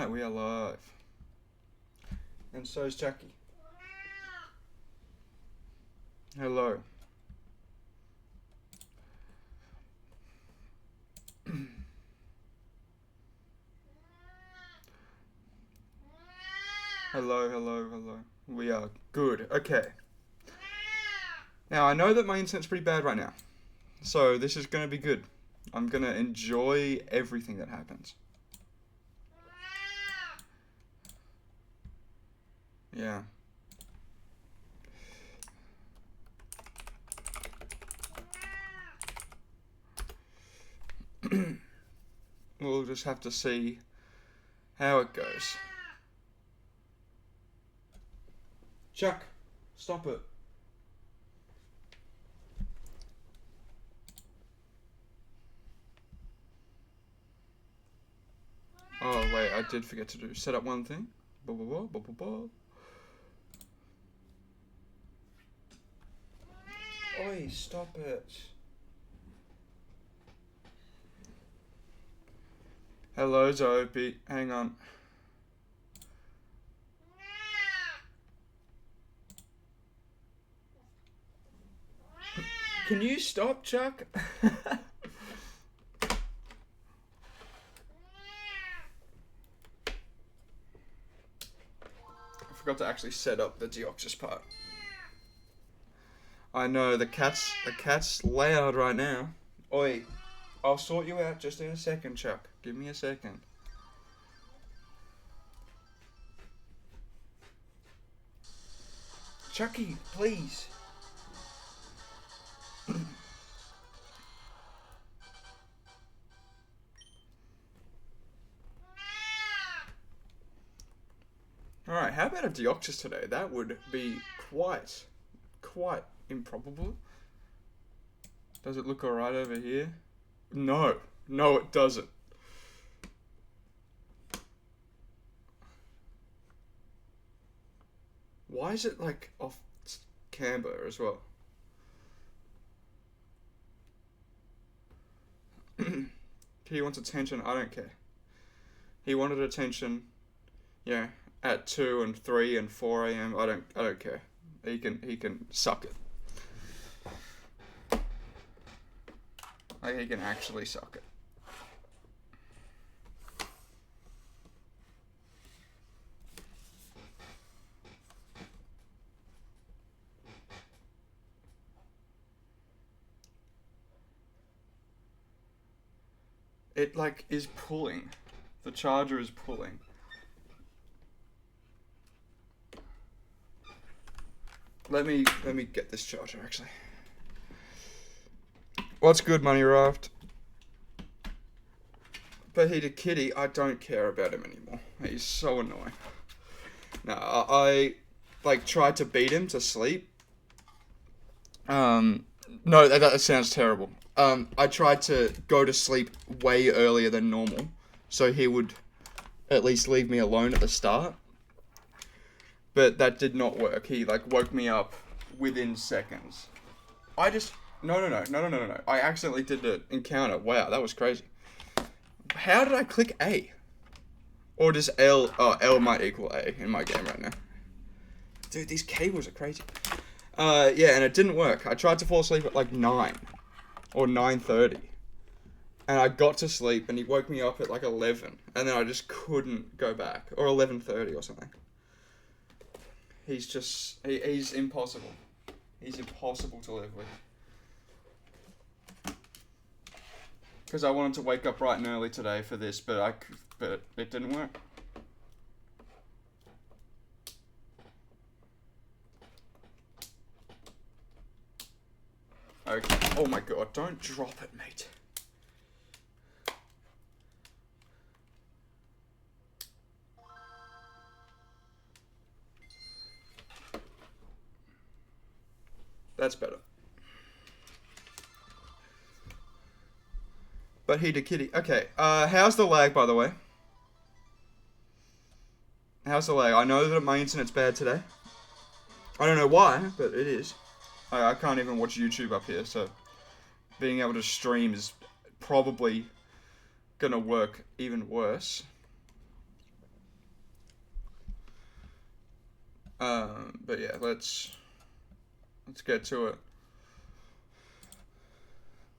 Alright, we are live. And so is Jackie. Hello. Hello. We are good. Okay. Now, I know that my internet's pretty bad right now. So, this is going to be good. I'm going to enjoy everything that happens. Yeah. We'll just have to see how it goes. Chuck, stop it. Oh, wait, I did forget to set up one thing. Oi, stop it. Hello, Zoe. Hang on. Can you stop, Chuck? I forgot to actually set up the Deoxys part. I know, the cat's loud right now. Oi, I'll sort you out just in a second, Chuck. Give me a second. Chucky, please. Alright, how about a Deoxys today? That would be quite improbable. Does it look alright over here? No, it doesn't. Why is it like off camber as well? He wants attention. I don't care. He wanted attention. Yeah, at 2 and 3 and 4 a.m. I don't care. He can suck it. Like, he can actually suck it. It like is pulling. The charger is pulling. Let me get this charger actually. What's good, Money Raft? But he, the kitty, I don't care about him anymore. He's so annoying. No, I like tried to beat him to sleep. No, that sounds terrible. I tried to go to sleep way earlier than normal, so he would at least leave me alone at the start. But that did not work. He like woke me up within seconds. No. I accidentally did an encounter. Wow, that was crazy. How did I click A? Or does L... Oh, L might equal A in my game right now. Dude, these cables are crazy. Yeah, and it didn't work. I tried to fall asleep at like 9. Or 9:30. And I got to sleep and he woke me up at like 11. And then I just couldn't go back. Or 11:30 or something. He's just... He's impossible. He's impossible to live with. Because I wanted to wake up bright and early today for this, but it didn't work. Okay. Oh my god, don't drop it, mate. That's better. But he the kitty. Okay, how's the lag, by the way? How's the lag? I know that my internet's bad today. I don't know why, but it is. I can't even watch YouTube up here, so being able to stream is probably gonna work even worse. But yeah, let's get to it.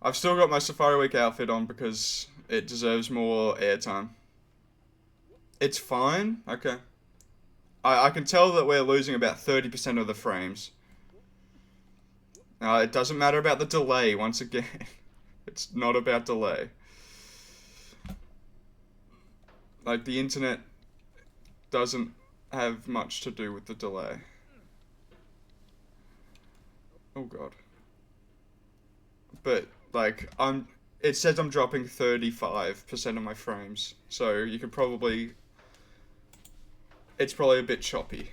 I've still got my Safari Week outfit on because it deserves more airtime. It's fine. Okay. I can tell that we're losing about 30% of the frames. It doesn't matter about the delay, once again. It's not about delay. Like, the internet doesn't have much to do with the delay. Oh god. But, like, it says I'm dropping 35% of my frames. So you could probably... It's probably a bit choppy.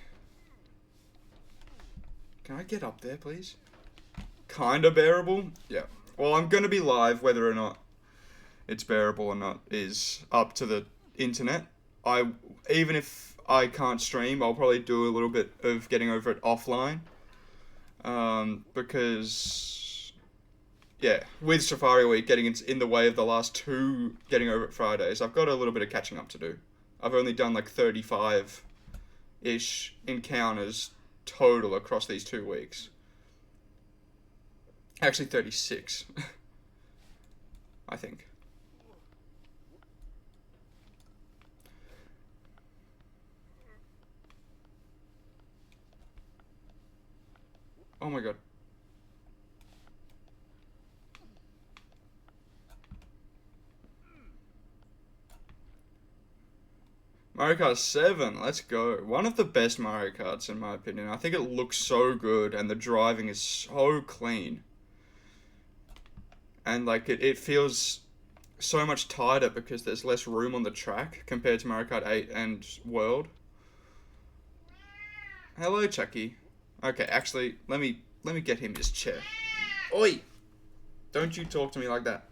Can I get up there, please? Kinda bearable? Yeah. Well, I'm gonna be live, whether or not it's bearable or not is up to the internet. Even if I can't stream, I'll probably do a little bit of getting over it offline. Because, yeah, with Safari Week getting in the way of the last 2 getting over it Fridays, I've got a little bit of catching up to do. I've only done like 35-ish encounters total across these 2 weeks. Actually, 36. I think. Oh my god. Mario Kart 7, let's go. One of the best Mario Karts in my opinion. I think it looks so good and the driving is so clean. And like it feels so much tighter because there's less room on the track compared to Mario Kart 8 and World. Hello, Chucky. Okay, actually, let me get him his chair. Oi! Don't you talk to me like that.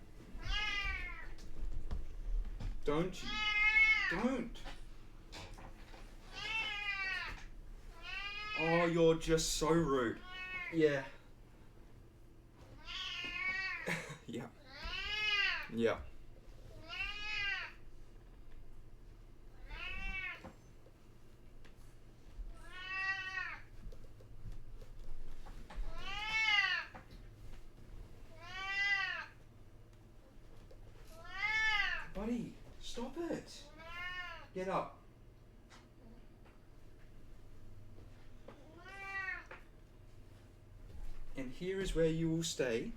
Don't you? Don't. Oh, you're just so rude. Yeah. Yeah. Yeah. Buddy, stop it. Get up. And here is where you will stay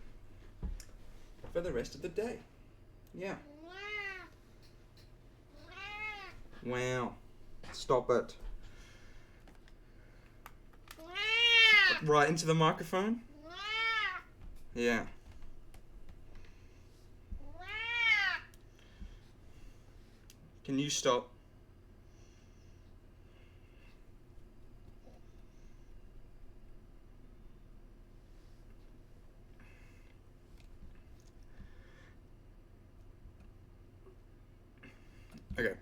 for the rest of the day. Yeah. Wow. Stop it. Right into the microphone? Yeah. Can you stop? Okay.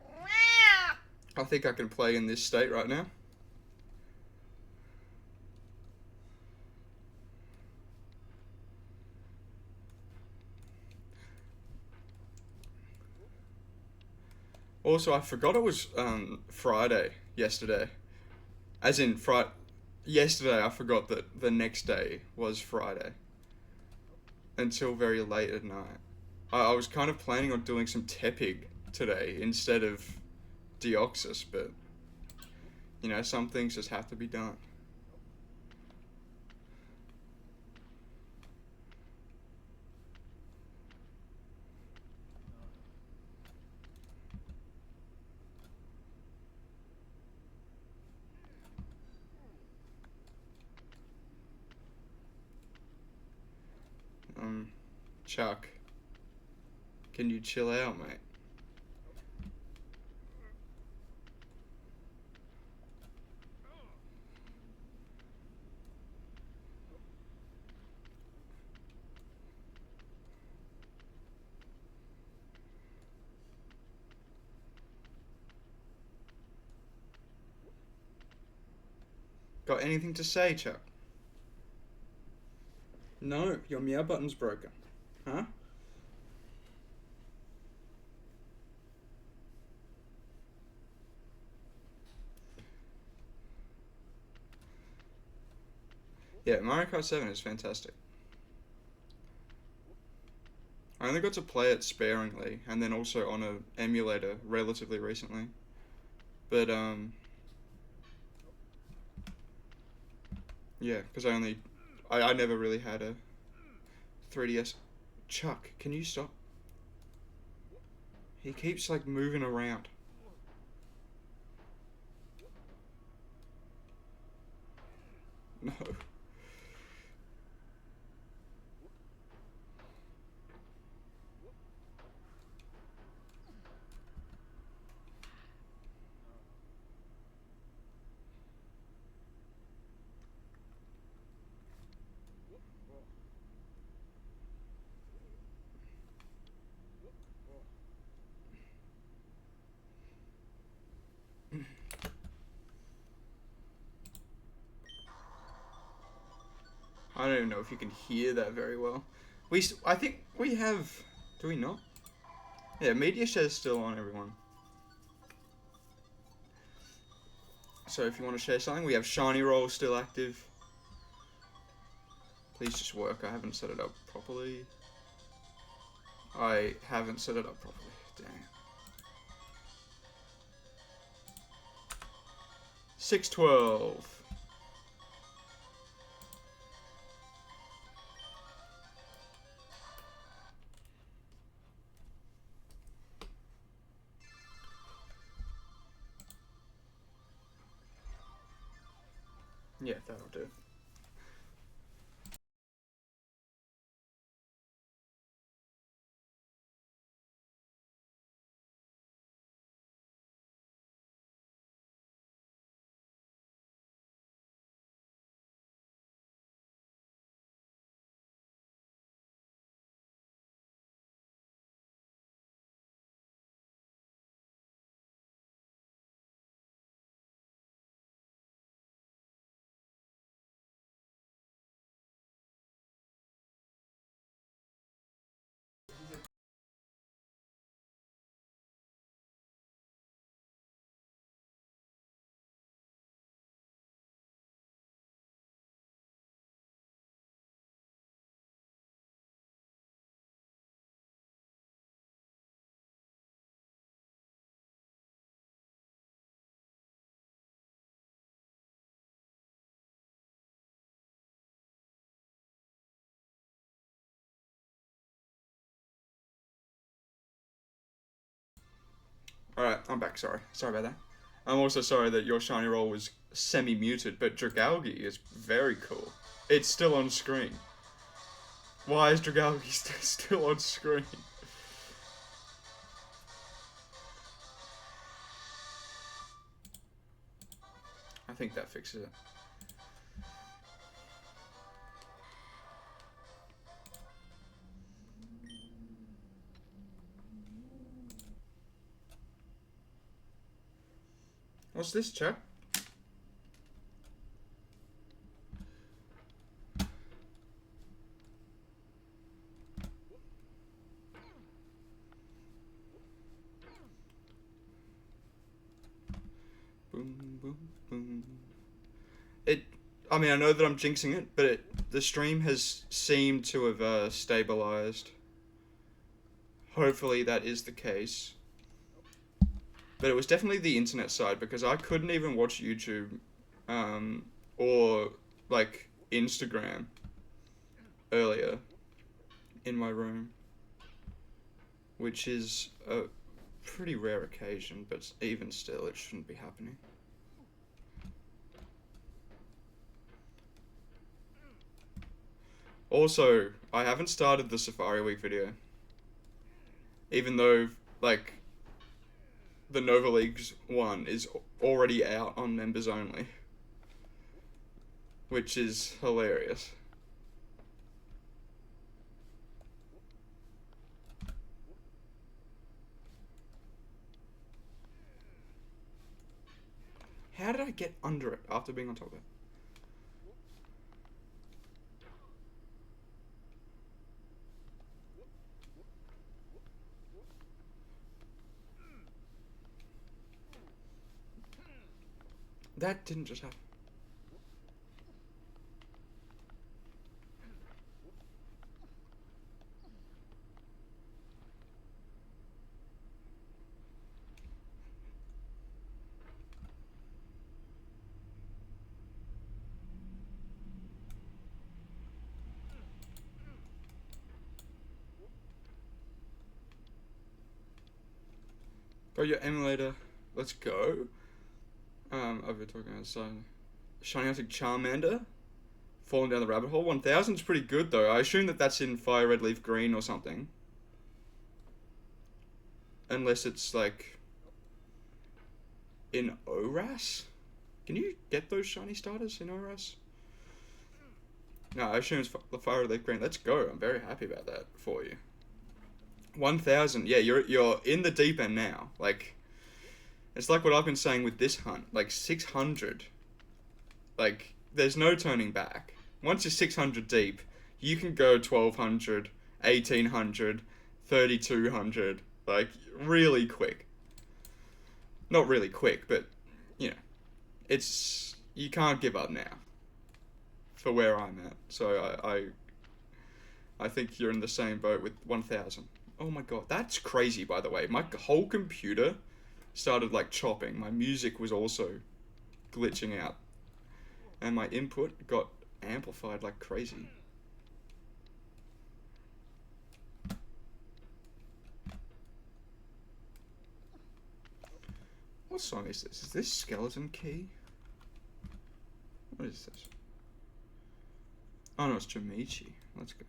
I think I can play in this state right now. Also, I forgot it was Friday yesterday. As in, yesterday I forgot that the next day was Friday. Until very late at night. I was kind of planning on doing some Tepig today instead of Deoxys, but, you know, some things just have to be done. Chuck, can you chill out, mate? Got anything to say, Chuck? No, your meow button's broken. Huh? Yeah, Mario Kart 7 is fantastic. I only got to play it sparingly, and then also on a emulator relatively recently. But yeah, because I never really had a 3DS. Chuck, can you stop? He keeps like moving around. No. I don't even know if you can hear that very well. I think we have. Do we not? Yeah, media share's still on, everyone. So if you want to share something, we have Shiny Roll still active. Please just work. I haven't set it up properly. I haven't set it up properly. Dang. 612. Yeah, that'll do. Alright, I'm back. Sorry about that. I'm also sorry that your Shiny Roll was semi-muted, but Dragalge is very cool. It's still on screen. Why is Dragalge still on screen? I think that fixes it. What's this, chat? Boom, boom, boom. I mean, I know that I'm jinxing it, but the stream has seemed to have stabilized. Hopefully that is the case. But it was definitely the internet side, because I couldn't even watch YouTube or like Instagram earlier in my room, which is a pretty rare occasion, but even still it shouldn't be happening. Also, I haven't started the Safari Week video, even though like the Nova Leagues one is already out on members only, which is hilarious. How did I get under it after being on top of it? That didn't just happen. Got your emulator. Let's go. Over talking about Shiny Hunting Charmander. Falling down the rabbit hole. 1000 is pretty good though. I assume that that's in Fire Red Leaf Green or something. Unless it's like in ORAS? Can you get those shiny starters in ORAS? No, I assume it's the Fire Red Leaf Green. Let's go. I'm very happy about that for you. 1000. Yeah, you're in the deep end now. Like, it's like what I've been saying with this hunt. Like 600. Like, there's no turning back. Once you're 600 deep, you can go 1200, 1800, 3200, like, really quick. Not really quick, but, you know, you can't give up now for where I'm at. So I think you're in the same boat with 1000. Oh my god, that's crazy, by the way. My whole computer started, like, chopping. My music was also glitching out. And my input got amplified like crazy. What song is this? Is this Skeleton Key? What is this? Oh no, it's Jamichi. Let's go.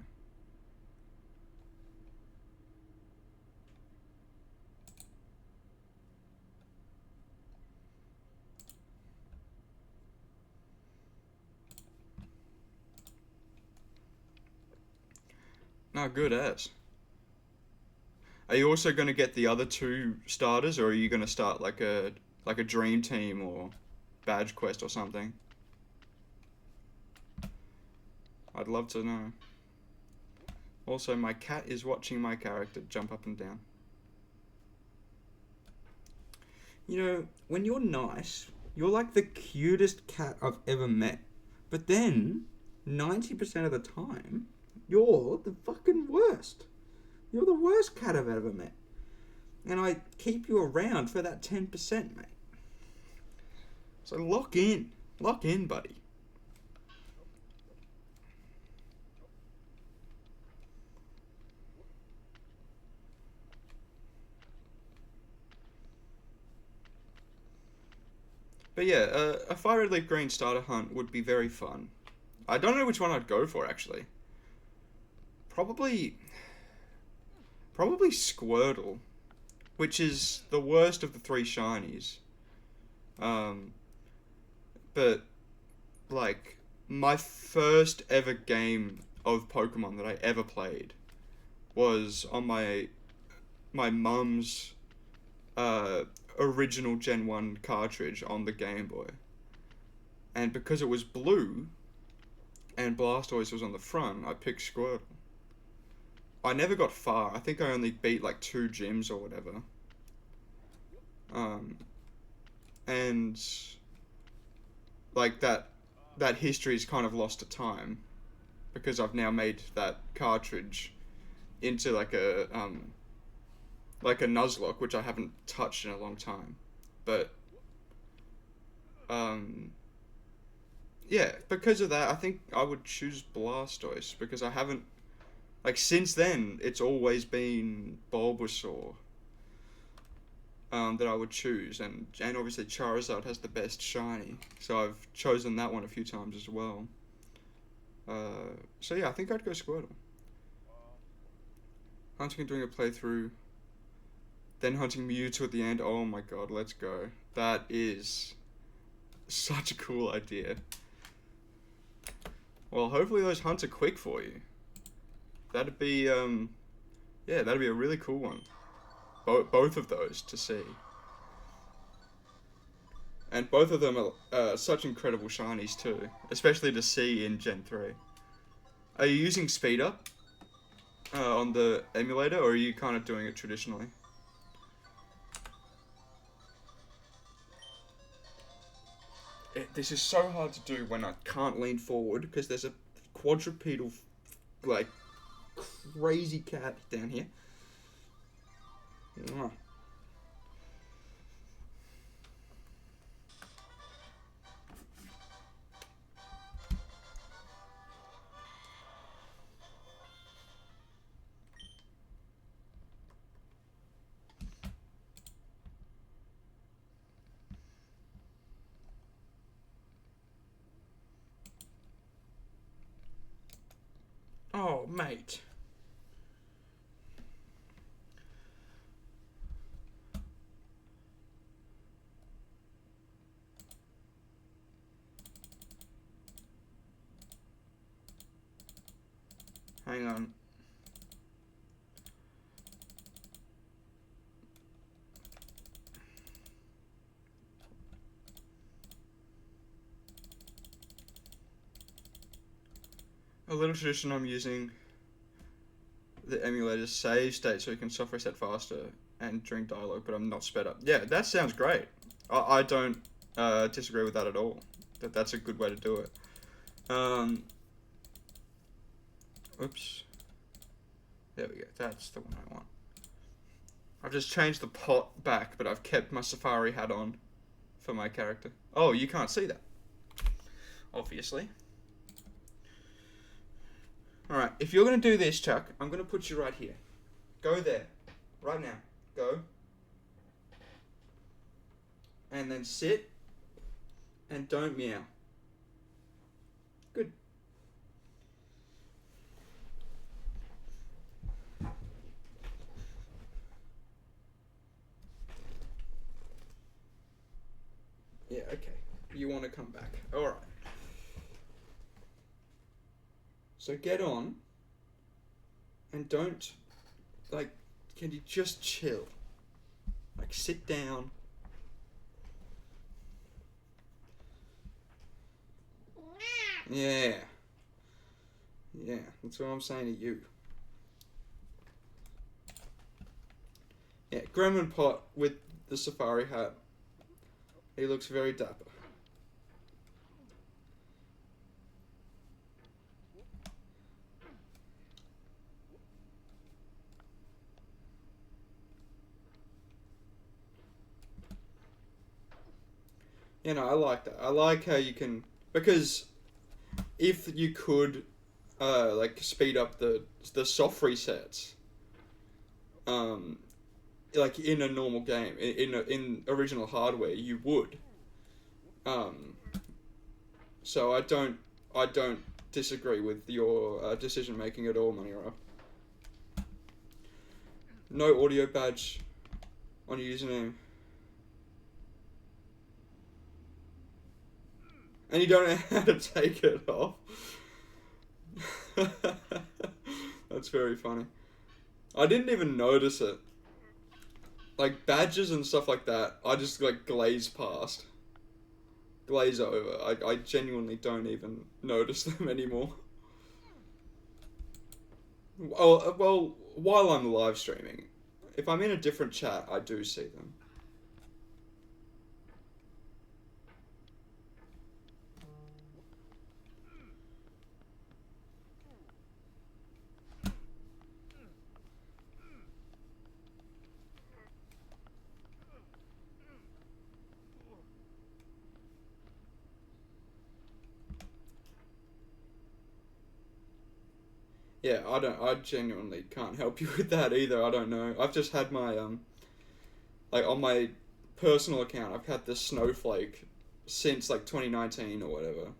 No, good as. Are you also going to get the other two starters, or are you going to start like a dream team or badge quest or something? I'd love to know. Also, my cat is watching my character jump up and down. You know, when you're nice, you're like the cutest cat I've ever met. But then, 90% of the time, you're the fucking worst. You're the worst cat I've ever met. And I keep you around for that 10%, mate. So lock in. Lock in, buddy. But yeah, a Fire Red Leaf Green starter hunt would be very fun. I don't know which one I'd go for, actually. Probably Squirtle, which is the worst of the three shinies. But like my first ever game of Pokemon that I ever played was on my mum's original Gen 1 cartridge on the Game Boy. And because it was blue and Blastoise was on the front, I picked Squirtle. I never got far. I think I only beat like 2 gyms or whatever. And like that history is kind of lost to time because I've now made that cartridge into like a Nuzlocke, which I haven't touched in a long time. But yeah, because of that, I think I would choose Blastoise because I haven't, like, since then it's always been Bulbasaur that I would choose, and obviously Charizard has the best shiny, so I've chosen that one a few times as well. So yeah, I think I'd go Squirtle. Hunting and doing a playthrough, then hunting Mewtwo at the end. Oh my god, let's go. That is such a cool idea. Well, hopefully those hunts are quick for you. That'd be, yeah, that'd be a really cool one. Both of those to see. And both of them are such incredible shinies too, especially to see in Gen 3. Are you using speed up on the emulator, or are you kind of doing it traditionally? This is so hard to do when I can't lean forward because there's a quadrupedal, like, crazy cat down here. Mwah. Oh, mate. Hang on. A little tradition I'm using the emulator's save state so you can soft reset faster and drink dialogue, but I'm not sped up. Yeah, that sounds great. I don't disagree with that at all. That's a good way to do it. Oops. There we go. That's the one I want. I've just changed the pot back, but I've kept my Safari hat on for my character. Oh, you can't see that. Obviously. Alright, if you're going to do this, Chuck, I'm going to put you right here. Go there. Right now. Go. And then sit. And don't meow. Good. Yeah, okay. You want to come back. Alright. So get on, and don't, like, can you just chill? Like, sit down. Yeah. Yeah, that's what I'm saying to you. Yeah, Gremlin Pot with the Safari hat. He looks very dapper. You know, I like that. I like how you can, because if you could, like, speed up the soft resets, like in a normal game, in original hardware, you would. So I don't disagree with your decision making at all, Moneyro. No audio badge on your username. And you don't know how to take it off. That's very funny. I didn't even notice it. Like, badges and stuff like that, I just, like, glaze past. Glaze over. I genuinely don't even notice them anymore. Well, while I'm live streaming, if I'm in a different chat, I do see them. Yeah, I genuinely can't help you with that either. I don't know. I've just had my, like, on my personal account, I've had this snowflake since, like, 2019 or whatever.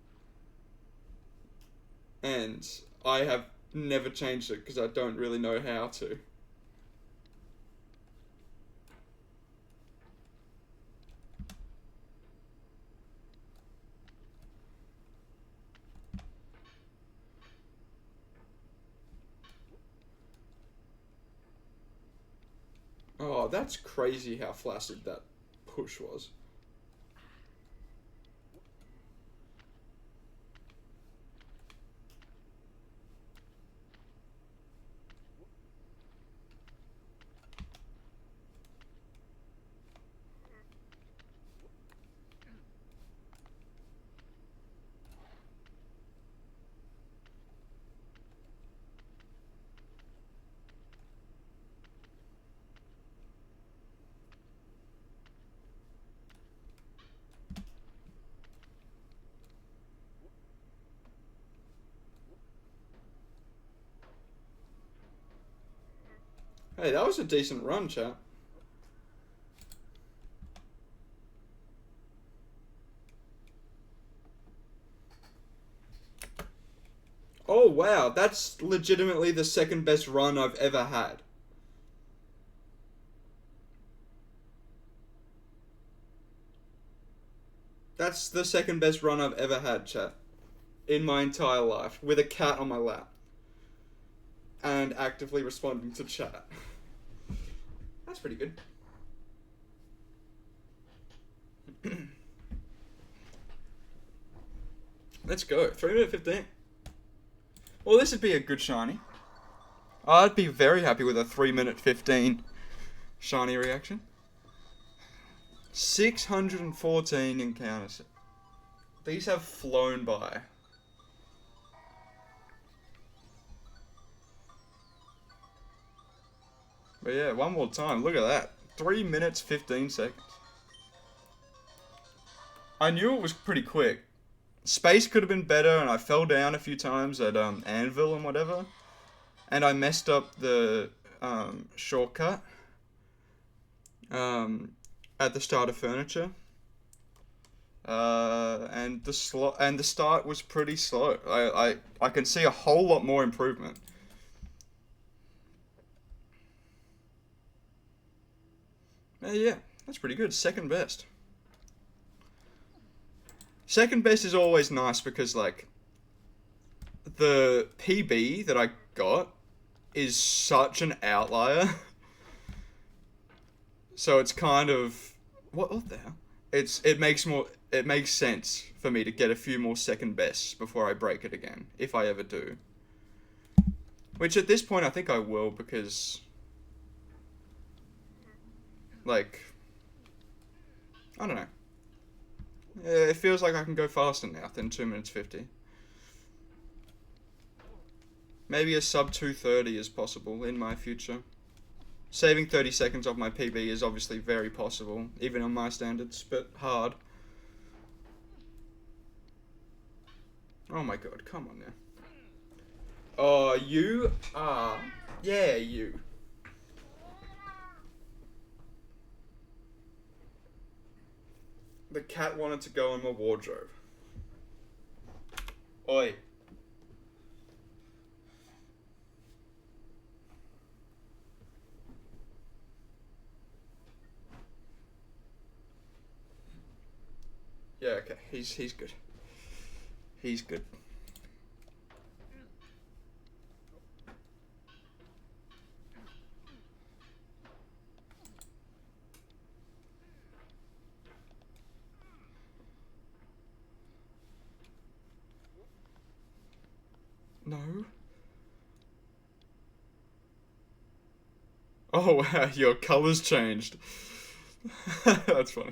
And I have never changed it because I don't really know how to. Oh, that's crazy how flaccid that push was. Hey, that was a decent run, chat. Oh, wow. That's legitimately the second best run I've ever had. That's the second best run I've ever had, chat. In my entire life. With a cat on my lap. And actively responding to chat. That's pretty good. Let's go. 3-minute 15. Well, this would be a good shiny. I'd be very happy with a 3-minute 15 shiny reaction. 614 encounters. These have flown by. But yeah, one more time. Look at that. 3 minutes, 15 seconds. I knew it was pretty quick. Space could have been better, and I fell down a few times at Anvil and whatever. And I messed up the shortcut at the start of furniture. And the start was pretty slow. I can see a whole lot more improvement. Yeah, that's pretty good. Second best. Second best is always nice because, like, the PB that I got is such an outlier. So it's kind of... What the hell? It makes sense for me to get a few more second bests before I break it again, if I ever do. Which at this point I think I will, because... Like... I don't know. It feels like I can go faster now than 2 minutes 50. Maybe a sub 2:30 is possible in my future. Saving 30 seconds off my PB is obviously very possible, even on my standards, but hard. Oh my god, come on now. Oh, you are... Yeah, you. The cat wanted to go in my wardrobe. Oi. Yeah, okay. He's good. He's good. No. Oh wow, your color's changed. That's funny.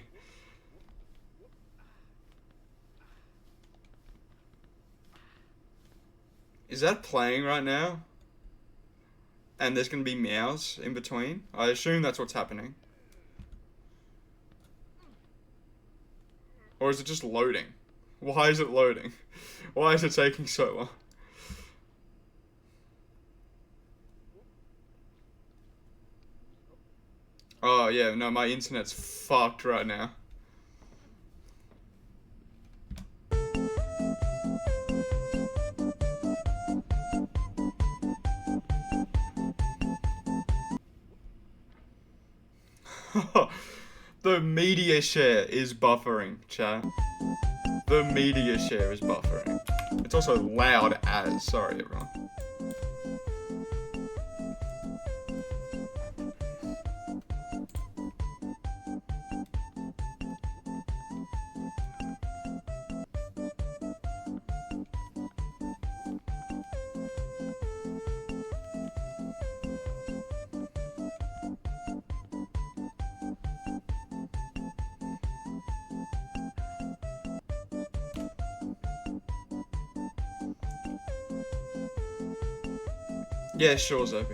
Is that playing right now? And there's gonna be meows in between? I assume that's what's happening. Or is it just loading? Why is it loading? Why is it taking so long? Oh yeah, no, my internet's fucked right now. The media share is buffering, chat. The media share is buffering. It's also loud as. Sorry, everyone. Yeah, sure, Zoe.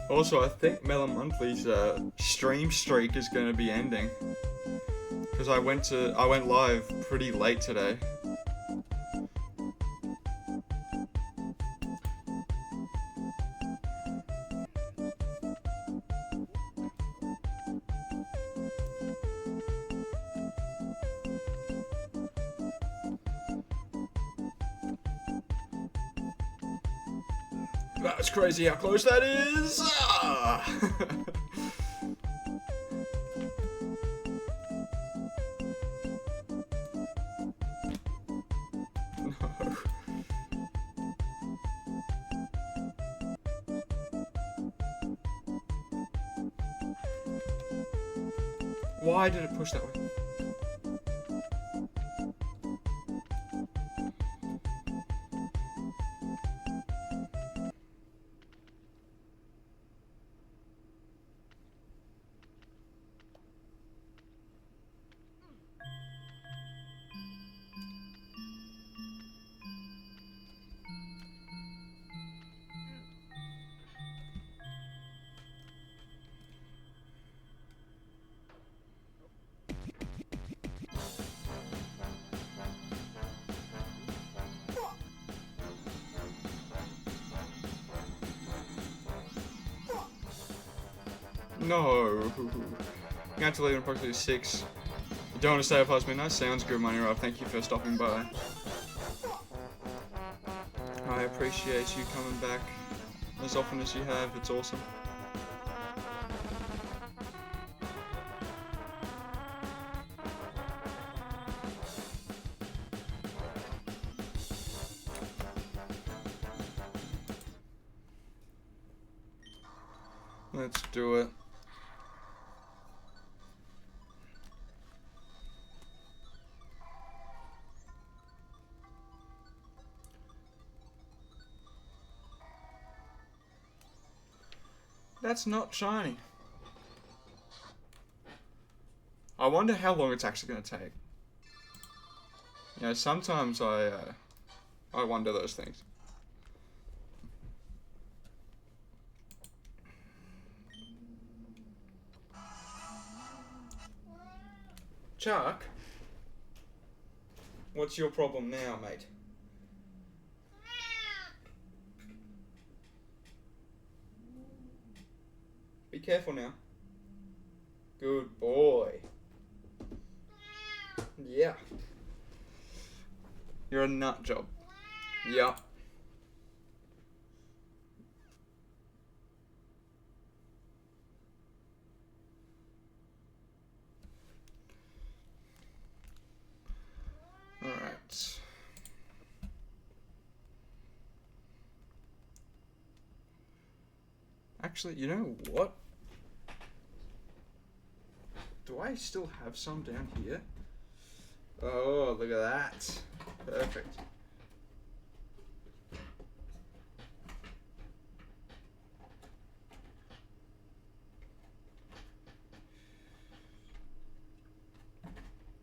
Also, I think Melon Monthly's stream streak is going to be ending. Because I went live pretty late today. That's crazy how close that is! Ah! No. Why did it push that way? No. You have to leave in approximately 6. You don't want to stay up past midnight? Sounds good, Money Rob. Thank you for stopping by. I appreciate you coming back as often as you have. It's awesome. Let's do it. That's not shiny. I wonder how long it's actually going to take. You know, sometimes I wonder those things. Chuck? What's your problem now, mate? Be careful now. Good boy. Yeah. You're a nut job. Yeah. Alright. Actually, you know what? Do I still have some down here? Oh, look at that. Perfect.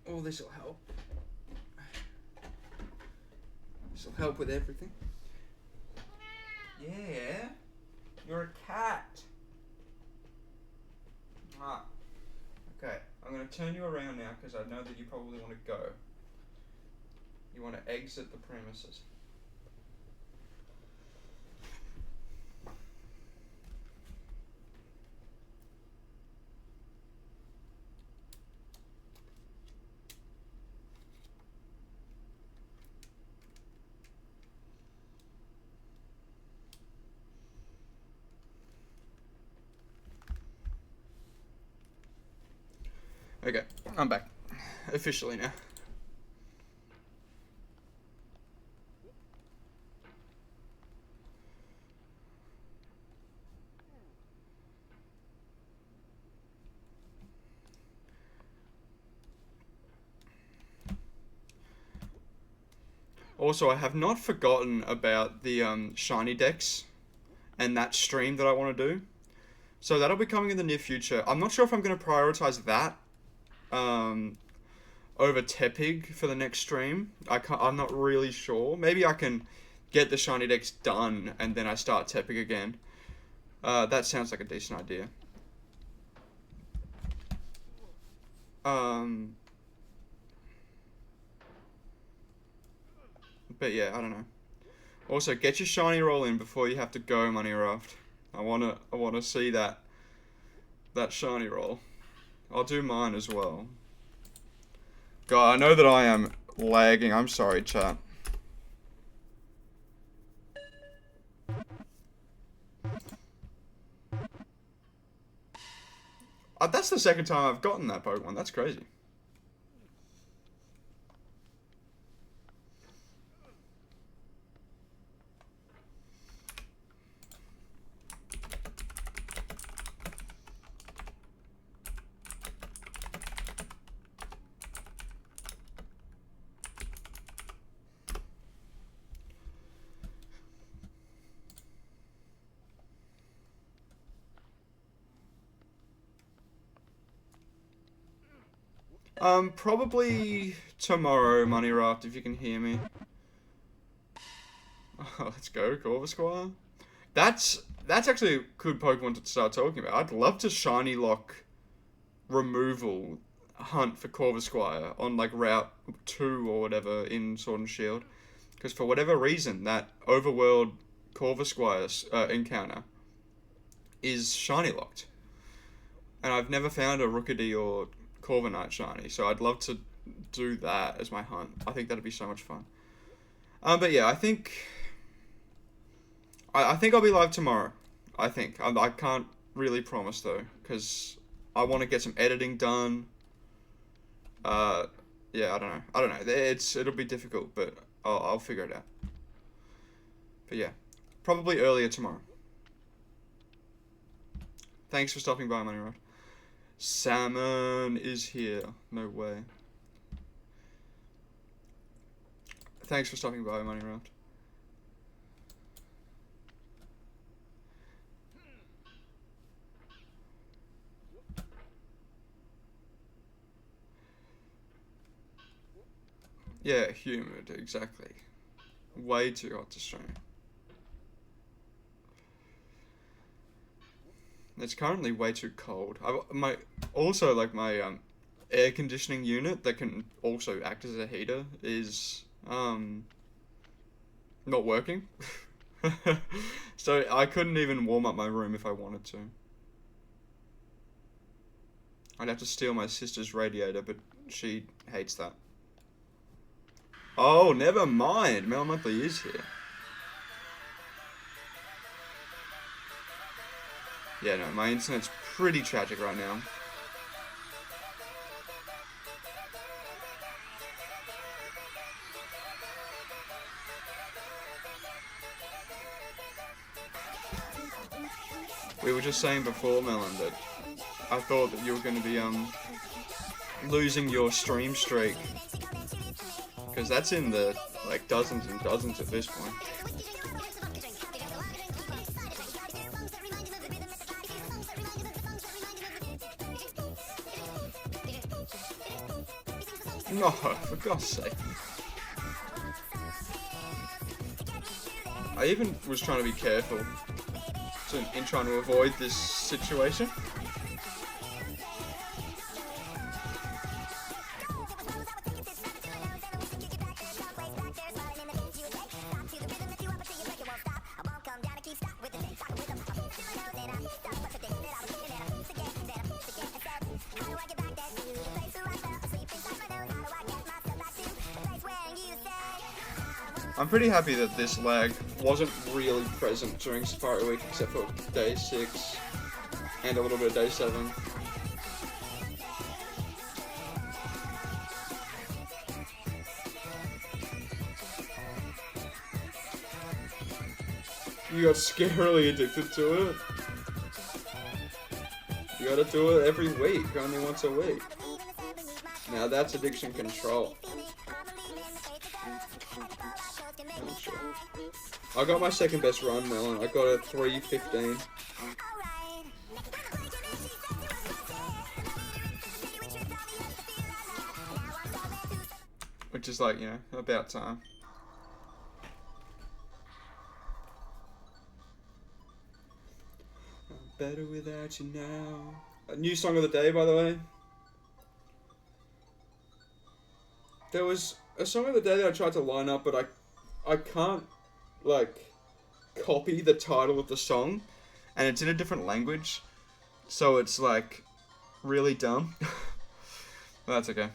Oh, this will help. This will help with everything. Yeah. You're a cat. Ah. Okay, I'm going to turn you around now because I know that you probably want to go. You want to exit the premises. Okay, I'm back. Officially now. Also, I have not forgotten about the shiny decks and that stream that I want to do. So that'll be coming in the near future. I'm not sure if I'm going to prioritize that over Tepig for the next stream. I'm not really sure. Maybe I can get the shiny decks done and then I start Tepig again. That sounds like a decent idea. But yeah, I don't know. Also, get your shiny roll in before you have to go, Money Raft. I wanna see that shiny roll. I'll do mine as well. God, I know that I am lagging. I'm sorry, chat. That's the second time I've gotten that Pokemon. That's crazy. Probably tomorrow, Money Raft, if you can hear me. Oh, let's go, Corvisquire. That's actually a good Pokemon to start talking about. I'd love to shiny lock removal hunt for Corvisquire on like Route 2 or whatever in Sword and Shield. Because for whatever reason, that overworld Corvisquire encounter is shiny locked. And I've never found a Rookidee or Corviknight shiny, so I'd love to do that as my hunt. I think that'd be so much fun. But yeah, I think I'll be live tomorrow. I think I can't really promise though, because I want to get some editing done. Yeah, I don't know. It'll be difficult, but I'll figure it out. But yeah, probably earlier tomorrow. Thanks for stopping by, Money Rod. Salmon is here. No way. Thanks for stopping by, Money Rod. Yeah, humid, exactly. Way too hot to stream. It's currently way too cold. My air conditioning unit that can also act as a heater is not working. So I couldn't even warm up my room if I wanted to. I'd have to steal my sister's radiator, but she hates that. Oh, never mind. Mel Monthly is here. Yeah, no, my internet's pretty tragic right now. We were just saying before, Melon, that I thought that you were going to be losing your stream streak, because that's in the like dozens and dozens at this point. No, for God's sake. I even was trying to be careful in trying to avoid this situation. I'm pretty happy that this lag wasn't really present during Safari Week except for day 6 and a little bit of day 7. You got scarily addicted to it. You gotta do it every week, only once a week. Now that's addiction control. I got my second best run, Melon. I got a 3:15. Which is like, you know, about time. Better without you now. A new song of the day, by the way. There was a song of the day that I tried to line up, but I can't, like, copy the title of the song, and it's in a different language, so it's, like, really dumb. But that's okay.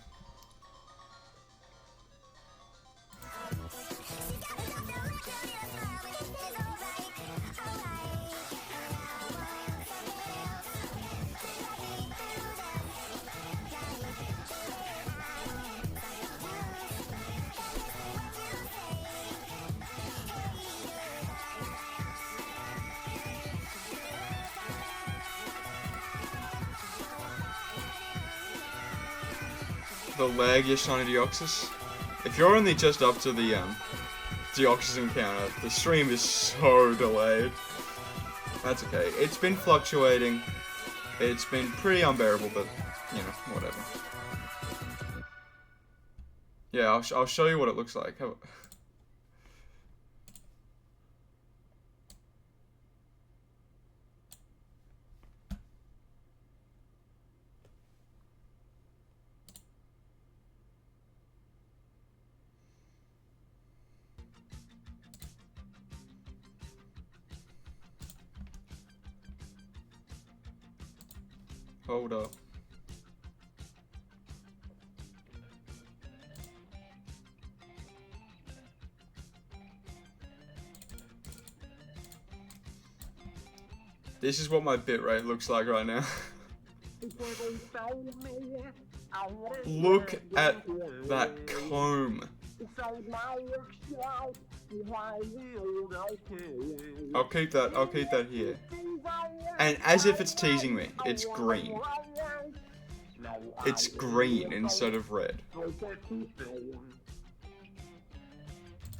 The lag you're shiny Deoxys. If you're only just up to the Deoxys encounter, the stream is so delayed. That's okay. It's been fluctuating. It's been pretty unbearable, but you know, whatever. Yeah, I'll show you what it looks like. Hold up. This is what my bitrate looks like right now. Look at that comb. I'll keep that here. And as if it's teasing me, it's green. It's green instead of red.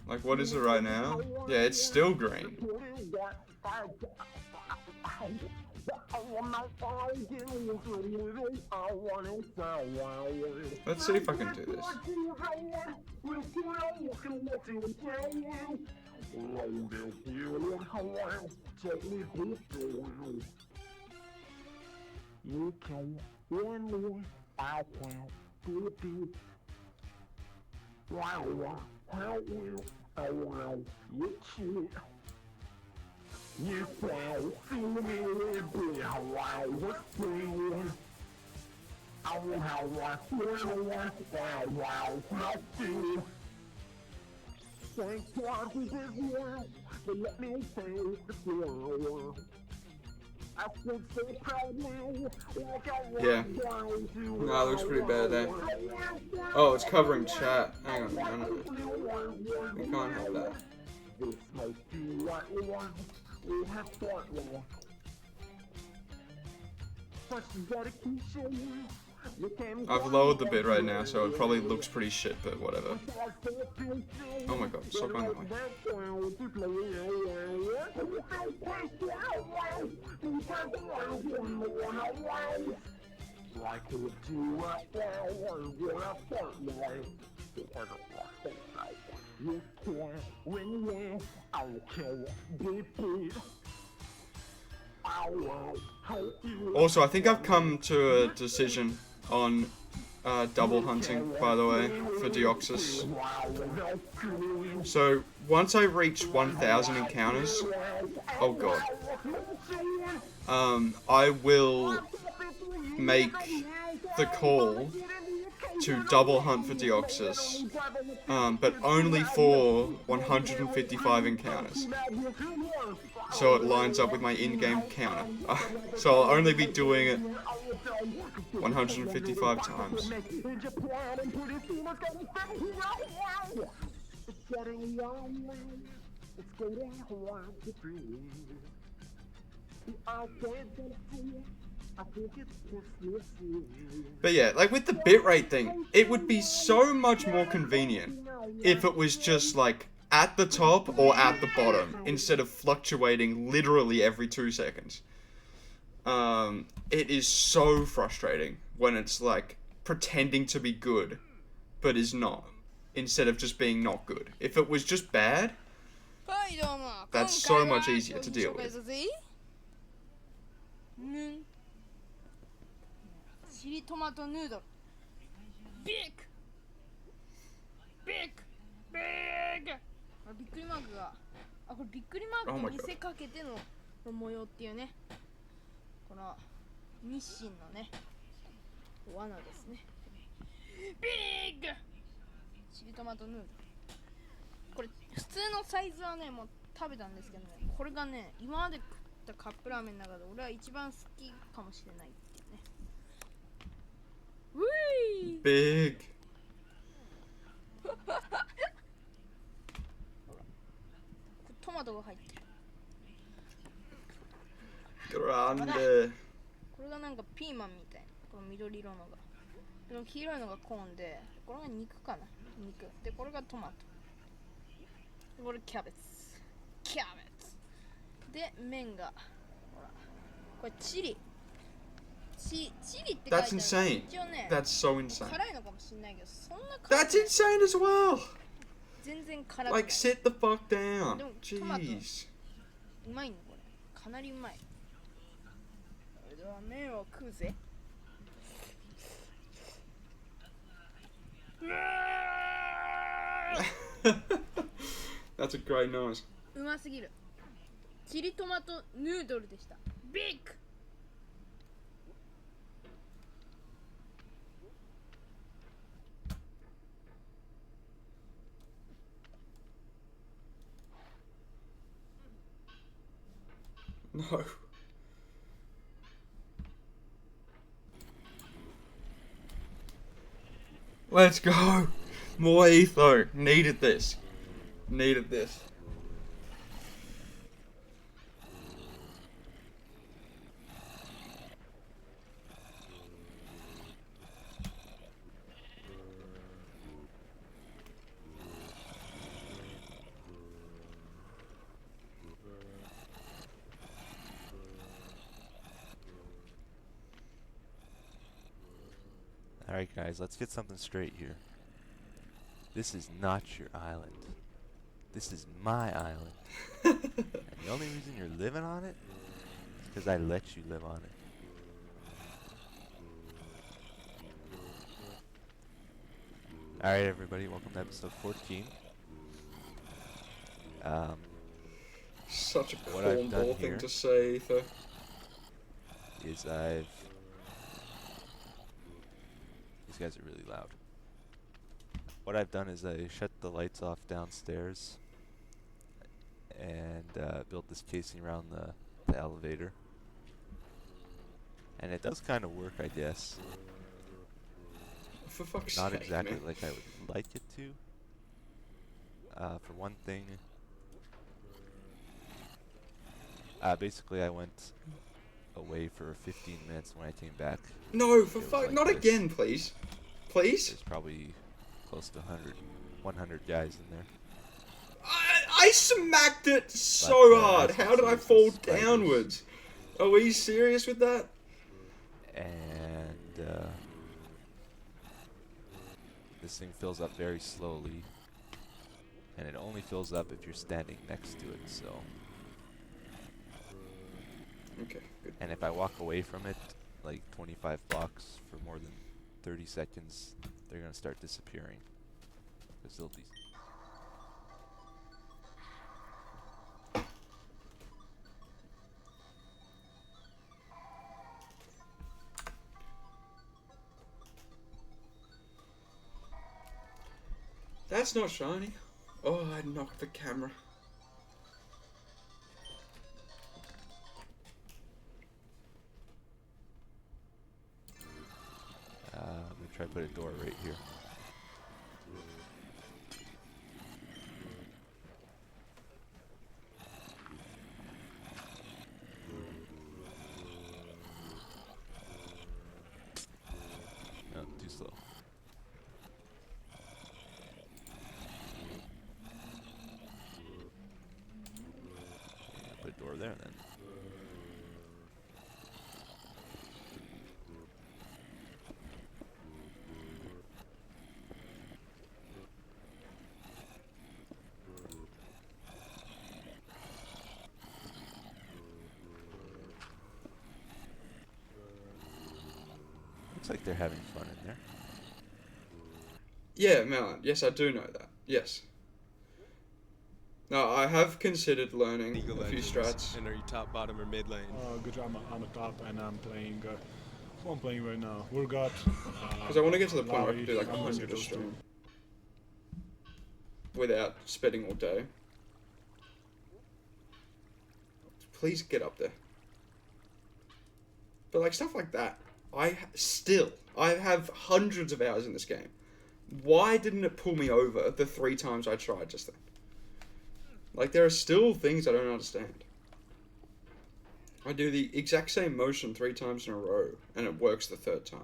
Like, what is it right now? Yeah, it's still green. Let's see if I can do this. Yeah. Nah, looks pretty bad there. Oh, it's covering chat. Hang on, no. We can't have that. I've lowered the bit right now, so it probably looks pretty shit, but whatever. Oh my god, stop going that way. Also, I think I've come to a decision on double hunting, by the way, for Deoxys. So, once I reach 1,000 encounters, oh god, I will make the call to double hunt for Deoxys, but only for 155 encounters. So it lines up with my in-game counter. So I'll only be doing it 155 times. But yeah, like with the bitrate thing, it would be so much more convenient if it was just like at the top or at the bottom instead of fluctuating literally every 2 seconds. It is so frustrating when it's like pretending to be good but is not, instead of just being not good. If it was just bad, that's so much easier to deal with. リトマトヌードル。ビッグビッグビッグ。びっくりマークが、これびっくりマークと見せかけての模様っていうね、この日清のね罠ですね。ビッグチリトマトヌードル。これ普通のサイズはねもう食べたんですけどね、これがね今まで食ったカップラーメンの中で俺は一番好きかもしれないっていうね。ウィーBig. トマトが入ってる。 Grande. これがなんかピーマンみたいな、この緑色のが、この黄色いのがコーンで、これが肉かな、肉で、これがトマトで、これキャベツで、麺がほらこれチリって書いてある。 That's insane. 一応ね That's so insane. 辛いのかもしれないけど、そんな辛い That's insane as well. 全然辛くない。 Like, sit the fuck down. でもトマト Jeez. うまいのこれ、かなりうまい。それでは麺を食うぜ。That's a great noise. うますぎる。チリトマトヌードルでした。ビッグ。No. Let's go. More etho. Needed this. Needed this. Alright guys, let's get something straight here. This is not your island. This is my island. And the only reason you're living on it is because I let you live on it. Alright everybody, welcome to episode 14. Such a What I've done cornball thing here to say, etho. These guys are really loud. What I've done is I shut the lights off downstairs and built this casing around the elevator. And it does kind of work, I guess. For fuck's Not sake, exactly man. like I would like it to. For one thing, basically I went away for 15 minutes. When I came back, No, for it was fuck, like not this. again, please. Please? There's probably close to 100 guys in there. I smacked it so But, hard. as you How did see, I there's fall spiders. downwards? Are we serious with that? And this thing fills up very slowly, and it only fills up if you're standing next to it. So, Okay, good. and if I walk away from it like 25 blocks for more than 30 seconds, they're gonna start disappearing. Because they'll be. That's not shiny. Oh, I knocked the camera. I'm gonna try to put a door right here. No, too slow. Yeah, put a door there then. looks like they're having fun in there. Yeah, Melon. Yes, I do know that. Yes. No, I have considered learning League of a few Legends. strats. And are you top, bottom, or mid lane? Good job. I'm a top, and I'm playing. Who I'm playing right now? Urgot. Because I want to get to the point where I can do like I'm 100 a those stream without spending all day. Please get up there. But like stuff like that, I have hundreds of hours in this game. Why didn't it pull me over the 3 times I tried just then? Like, there are still things I don't understand. I do the exact same motion 3 times in a row, and it works the 3rd time.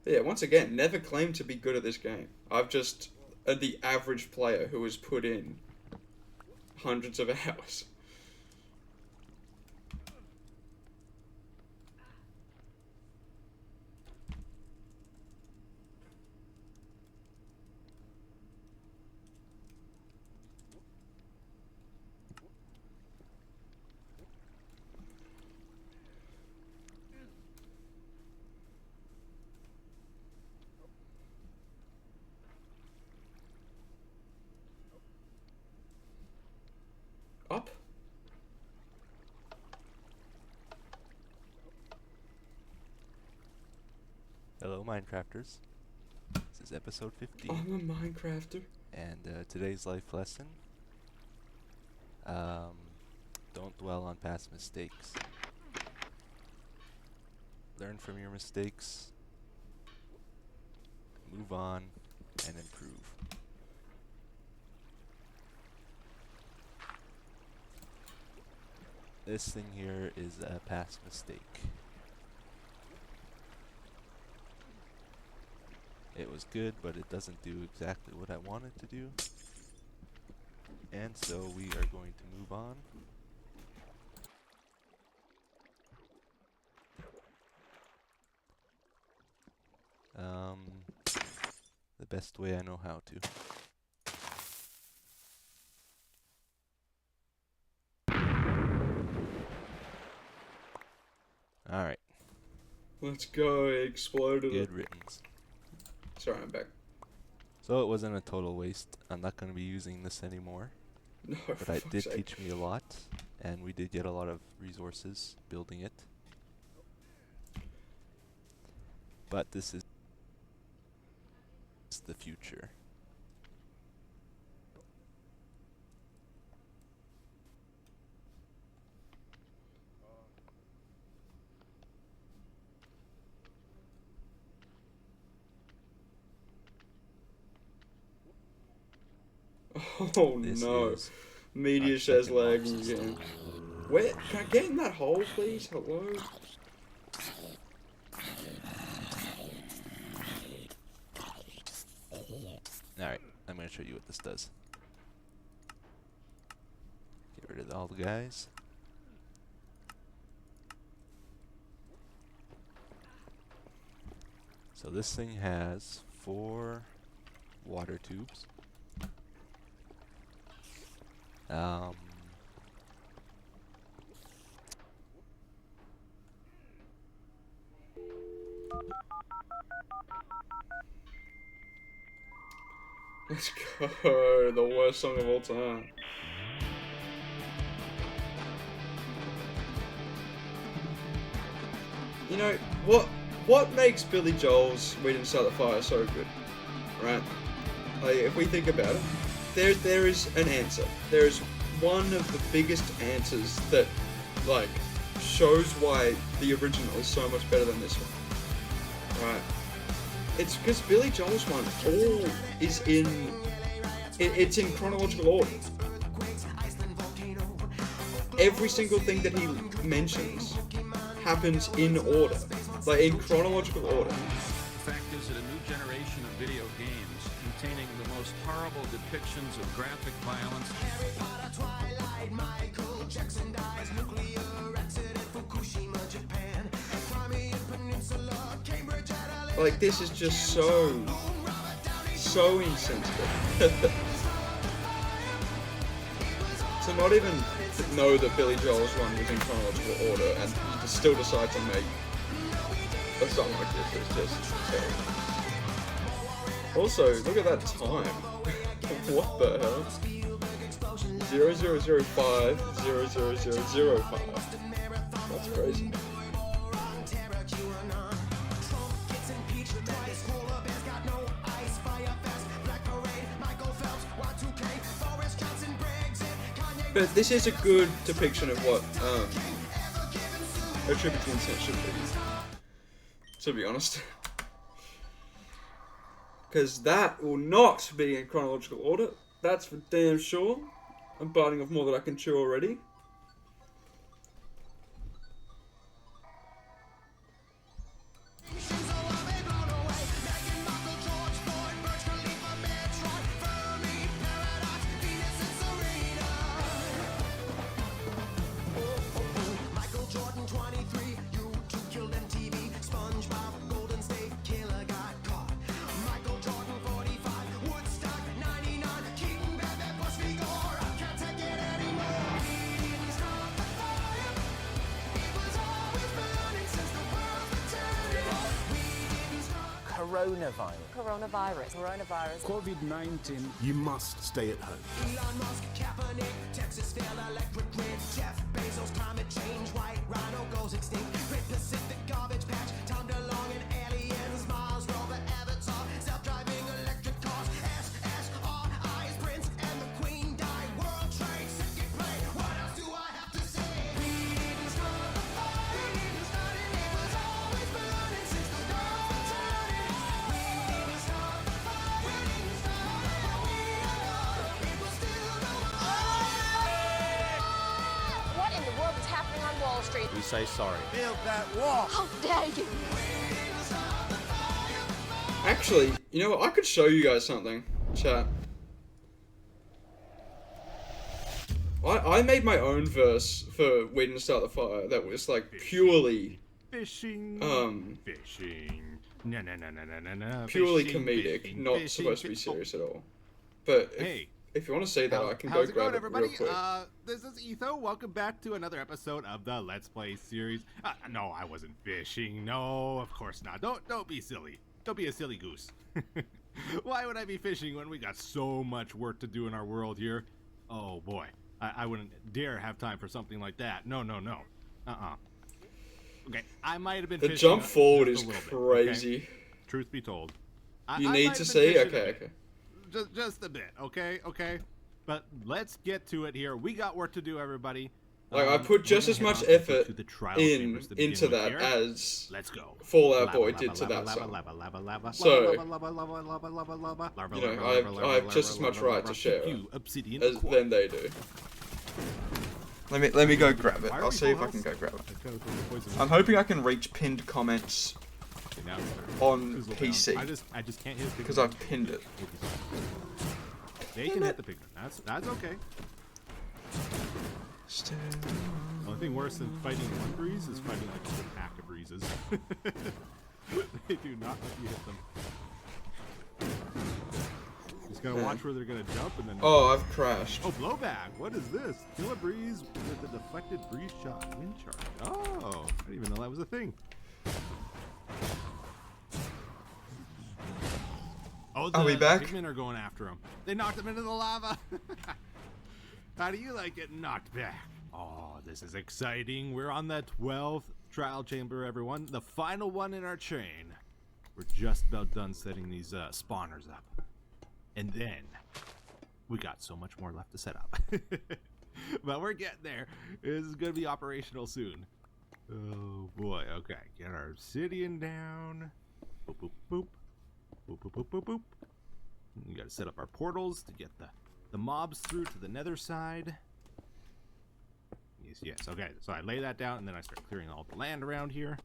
But yeah, once again, never claimed to be good at this game. I've just the average player who has put in hundreds of hours. Up? Hello, Minecrafters. This is episode 15. I'm a Minecrafter. And today's life lesson. Don't dwell on past mistakes. Learn from your mistakes. Move on and improve. This thing here is a past mistake. It was good, but it doesn't do exactly what I want it to do. And so we are going to move on. The best way I know how to. Alright. Let's go, it exploded. Good riddance. Sorry, I'm back. So it wasn't a total waste. I'm not going to be using this anymore. No, But for it fuck's did sake. teach me a lot. And we did get a lot of resources building it. But this is the future. Oh This no. is Media our says second lagging monster. again. Where? Can I get in that hole, please? Hello? Alright, I'm going to show you what this does. Get rid of all the guys. So this thing has 4 water tubes. Let's go. The worst song of all time. You know, what makes Billy Joel's We Didn't Start the Fire so good? Right? Like, if we think about it, there is an answer. There is one of the biggest answers that, like, shows why the original is so much better than this one. Right? It's because Billy Joel's one all is it's in chronological order. Every single thing that he mentions happens in order, like in chronological order. The fact is that a new generation of video games containing the most horrible depictions of graphic violence. Like, this is just so insensitive. to not even know that Billy Joel's one was in chronological order and to still decide to make a song like this is just terrible. Also, look at that time. What the hell? 0005 00005. That's crazy. But this is a good depiction of what a tribute to incest should be, to be honest. Because that will not be in chronological order, that's for damn sure. I'm biting off more than I can chew already. Coronavirus. COVID-19. You must stay at home. Elon Musk, Kaepernick, Texas failed electric grid. Jeff Bezos, climate change, white rhino goes extinct. Great Pacific garbage patch, Tom DeLonge and aliens, Mars rover, Avatar, self-driving electric cars, SSRIs, Prince and the Queen die, World Trade Center play. What else do I have to say? We didn't start the fire, we didn't start it, it was always burning since the world was turning. We didn't start the fire, we didn't start it, we are people still don't. What in the world is happening on Wall Street? We say sorry. Build that wall. How dare you? Actually, you know what? I could show you guys something, chat. I made my own verse for We Didn't Start the Fire that was like purely Fishing. Fishing. No. purely Fishing, comedic, fishing, not fishing, supposed to be fi- serious at all. But Hey. if you want to see that, I can go How's it grab going, it everybody? real quick. This is Etho. Welcome back to another episode of the Let's Play series. No, I wasn't fishing. No, of course not. Don't be silly. Don't be a silly goose. Why would I be fishing when we got so much work to do in our world here? Oh boy, I wouldn't dare have time for something like that. No. Okay, I might have been The fishing jump forward is just a little bit, okay? crazy. Truth be told. You I need might to have been see? fishing a Okay, bit. okay. Just a bit, okay? But let's get to it here. We got work to do, everybody. Like, I put just as much effort into that here. as Let's go. Fallout Boy did to that song. So, I have just as much right to share it as than they do. Let me go grab it. I'll see if I can go grab it. I'm hoping I can reach pinned comments on PC I just can't hit the because I've pinned it. They can hit the pigment. That's okay. The only thing worse than fighting one breeze is fighting like a whole pack of breezes. They do not let you hit them. Just gotta watch where they're gonna jump and then. Oh, I've crashed. Oh, blowback! What is this? Kill a breeze with a deflected breeze shot wind charge. Oh, I didn't even know that was a thing. Oh, Are we back? The pigmen are going after him. They knocked him into the lava. How do you like getting knocked back? Oh, this is exciting. We're on the 12th trial chamber, everyone. The final one in our chain. We're just about done setting these spawners up. And then, we got so much more left to set up. But we're getting there. This is going to be operational soon. Oh, boy. Okay, get our obsidian down. Boop, boop, boop. Boop, boop, boop, boop, boop. We got to set up our portals to get the mobs through to the nether side. Yes. Okay, so I lay that down, and then I start clearing all the land around here.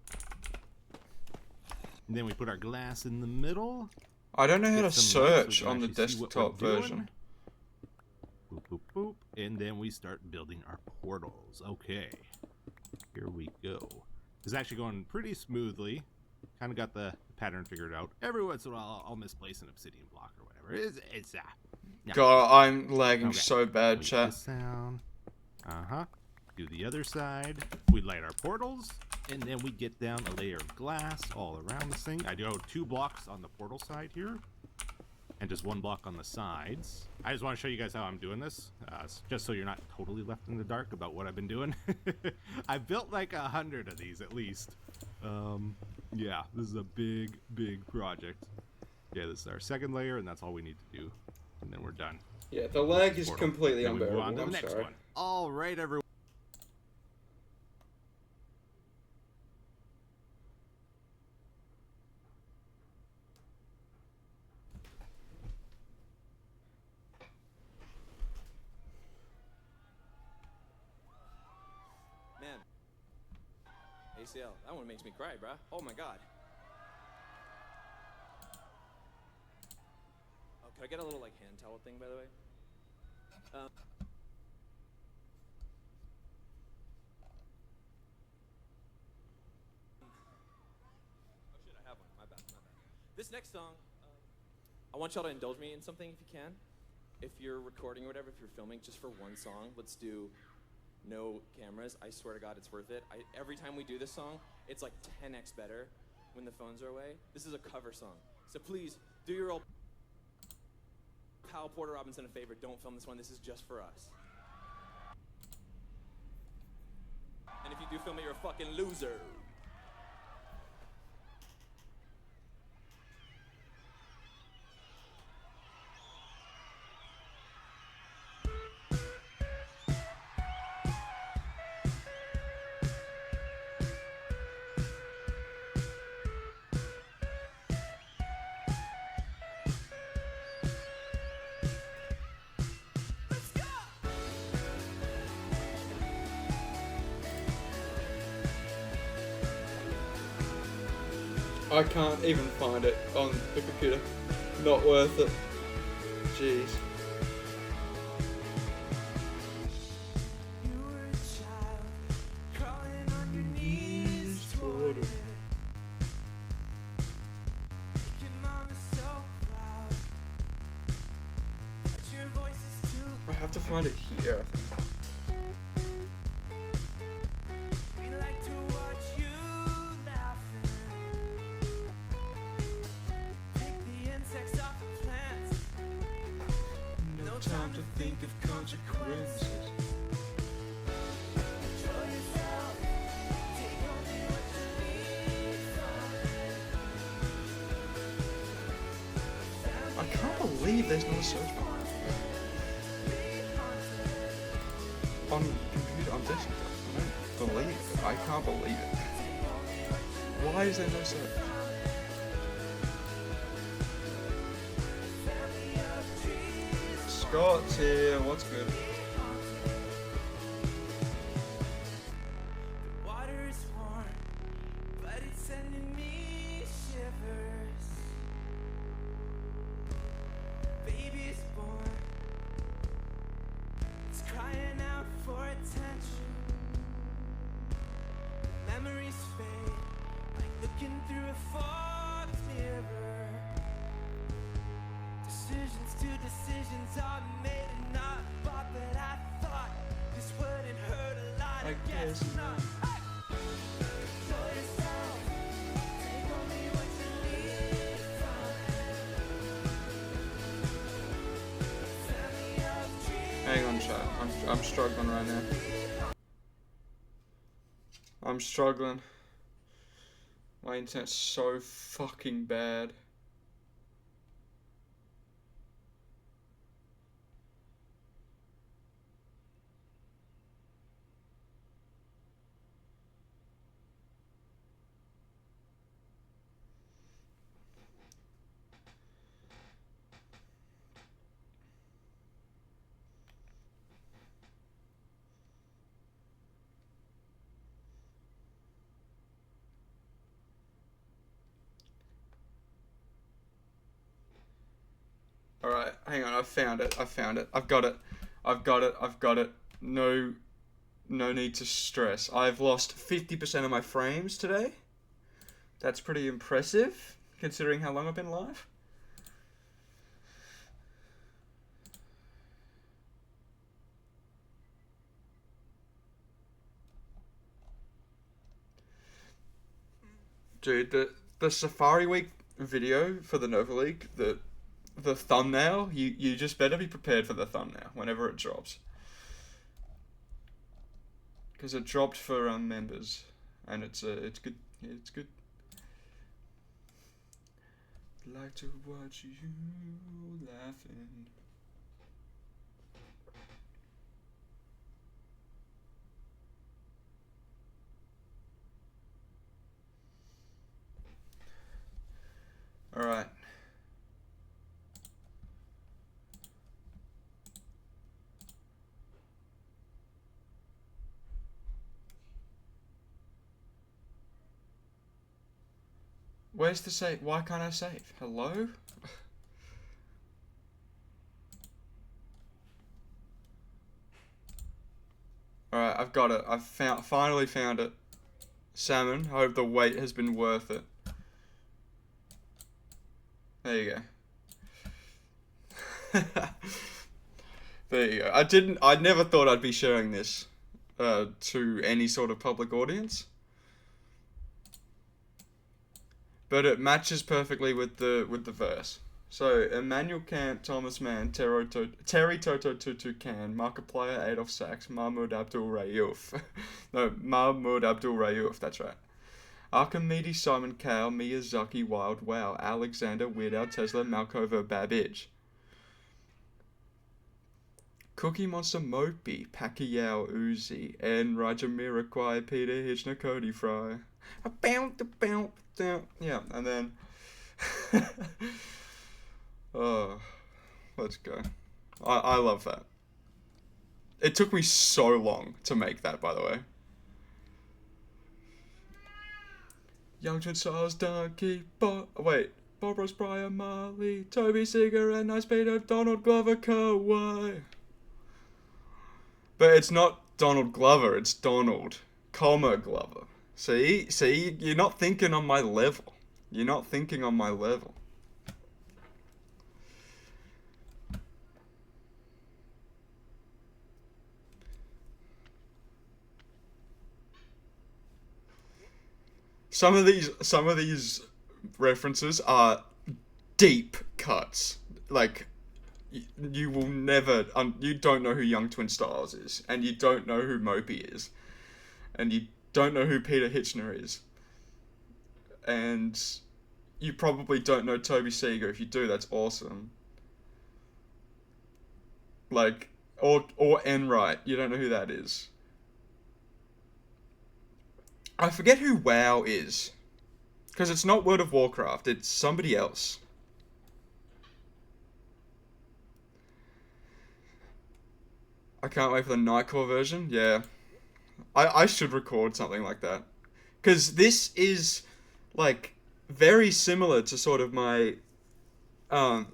And then we put our glass in the middle. I don't know how to Get some light so we search can on the actually see what desktop we're doing. version. Boop, boop, boop. And then we start building our portals. Okay. Here we go. It's actually going pretty smoothly. Kind of got the pattern figured out. Every once in a while, I'll misplace an obsidian block or whatever. It's God, I'm lagging Okay. so bad, Wait chat. this down. Do the other side. We light our portals, and then we get down a layer of glass all around this thing. I do 2 blocks on the portal side here, and just 1 block on the sides. I just want to show you guys how I'm doing this, just so you're not totally left in the dark about what I've been doing. I built like 100 of these at least. Yeah, this is a big, big project. Yeah, this is our second layer, and that's all we need to do, and then we're done. Yeah, the lag is Portal. completely Then we move unbearable. on to the I'm next sorry. one. All right, everyone. Man, ACL, that one makes me cry, bruh. Oh my god. Oh, could I get a little, like, hand towel thing, by the way? Oh shit, I have one. My bad, my bad. This next song, I want y'all to indulge me in something if you can. If you're recording or whatever, if you're filming just for one song, let's do no cameras. I swear to God, it's worth it. Every time we do this song, it's like 10x better when the phones are away. This is a cover song. So please, do your old pal Porter Robinson a favor. Don't film this one. This is just for us. And if you do film it, you're a fucking loser. I can't even find it on the computer. Not worth it. Jeez. I have to find it here, I think. Time to think of consequences. I can't believe there's no search bar. On computer, on desktop. I don't believe it. I can't believe it. Why is there no search? Scott's here, what's good? Water is warm, but it's sending me shivers. Baby's born, it's crying out for attention. Memories fade, like looking through a fogged mirror. Decisions to decisions are made and not bought, but I thought this wouldn't hurt a lot. I guess not. Hey! Show yourself, take only what you need from family of dreams. Hang on, chat. I'm struggling right now. I'm struggling. My internet's so fucking bad. Alright, hang on, I've found it. I've got it. No need to stress. I've lost 50% of my frames today. That's pretty impressive, considering how long I've been live. Dude, the Safari Week video for the Nova League, the thumbnail, you just better be prepared for the thumbnail whenever it drops. Because it dropped for members, and it's good. Yeah, it's good. Like to watch you laughing. All right. Where's the save? Why can't I save? Hello? Alright, I've got it. I've finally found it. Salmon. I hope the wait has been worth it. There you go. There you go. I never thought I'd be sharing this to any sort of public audience. But it matches perfectly with the verse. So Emmanuel Kant, Thomas Mann, Terry Toto Tutu Can, Markiplier, Adolf Sachs, Mahmoud Abdul Rayouf. No, Mahmoud Abdul Rayouf, that's right. Archimedes, Simon Cowell, Miyazaki, Wild Wow, Alexander, Weird Al, Tesla, Malkova, Babbage. Cookie Monster, Mopey, Pacquiao, Uzi, N, Rajamirakwai, Peter Hitchner, Cody Fry. Yeah, and then... Oh, let's go. I love that. It took me so long to make that, by the way. Young Twin Stars, Donkey, Bob Ross, Brian Marley, Toby Seeger, and Nice Peter, Donald Glover, Kawhi. But it's not Donald Glover, it's Donald, Glover. See, you're not thinking on my level. You're not thinking on my level. Some of these references are deep cuts. Like, you will never, you don't know who Young Twin Stars is, and you don't know who Mopey is, and you don't know who Peter Hitchner is, and you probably don't know Toby Seeger. If you do, that's awesome. Like, or Enright, you don't know who that is. I forget who WoW is, because it's not World of Warcraft, it's somebody else. I can't wait for the Nightcore version. Yeah, I should record something like that, because this is like very similar to sort of my I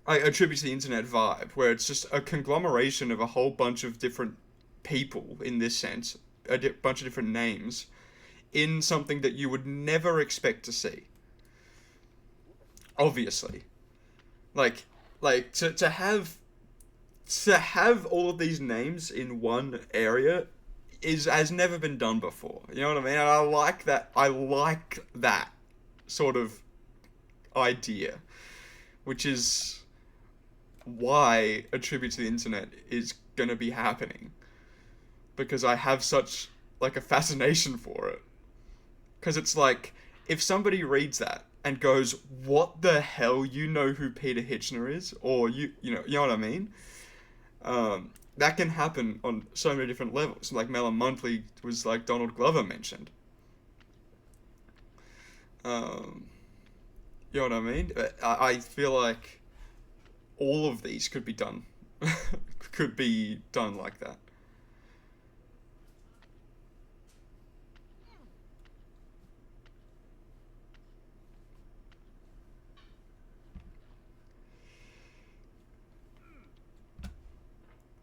attribute to the internet vibe, where it's just a conglomeration of a whole bunch of different people in this sense, a bunch of different names in something that you would never expect to see. Obviously, like to have all of these names in one area has never been done before. You know what I mean? And I like that. I like that sort of idea, which is why a tribute to the internet is gonna be happening, because I have such like a fascination for it. Because it's like, if somebody reads that and goes, "What the hell? You know who Peter Hitchner is?" Or you know what I mean? That can happen on so many different levels. Like Melon Monthly was like Donald Glover mentioned. You know what I mean? I feel like all of these could be done, like that.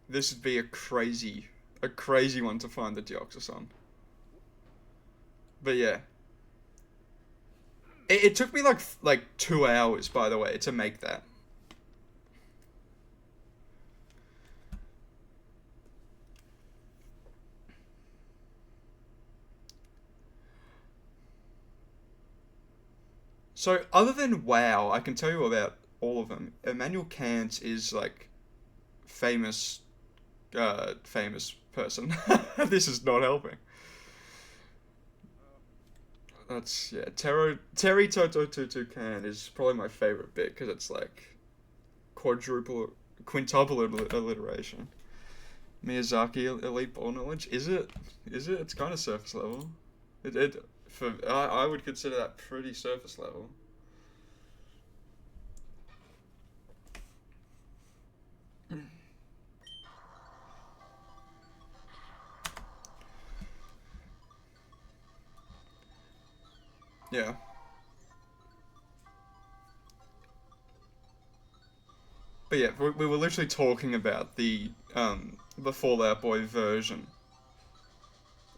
This would be a crazy one to find the Deoxys on. But yeah. It took me like 2 hours, by the way, to make that. So, other than WoW, I can tell you about all of them. Immanuel Kant is, like, famous person. This is not helping. That's, yeah, Terry Toto Tutu Can is probably my favorite bit, because it's, like, quintuple alliteration. Miyazaki Elite Ball Knowledge? Is it? It's kind of surface level. I would consider that pretty surface level. Yeah. But yeah, we were literally talking about the Fall Out Boy version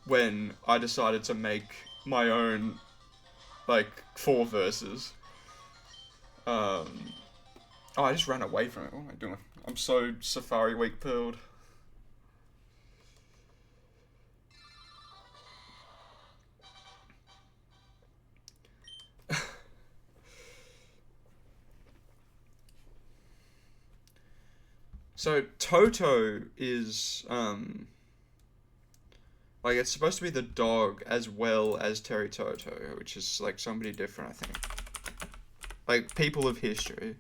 when I decided to make my own, like, 4 verses. Oh, I just ran away from it. What am I doing? I'm so Safari Week pilled. So Toto is like, it's supposed to be the dog as well as Terry Toto, which is like somebody different, I think. Like, people of history.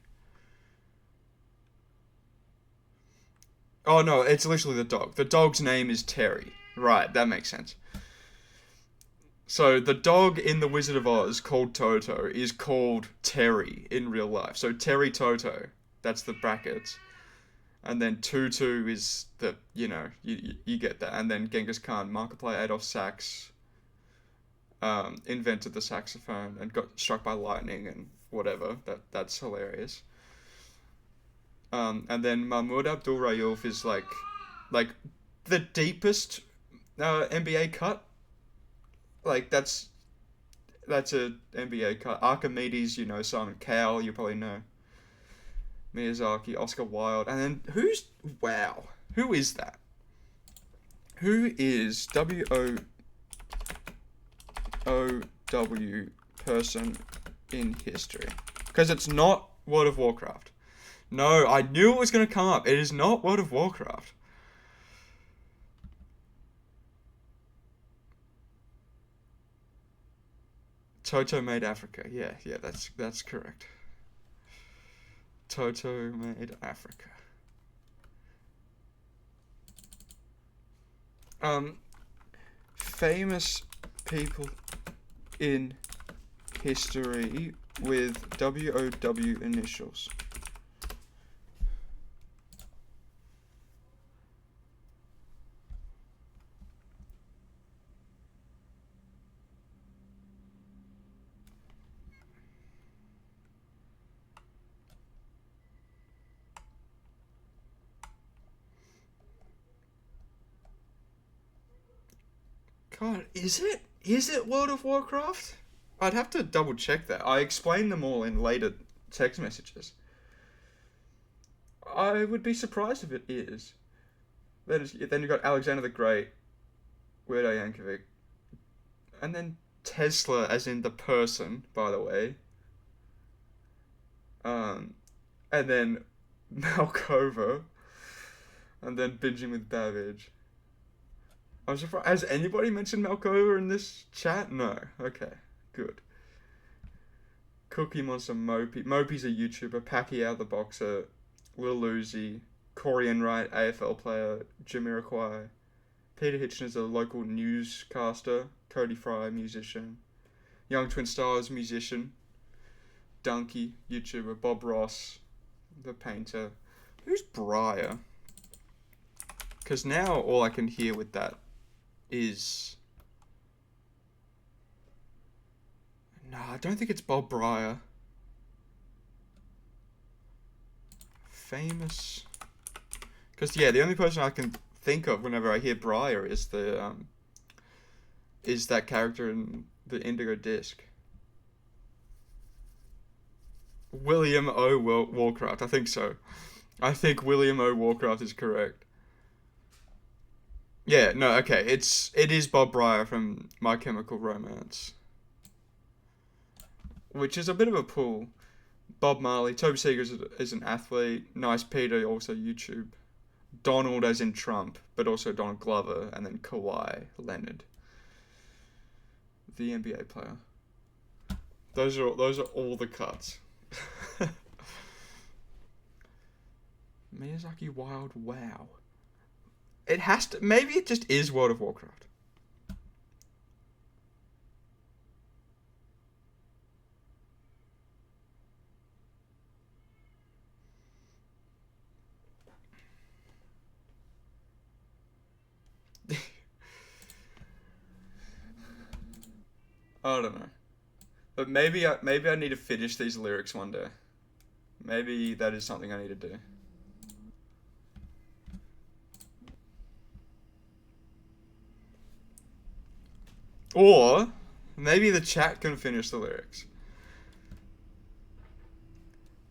Oh no, it's literally the dog. The dog's name is Terry. Right, that makes sense. So the dog in The Wizard of Oz called Toto is called Terry in real life. So Terry Toto, that's the brackets. And then Tutu is the, you know, you get that. And then Genghis Khan, Markiplier Adolf Sax, invented the saxophone and got struck by lightning and whatever. That's hilarious. And then Mahmoud Abdul Rayouf is like the deepest NBA cut. Like, that's a NBA cut. Archimedes, you know, Simon Cowell, you probably know. Miyazaki, Oscar Wilde, and then who is that? Who is WOW person in history? Because it's not World of Warcraft. No, I knew it was going to come up. It is not World of Warcraft. Toto made Africa. Yeah, that's correct. Toto made Africa. Famous people in history with WOW initials. God, is it World of Warcraft? I'd have to double check that. I explained them all in later text messages. I would be surprised if it is. Then you've got Alexander the Great, Weird Al Yankovic, and then Tesla, as in the person, by the way. And then Malkova, and then Binging with Babbage. I'm surprised. Has anybody mentioned Malkova in this chat? No. Okay. Good. Cookie Monster Mopey. Mopey's a YouTuber. Pacquiao the boxer. Lil Uzi. Corey Enright, AFL player. Jamiroquai. Peter Hitchens, a local newscaster. Cody Fry, musician. Young Twin Stars, musician. Donkey, YouTuber. Bob Ross, the painter. Who's Briar? Because now all I can hear with that is... No, I don't think it's Bob Briar. Famous... Because, yeah, the only person I can think of whenever I hear Briar is the, is that character in the Indigo Disc. William O. Warcraft, I think so. I think William O. Warcraft is correct. Yeah, no, okay, it is Bob Briar from My Chemical Romance. which is a bit of a pull. Bob Marley, Toby Seeger is an athlete. Nice Peter, also YouTube. Donald as in Trump, but also Donald Glover, and then Kawhi Leonard, the NBA player. Those are all the cuts. Miyazaki Wild WoW. It has to. Maybe it just is World of Warcraft. I don't know. But maybe I need to finish these lyrics one day. Maybe that is something I need to do. Or maybe the chat can finish the lyrics.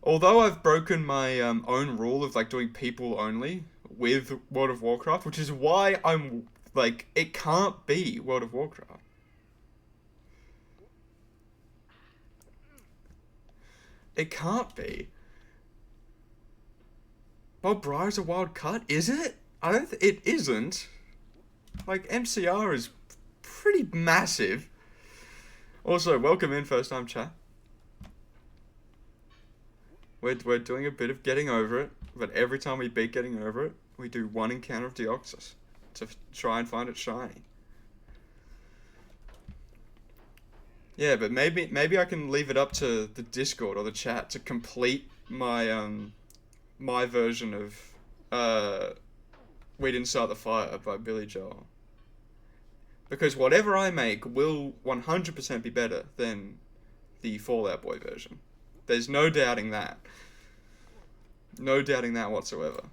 Although I've broken my own rule of like doing people only with World of Warcraft, which is why I'm like, it can't be World of Warcraft. It can't be. Bob Brier's a wild cut, is it? I don't. It isn't. Like MCR is pretty massive. Also, welcome in, first time chat. We're doing a bit of getting over it, but every time we beat getting over it, we do one encounter of Deoxys to try and find it shiny. Yeah, but maybe I can leave it up to the Discord or the chat to complete my my version of We Didn't Start the Fire by Billy Joel. Because whatever I make will 100% be better than the Fall Out Boy version. There's no doubting that. No doubting that whatsoever.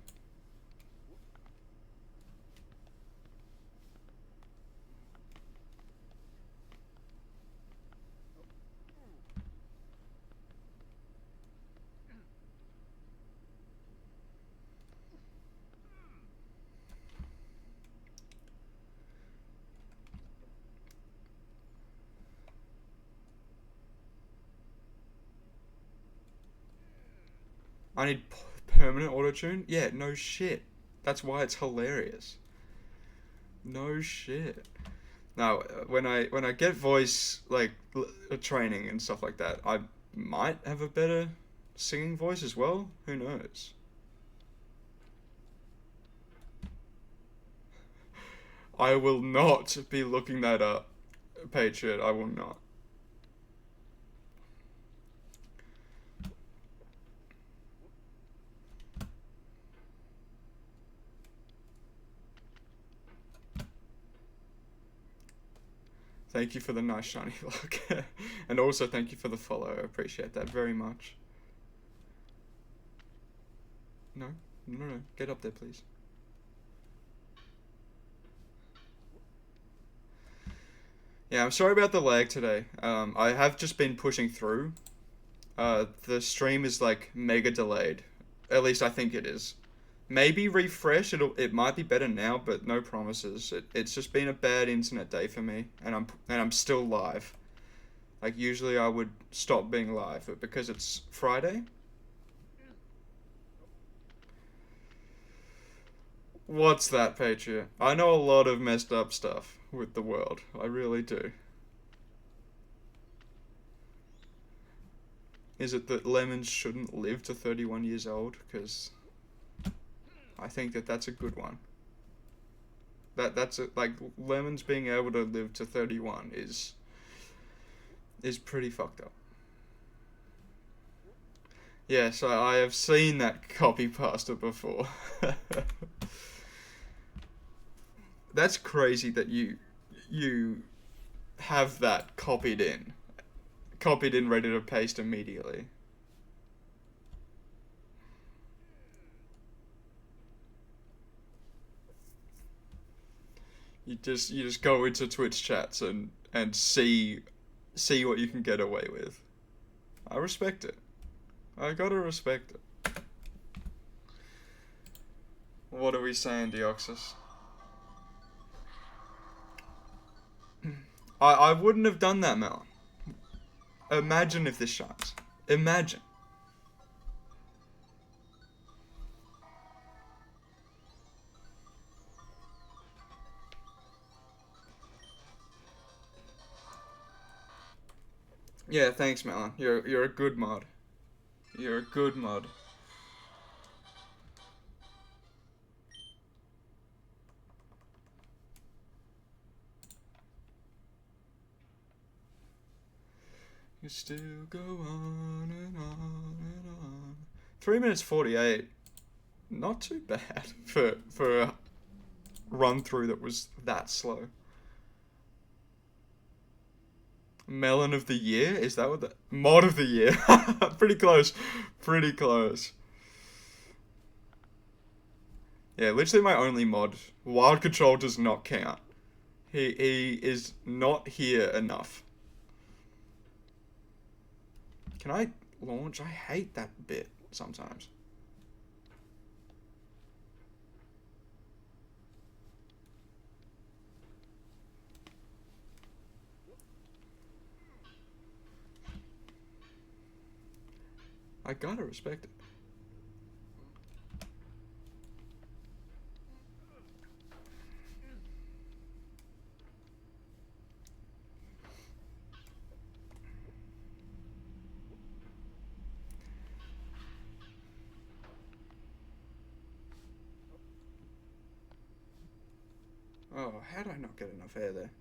I need permanent auto-tune? Yeah, no shit. That's why it's hilarious. No shit. Now, when I get voice like training and stuff like that, I might have a better singing voice as well. Who knows? I will not be looking that up, Patriot. I will not. Thank you for the nice shiny look. And also thank you for the follow. I appreciate that very much. No. Get up there, please. Yeah, I'm sorry about the lag today. I have just been pushing through. The stream is like mega delayed. At least I think it is. Maybe refresh, it might be better now, but no promises. It's just been a bad internet day for me, and I'm still live. Like usually I would stop being live, but because it's Friday. What's that, Patriot? I know a lot of messed up stuff with the world. I really do. Is it that lemons shouldn't live to 31 years old? Because I think that's a good one. Like lemons being able to live to 31 is pretty fucked up. Yes, I have seen that copy pasta before. That's crazy that you have that copied in, ready to paste immediately. You just go into Twitch chats and see what you can get away with. I respect it. I gotta respect it. What are we saying, Deoxys? I wouldn't have done that, Mel. Imagine if this shines. Imagine. Yeah, thanks, Melon. You're a good mod. You're a good mod. You still go on and on and on. 3 minutes 48. Not too bad for a run through that was that slow. Melon of the year? Is that what the mod of the year? Pretty close. Pretty close. Yeah, literally my only mod. Wild Control does not count. He is not here enough. Can I launch? I hate that bit sometimes. I gotta respect it. Oh, how did I not get enough air there?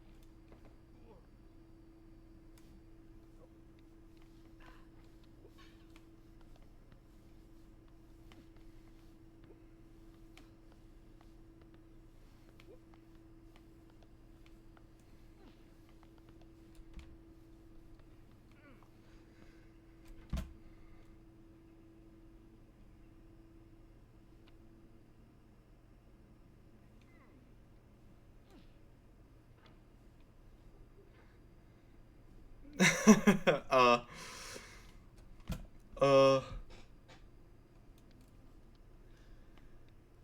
uh,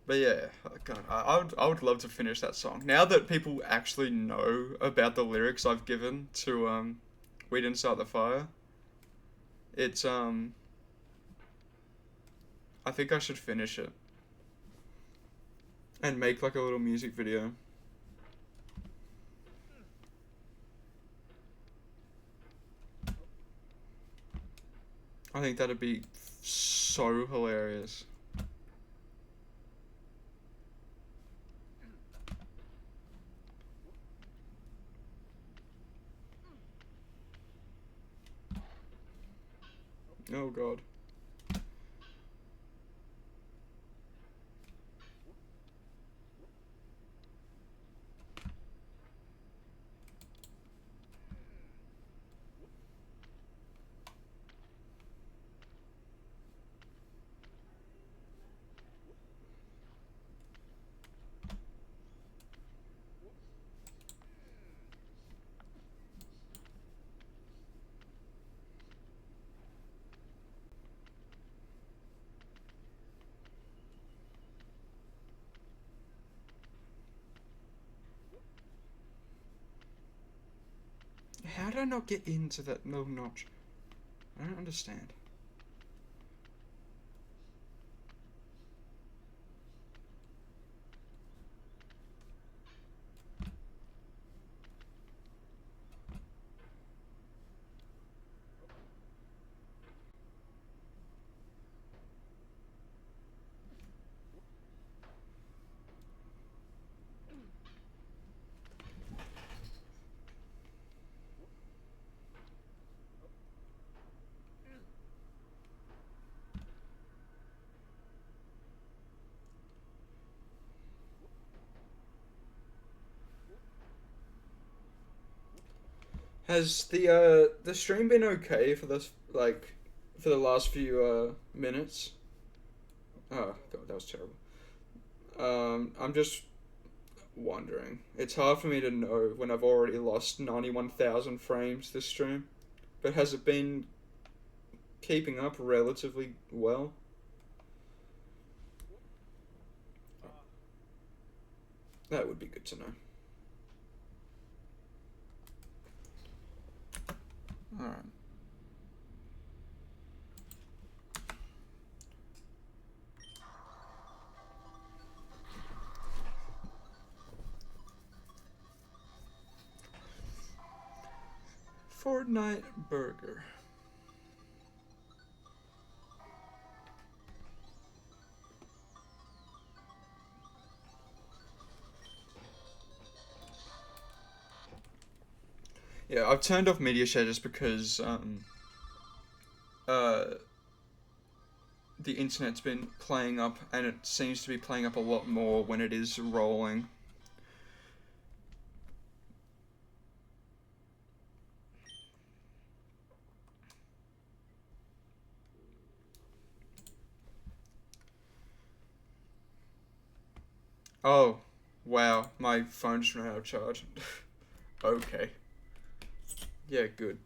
but yeah, oh God, I would love to finish that song. Now that people actually know about the lyrics I've given to We Didn't Start the Fire, it's I think I should finish it and make like a little music video. I think that'd be so hilarious. Oh God. How did I not get into that little notch? I don't understand. Has the stream been okay for this, like, for the last few minutes? Oh God, that was terrible. I'm just wondering. It's hard for me to know when I've already lost 91,000 frames this stream, but has it been keeping up relatively well? That would be good to know. Alright. Fortnite burger. Yeah, I've turned off media share just because the internet's been playing up, and it seems to be playing up a lot more when it is rolling. Oh, wow, my phone just ran out of charge. Okay. Yeah, good.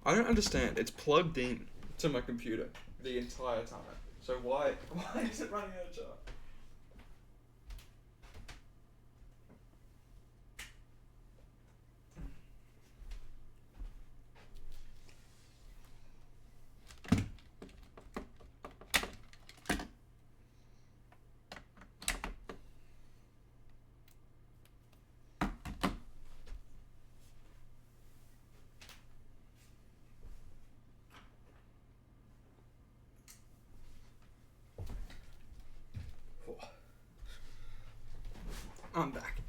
I don't understand. It's plugged in to my computer the entire time. So why is it running out of charge? I'm back.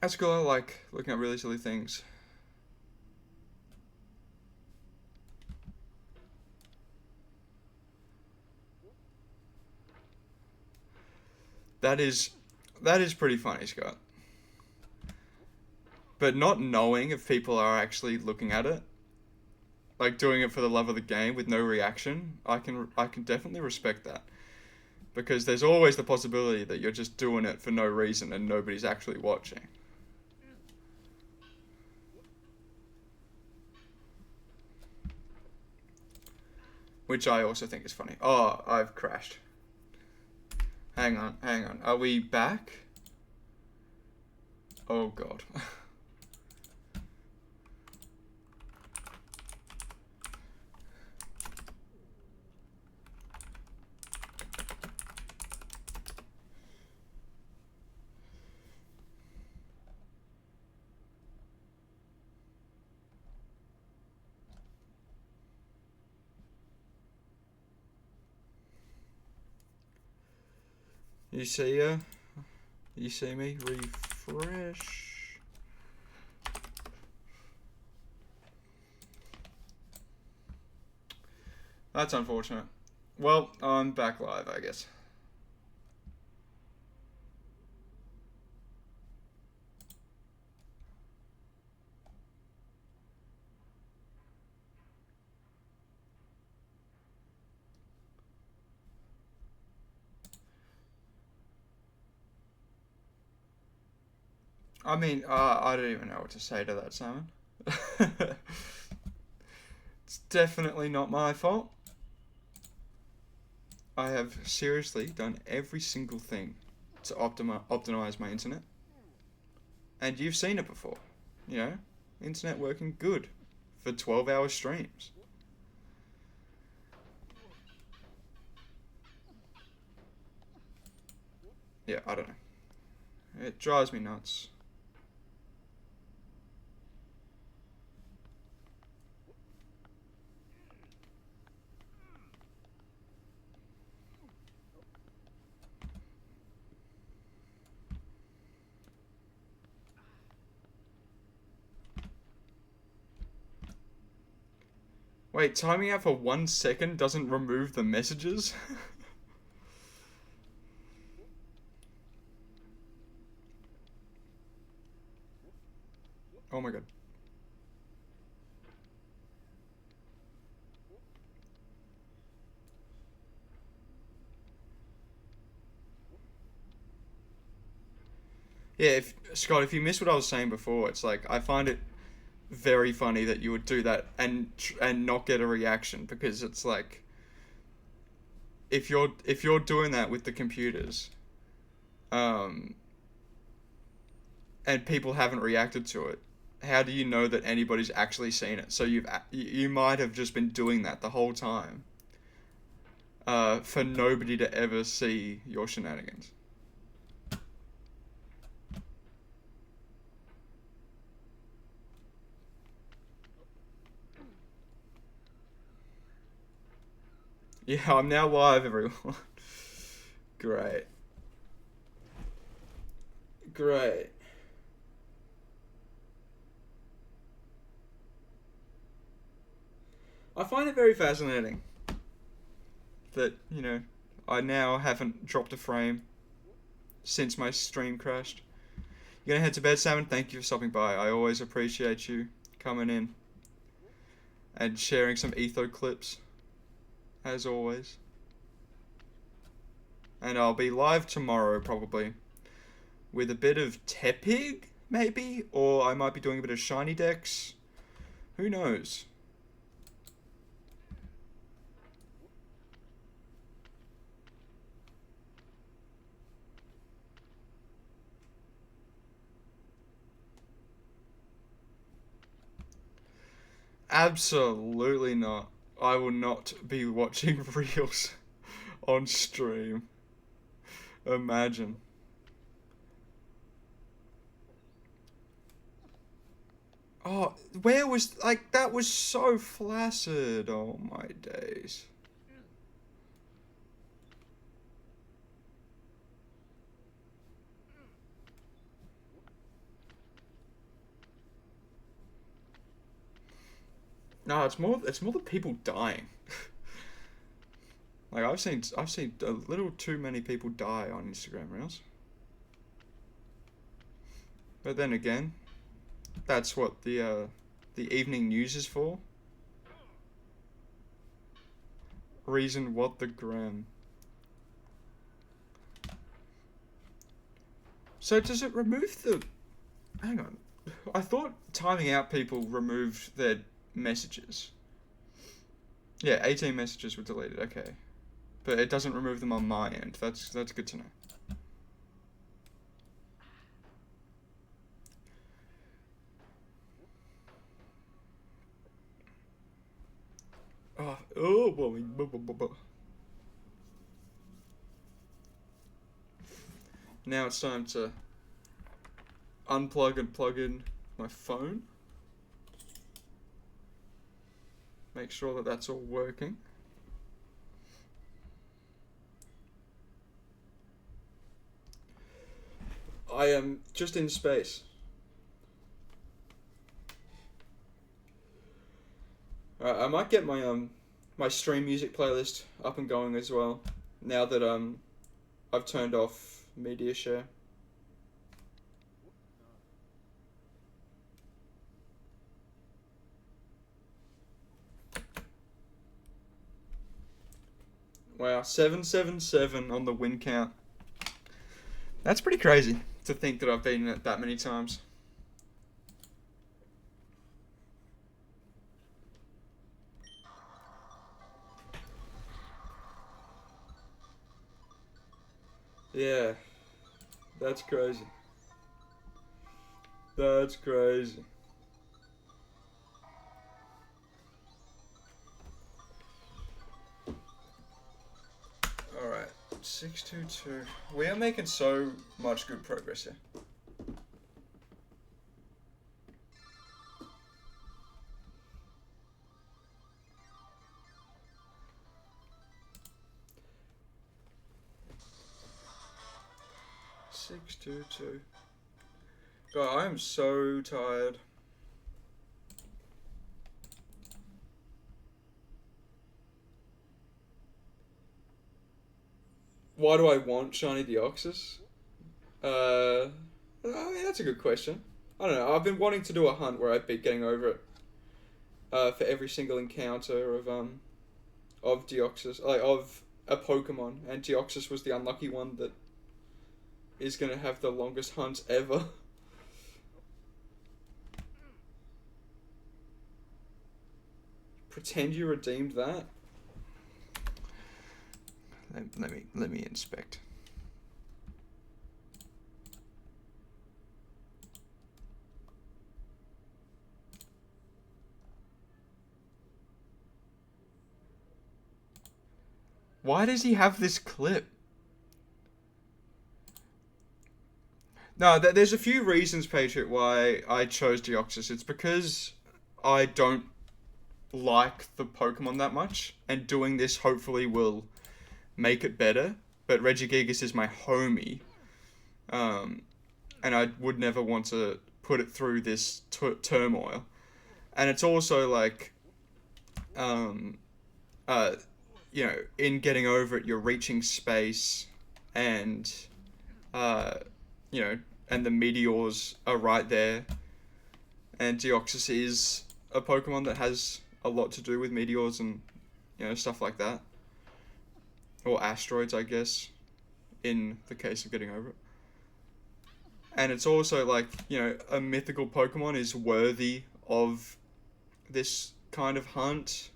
At school, I like looking at really silly things. That is pretty funny, Scott. But not knowing if people are actually looking at it, like doing it for the love of the game with no reaction, I can definitely respect that. Because there's always the possibility that you're just doing it for no reason and nobody's actually watching. Which I also think is funny. Oh, I've crashed. Hang on. Are we back? Oh god. You see me? Refresh. That's unfortunate. Well, I'm back live, I guess. I mean, I don't even know what to say to that, Simon. It's definitely not my fault. I have seriously done every single thing to optimize my internet. And you've seen it before. You know, internet working good for 12-hour streams. Yeah, I don't know. It drives me nuts. Wait, timing out for 1 second doesn't remove the messages? Oh my god. Yeah, Scott, if you missed what I was saying before, it's like, I find it very funny that you would do that and not get a reaction, because it's like, if you're doing that with the computers, and people haven't reacted to it, how do you know that anybody's actually seen it? So you might have just been doing that the whole time, for nobody to ever see your shenanigans. Yeah, I'm now live, everyone. Great. Great. I find it very fascinating that, you know, I now haven't dropped a frame since my stream crashed. You gonna head to bed, Salmon? Thank you for stopping by. I always appreciate you coming in and sharing some etho clips, as always. And I'll be live tomorrow, probably, with a bit of Tepig, maybe? Or I might be doing a bit of Shiny Decks. Who knows? Absolutely not. I will not be watching Reels on stream. Imagine. Oh, where was, like, that was so flaccid. Oh my days. No, it's more the people dying. Like, I've seen a little too many people die on Instagram Reels. But then again, that's what the evening news is for. Reason what the gram. So does it remove the... Hang on. I thought timing out people removed their messages. Yeah, 18 messages were deleted, okay. But it doesn't remove them on my end. That's good to know. Now it's time to unplug and plug in my phone. Make sure that that's all working. I am just in space. I might get my my stream music playlist up and going as well, now that I've turned off media share. Wow, 777 on the win count. That's pretty crazy to think that I've beaten it that many times. Yeah, that's crazy. That's crazy. Alright, 622. We are making so much good progress here. Six, two, two. God, I am so tired. Why do I want shiny Deoxys? I mean, that's a good question. I don't know. I've been wanting to do a hunt where I'd be getting over it for every single encounter of Deoxys, like of a Pokemon, and Deoxys was the unlucky one that is gonna have the longest hunt ever. Pretend you redeemed that. Let me inspect. Why does he have this clip? No, there's a few reasons, Patriot, why I chose Deoxys. It's because I don't like the Pokemon that much, and doing this hopefully will make it better. But Regigigas is my homie, and I would never want to put it through this turmoil. And it's also like, you know, in getting over it, you're reaching space, and you know, and the meteors are right there. And Deoxys is a Pokemon that has a lot to do with meteors and, you know, stuff like that. Or asteroids, I guess, in the case of getting over it. And it's also like, you know, a mythical Pokemon is worthy of this kind of hunt.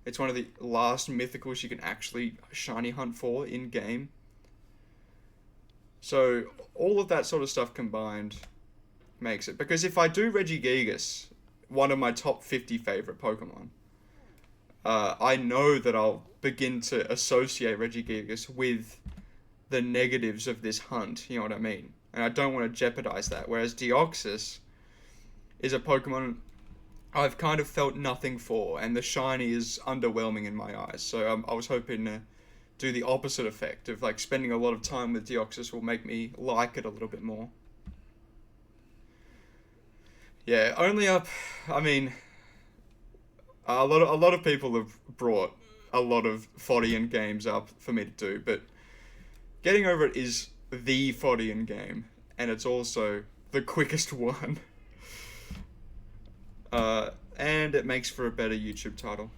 It's one of the last mythicals you can actually shiny hunt for in-game. So, all of that sort of stuff combined makes it. Because if I do Regigigas, one of my top 50 favorite Pokemon, I know that I'll begin to associate Regigigas with the negatives of this hunt, you know what I mean? And I don't want to jeopardize that. Whereas Deoxys is a Pokemon I've kind of felt nothing for, and the shiny is underwhelming in my eyes. So I was hoping to do the opposite effect of like spending a lot of time with Deoxys will make me like it a little bit more. Yeah, only up. I mean, a lot of people have brought a lot of Fodian games up for me to do, but getting over it is the Fodian game, and it's also the quickest one. And it makes for a better YouTube title.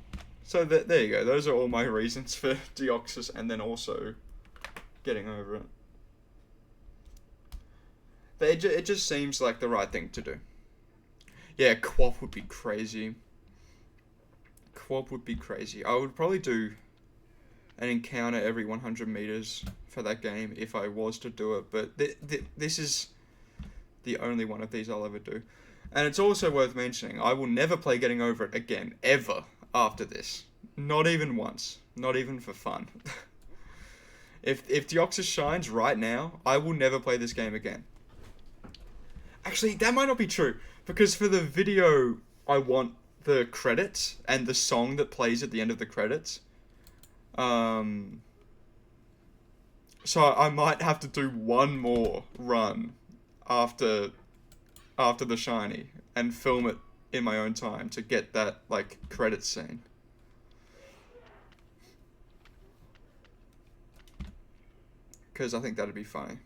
So there you go. Those are all my reasons for Deoxys, and then also getting over it. But it just seems like the right thing to do. Yeah, Quap would be crazy. Quap would be crazy. I would probably do an encounter every 100 meters for that game if I was to do it. But this is the only one of these I'll ever do. And it's also worth mentioning, I will never play Getting Over It again, ever, after this. Not even once. Not even for fun. If Deoxys shines right now, I will never play this game again. Actually, that might not be true, because for the video, I want the credits and the song that plays at the end of the credits. So I might have to do one more run after the shiny and film it in my own time to get that like credit scene. Because I think that'd be funny.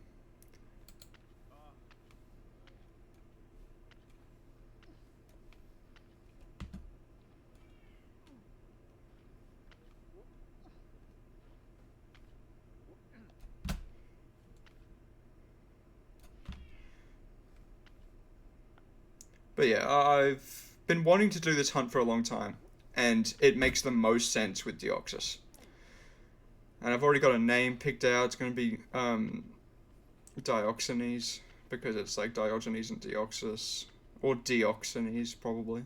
But yeah, I've been wanting to do this hunt for a long time, and it makes the most sense with Deoxys. And I've already got a name picked out. It's going to be Dioxines, because it's like Diogenes and Deoxys, or Deoxines probably.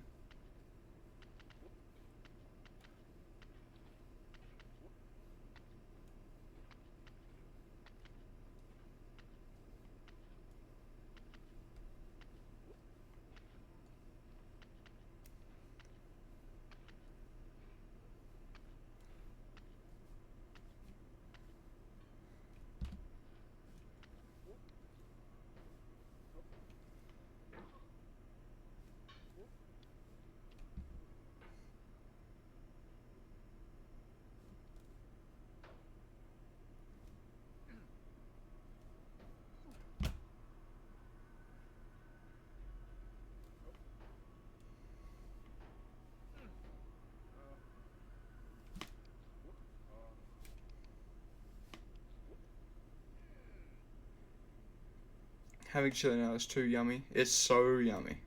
Having chili now is too yummy. It's so yummy.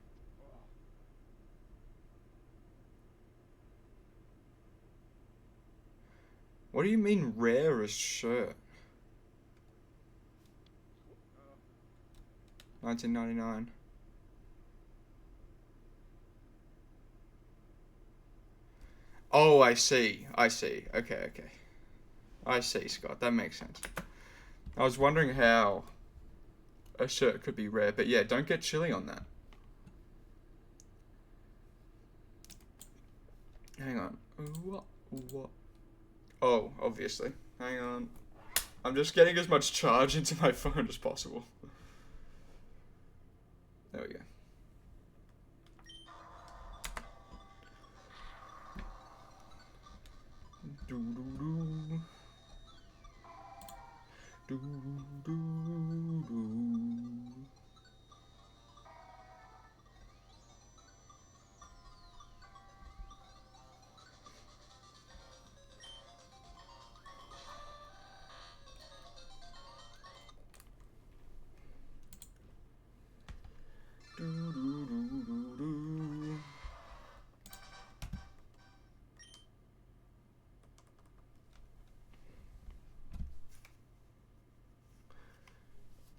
What do you mean rarest shirt? 1999. Oh, I see. I see. Okay, okay. I see, Scott. That makes sense. I was wondering how a shirt could be rare, but yeah, don't get chilly on that. Hang on. What? Oh, obviously. Hang on. I'm just getting as much charge into my phone as possible. There we go. Do do do. Do do do.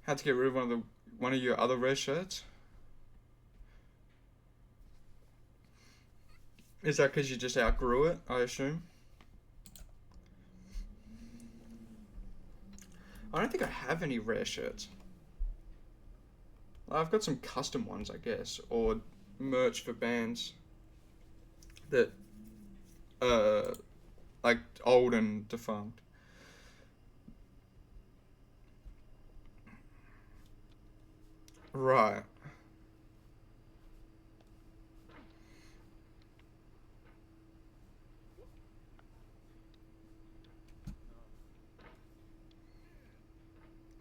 Had to get rid of one of your other rare shirts. Is that because you just outgrew it, I assume? I don't think I have any rare shirts. I've got some custom ones, I guess, or merch for bands that like old and defunct. Right.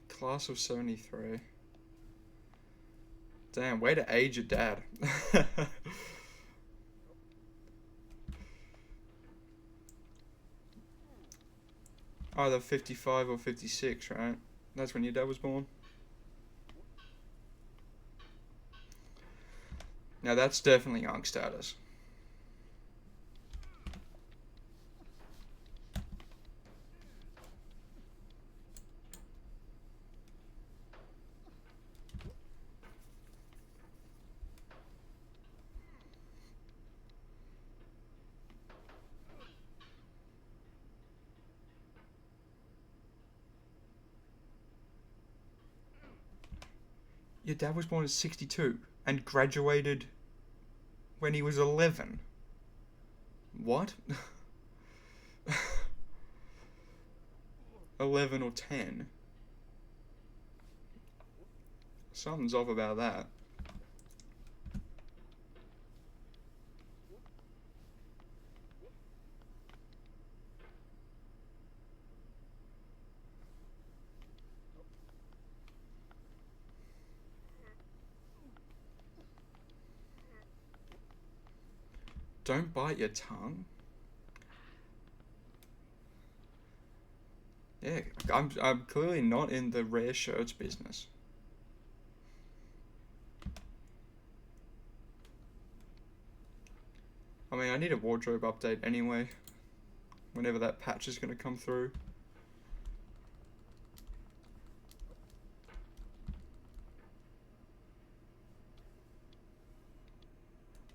Class of 73. Damn, way to age your dad. Either 55 or 56, right? That's when your dad was born. Now that's definitely young status. Your dad was born in 62 and graduated when he was 11. What? 11 or 10. Something's off about that. Don't bite your tongue. Yeah, I'm clearly not in the rare shirts business. I mean, I need a wardrobe update anyway. Whenever that patch is going to come through.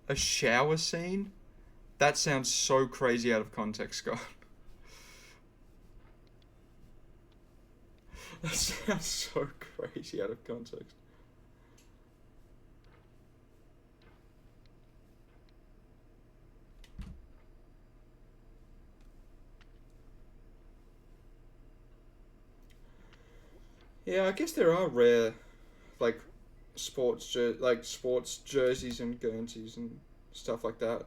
A shower scene? That sounds so crazy out of context, Scott. That sounds so crazy out of context. Yeah, I guess there are rare, like, sports jerseys and Guernseys and stuff like that.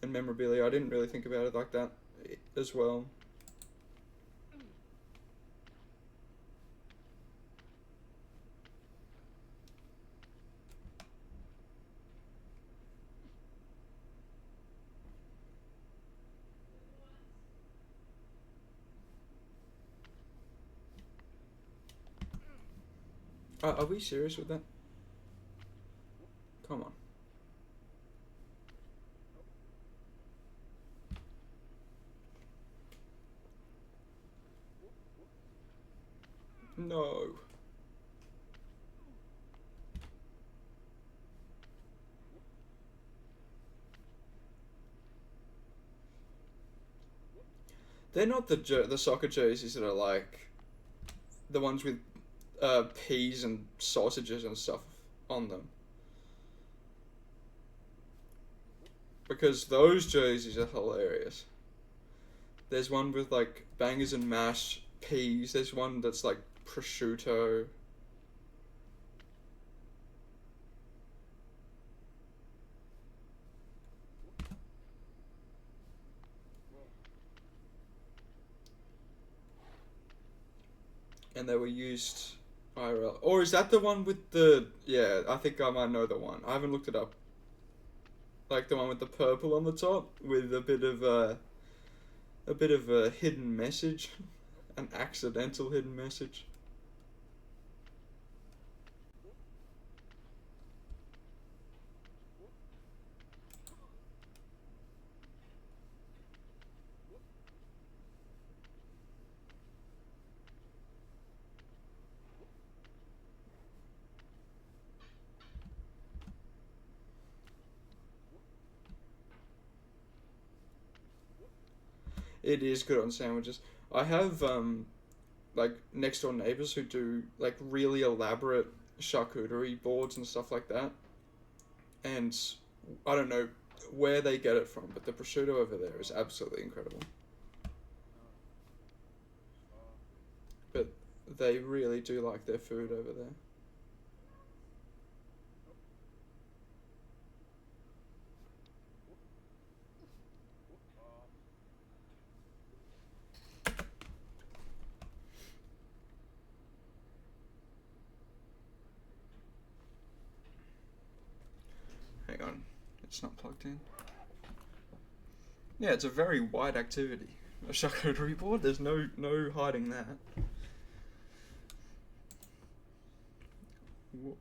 And memorabilia. I didn't really think about it like that as well. Are we serious with that? Come on. No. They're not the soccer jerseys that are like the ones with peas and sausages and stuff on them. Because those jerseys are hilarious. There's one with like bangers and mash, peas. There's one that's like prosciutto. And they were used IRL. Or is that the one with the... Yeah, I think I might know the one. I haven't looked it up. Like the one with the purple on the top with a bit of a hidden message. An accidental hidden message. It is good on sandwiches. I have like next door neighbors who do like really elaborate charcuterie boards and stuff like that. And I don't know where they get it from, but the prosciutto over there is absolutely incredible. But they really do like their food over there. Hang on, it's not plugged in. Yeah, it's a very wide activity. A charcuterie board, there's no hiding that. Whoop.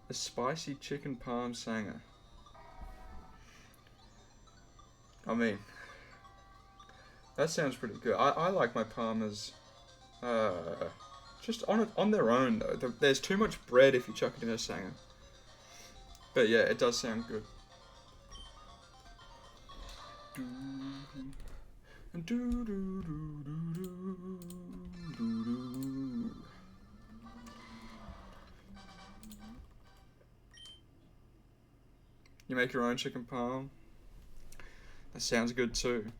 A spicy chicken parm sanger. I mean, that sounds pretty good. I like my parmas just on their own though. There's too much bread if you chuck it in a sanger. But yeah, it does sound good. You make your own chicken parm? That sounds good too.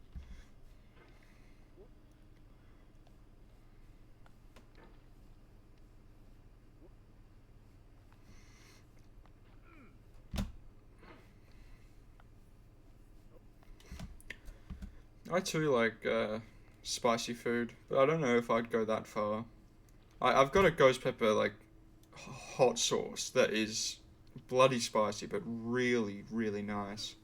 I too like spicy food, but I don't know if I'd go that far. I've got a ghost pepper like hot sauce that is bloody spicy, but really, really nice.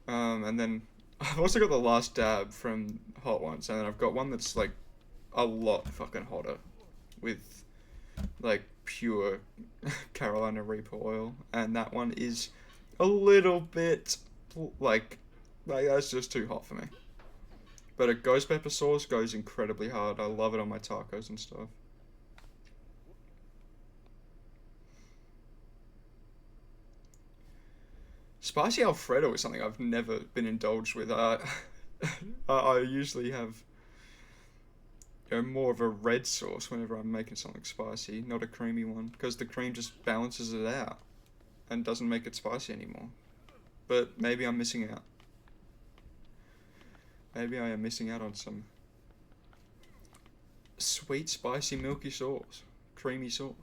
And then I've also got the last dab from hot ones, and then I've got one that's like a lot fucking hotter with like pure Carolina Reaper oil, and that one is a little bit like that's just too hot for me. But a ghost pepper sauce goes incredibly hard. I love it on my tacos and stuff. Spicy Alfredo is something I've never been indulged with. I usually have more of a red sauce whenever I'm making something spicy, not a creamy one, because the cream just balances it out and doesn't make it spicy anymore. But maybe I'm missing out. Maybe I am missing out on some sweet, spicy, milky sauce, creamy sauce.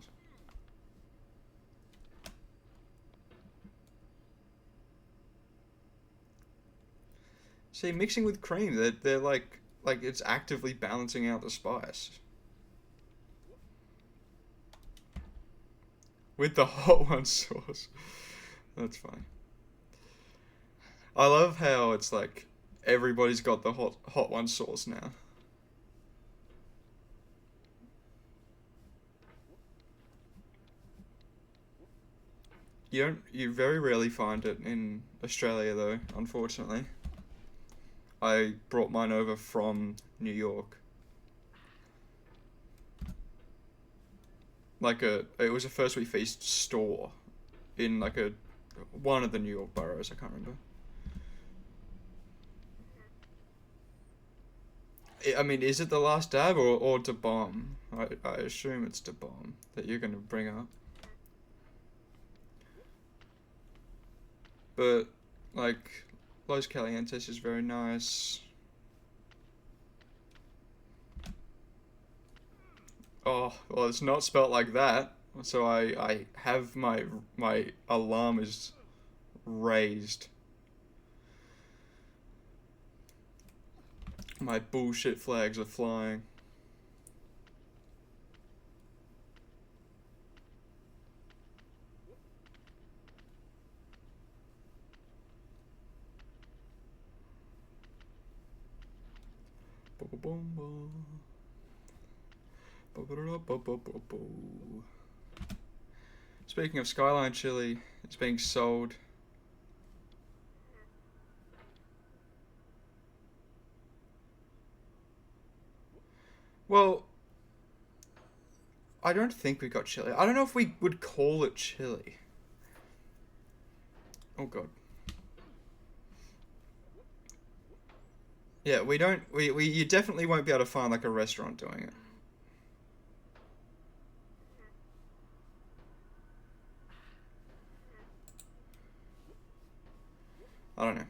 See, mixing with cream, they're like it's actively balancing out the spice. With the hot one sauce. That's fine. I love how it's like everybody's got the hot one sauce now. You very rarely find it in Australia though, unfortunately. I brought mine over from New York. like it was a First We Feast store in like one of the New York boroughs. I can't remember. I mean, is it The Last Dab or Da Bomb? I assume it's Da Bomb that you're gonna bring up. But like Los Calientes is very nice. Oh, well, it's not spelt like that. So I have my alarm is raised. My bullshit flags are flying. Speaking of Skyline chili, it's being sold. Well, I don't think we got chili. I don't know if we would call it chili. Oh god. Yeah, we don't. You definitely won't be able to find like a restaurant doing it. I don't know.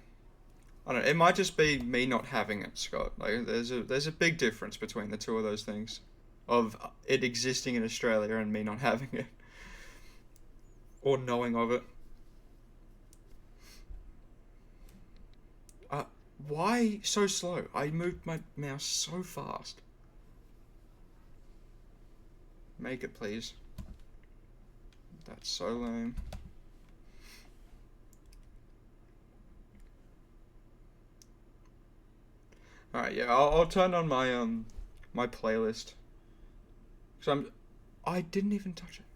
I don't know. It might just be me not having it, Scott. Like, there's a big difference between the two of those things, of it existing in Australia and me not having it, or knowing of it. Why so slow? I moved my mouse so fast. Make it, please. That's so lame. Alright, yeah, I'll turn on my my playlist. Cause I didn't even touch it.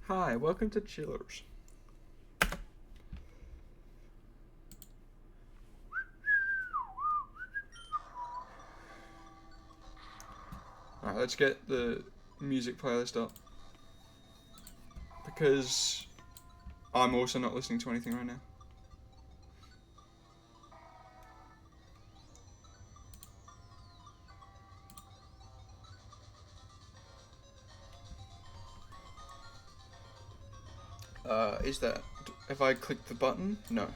Hi, welcome to Chillers. Alright, let's get the music playlist up. Because I'm also not listening to anything right now. Is that... Have I clicked the button? No.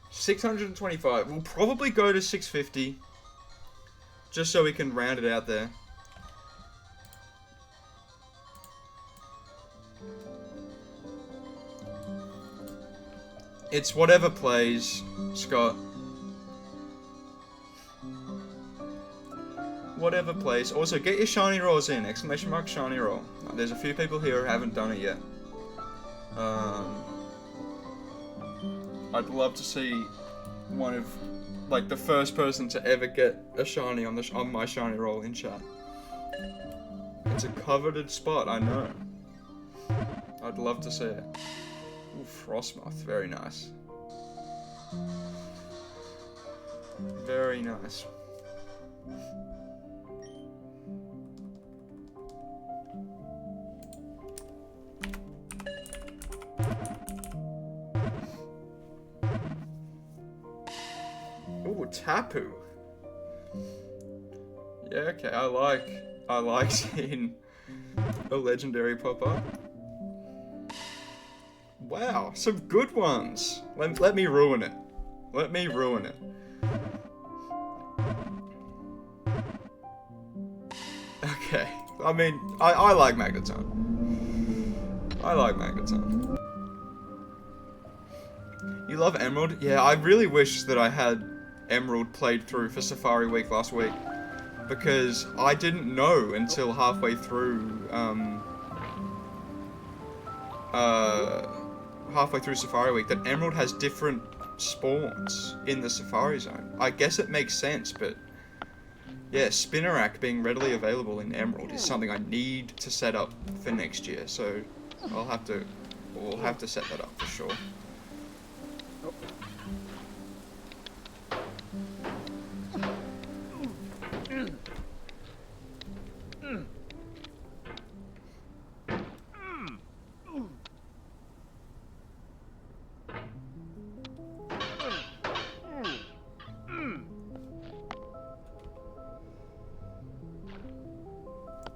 625. We'll probably go to 650. Just so we can round it out there. It's whatever plays, Scott. Whatever plays. Also, get your shiny rolls in. Exclamation mark shiny roll. There's a few people here who haven't done it yet. I'd love to see one of, like, the first person to ever get a shiny on my shiny roll in chat. It's a coveted spot, I know. I'd love to see it. Ooh, Frostmoth, very nice. Very nice. Ooh, Tapu. Yeah, okay, I like seeing a legendary pop up. Wow, some good ones. Let me ruin it. Let me ruin it. Okay, I mean, I like Magneton. I like Magneton. You love Emerald? Yeah, I really wish that I had Emerald played through for Safari Week last week, because I didn't know until halfway through Safari Week that Emerald has different spawns in the Safari Zone. I guess it makes sense, but yeah, Spinnerack being readily available in Emerald is something I need to set up for next year, so we'll have to set that up for sure.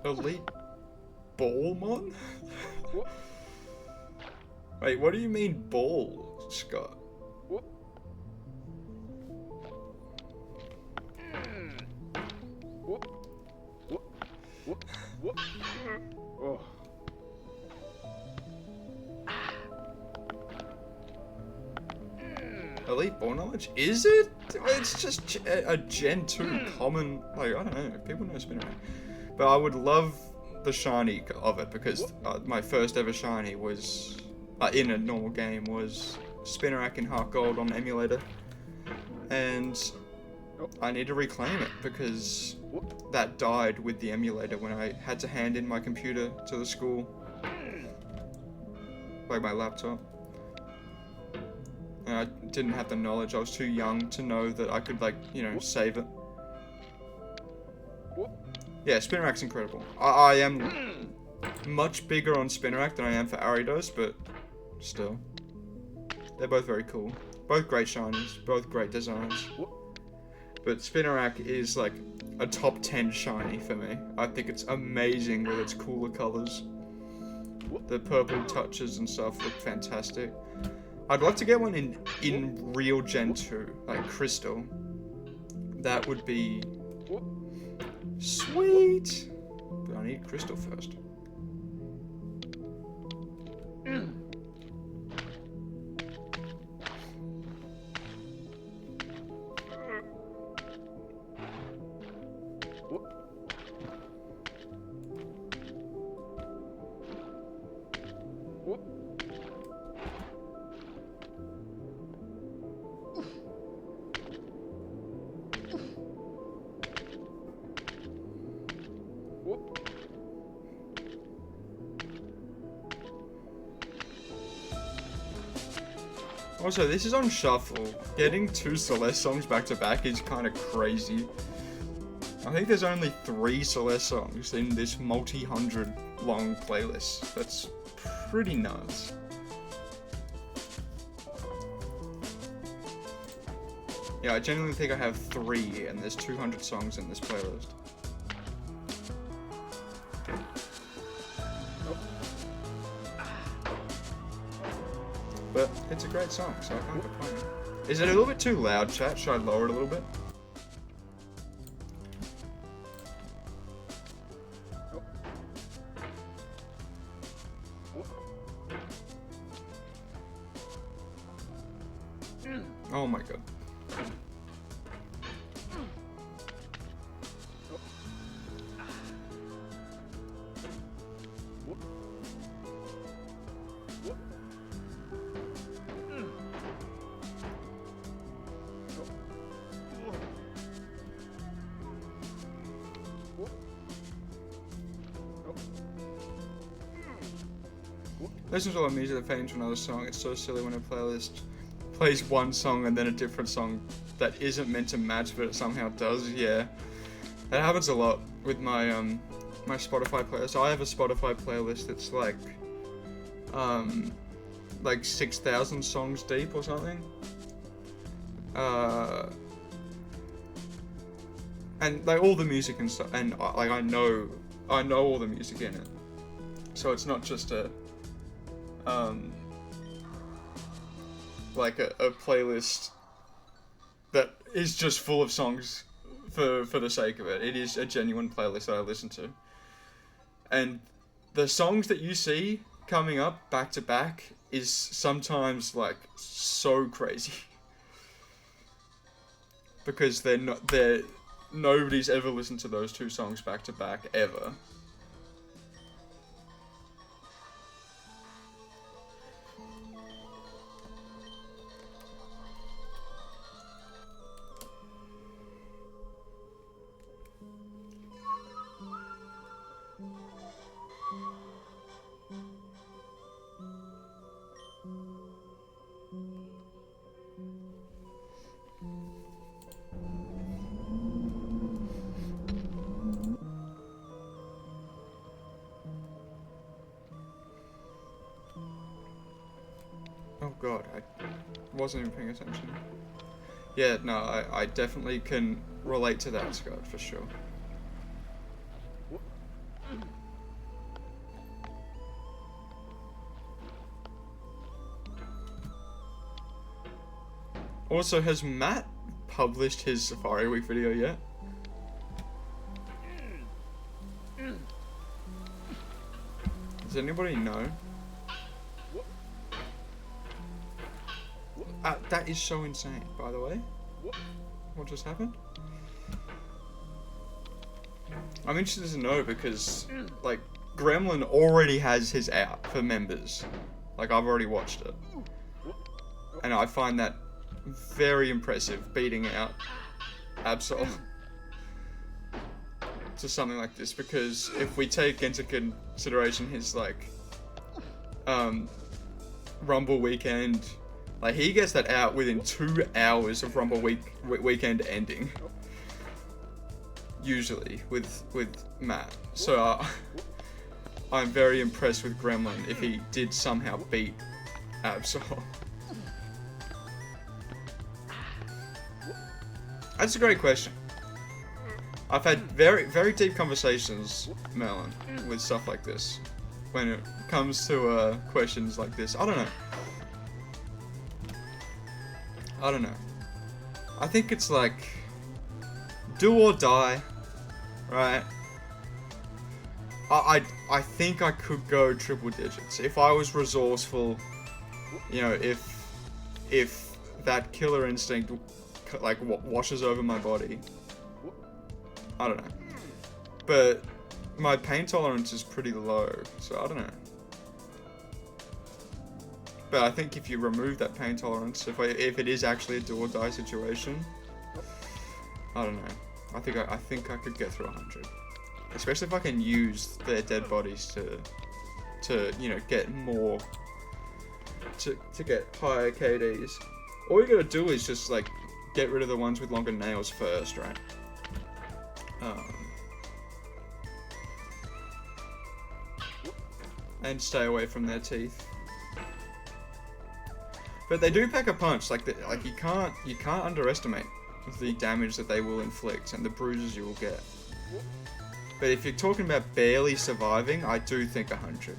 Elite Ballmon? Wait, what do you mean ball, Scott? Oh. Elite Ball Knowledge? Is it? It's just a Gen 2 common, like, I don't know, people know Spinnerack. But I would love the shiny of it, because my first ever shiny was, in a normal game, was Spinnerack in Heart Gold on emulator. And I need to reclaim it, because that died with the emulator when I had to hand in my computer to the school. Like my laptop. And I didn't have the knowledge, I was too young to know that I could, like, you know, save it. Yeah, Spinnerack's incredible. I am much bigger on Spinnerack than I am for Aridos, but still. They're both very cool. Both great shinies, both great designs. But Spinnerack is like a top 10 shiny for me. I think it's amazing with its cooler colors. The purple touches and stuff look fantastic. I'd love to get one in real Gen 2, like Crystal. That would be sweet. But I need Crystal first. Also, this is on shuffle. Getting 2 Celeste songs back to back is kind of crazy. I think there's only 3 Celeste songs in this multi-hundred long playlist. That's pretty nuts. Yeah, I genuinely think I have 3, and there's 200 songs in this playlist. But it's a great song, so I can't complain. Is it a little bit too loud, chat? Should I lower it a little bit? Oh my god. Listen to all the music that fades to another song. It's so silly when a playlist plays one song and then a different song that isn't meant to match, but it somehow does. Yeah, that happens a lot with my my Spotify playlist. I have a Spotify playlist that's like 6,000 songs deep or something. And like all the music and stuff, and like I know all the music in it, so it's not just a like a playlist that is just full of songs for the sake of it. It is a genuine playlist that I listen to. And the songs that you see coming up back to back is sometimes like so crazy. Because nobody's ever listened to those 2 songs back to back ever. Oh god, I wasn't even paying attention. Yeah, no, I definitely can relate to that, Scott, for sure. Also, has Matt published his Safari Week video yet? Does anybody know? That is so insane, by the way. What just happened? I'm interested to know because, like, Gremlin already has his out for members. Like, I've already watched it. And I find that very impressive, beating out Absol to something like this, because if we take into consideration his, like, Rumble weekend, like, he gets that out within 2 hours of Rumble weekend ending. Usually, with Matt. So, I'm very impressed with Gremlin if he did somehow beat Absol. That's a great question. I've had very, very deep conversations, Melon, with stuff like this. When it comes to questions like this. I don't know. I think it's like, do or die, right? I think I could go triple digits. If I was resourceful, you know, if that killer instinct, like, washes over my body. I don't know. But my pain tolerance is pretty low, so I don't know. But I think if you remove that pain tolerance, if it is actually a do or die situation, I don't know. I think I could get through 100, especially if I can use their dead bodies to you know, get more, to get higher KDs. All you gotta do is just, like, get rid of the ones with longer nails first, right? And stay away from their teeth. But they do pack a punch. Like you can't underestimate the damage that they will inflict and the bruises you will get. But if you're talking about barely surviving, I do think 100.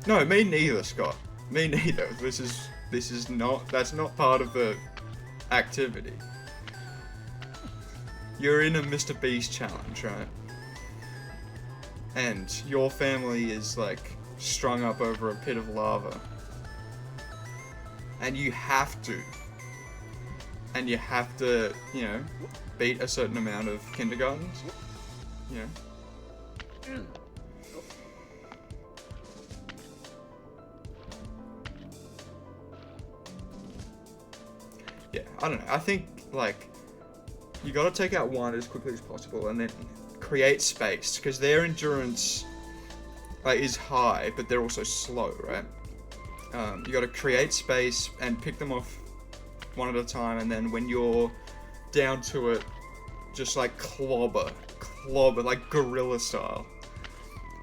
No, me neither, Scott. Me neither. That's not part of the activity. You're in a Mr. Beast challenge, right? And your family is, like, strung up over a pit of lava. And you have to, you know, beat a certain amount of kindergartens, you know? Yeah, I don't know. I think, like, you gotta take out one as quickly as possible and then create space, because their endurance, like, is high, but they're also slow, right? You gotta create space and pick them off one at a time, and then when you're down to it, just, like, clobber, like, gorilla style.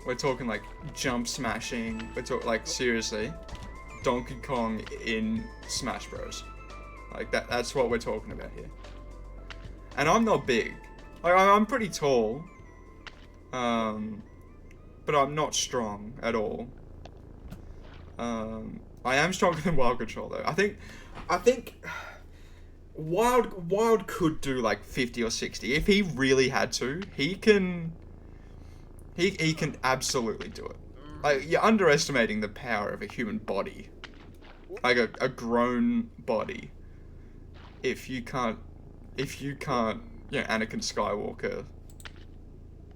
We're talking, like, jump smashing. We're talking, like, seriously, Donkey Kong in Smash Bros. Like, that's what we're talking about here. And I'm not big. Like, I'm pretty tall. But I'm not strong at all. I am stronger than Wild Control, though. I think Wild could do, like, 50 or 60. If he really had to, he can absolutely do it. Like, you're underestimating the power of a human body. Like, a grown body. If you can't, you know, Anakin Skywalker,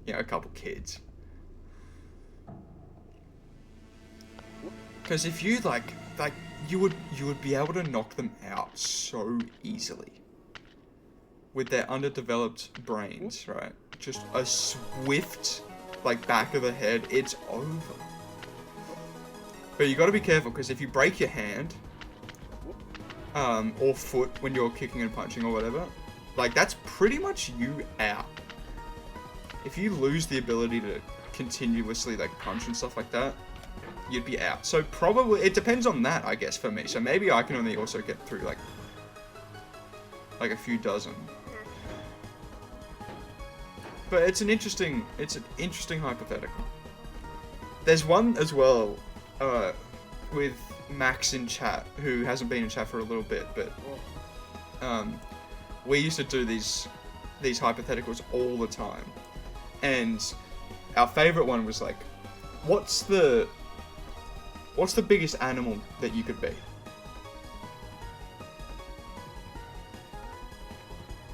you know, a couple kids. Because if you, like, you would be able to knock them out so easily. With their underdeveloped brains, right? Just a swift, like, back of the head, it's over. But you gotta be careful, because if you break your hand, or foot when you're kicking and punching or whatever, like, that's pretty much you out. If you lose the ability to continuously, like, punch and stuff like that, you'd be out. So probably, it depends on that, I guess, for me. So maybe I can only also get through, like a few dozen. But it's an interesting hypothetical. There's one as well, Max in chat, who hasn't been in chat for a little bit, but we used to do these hypotheticals all the time, and our favorite one was like, what's the biggest animal that you could be?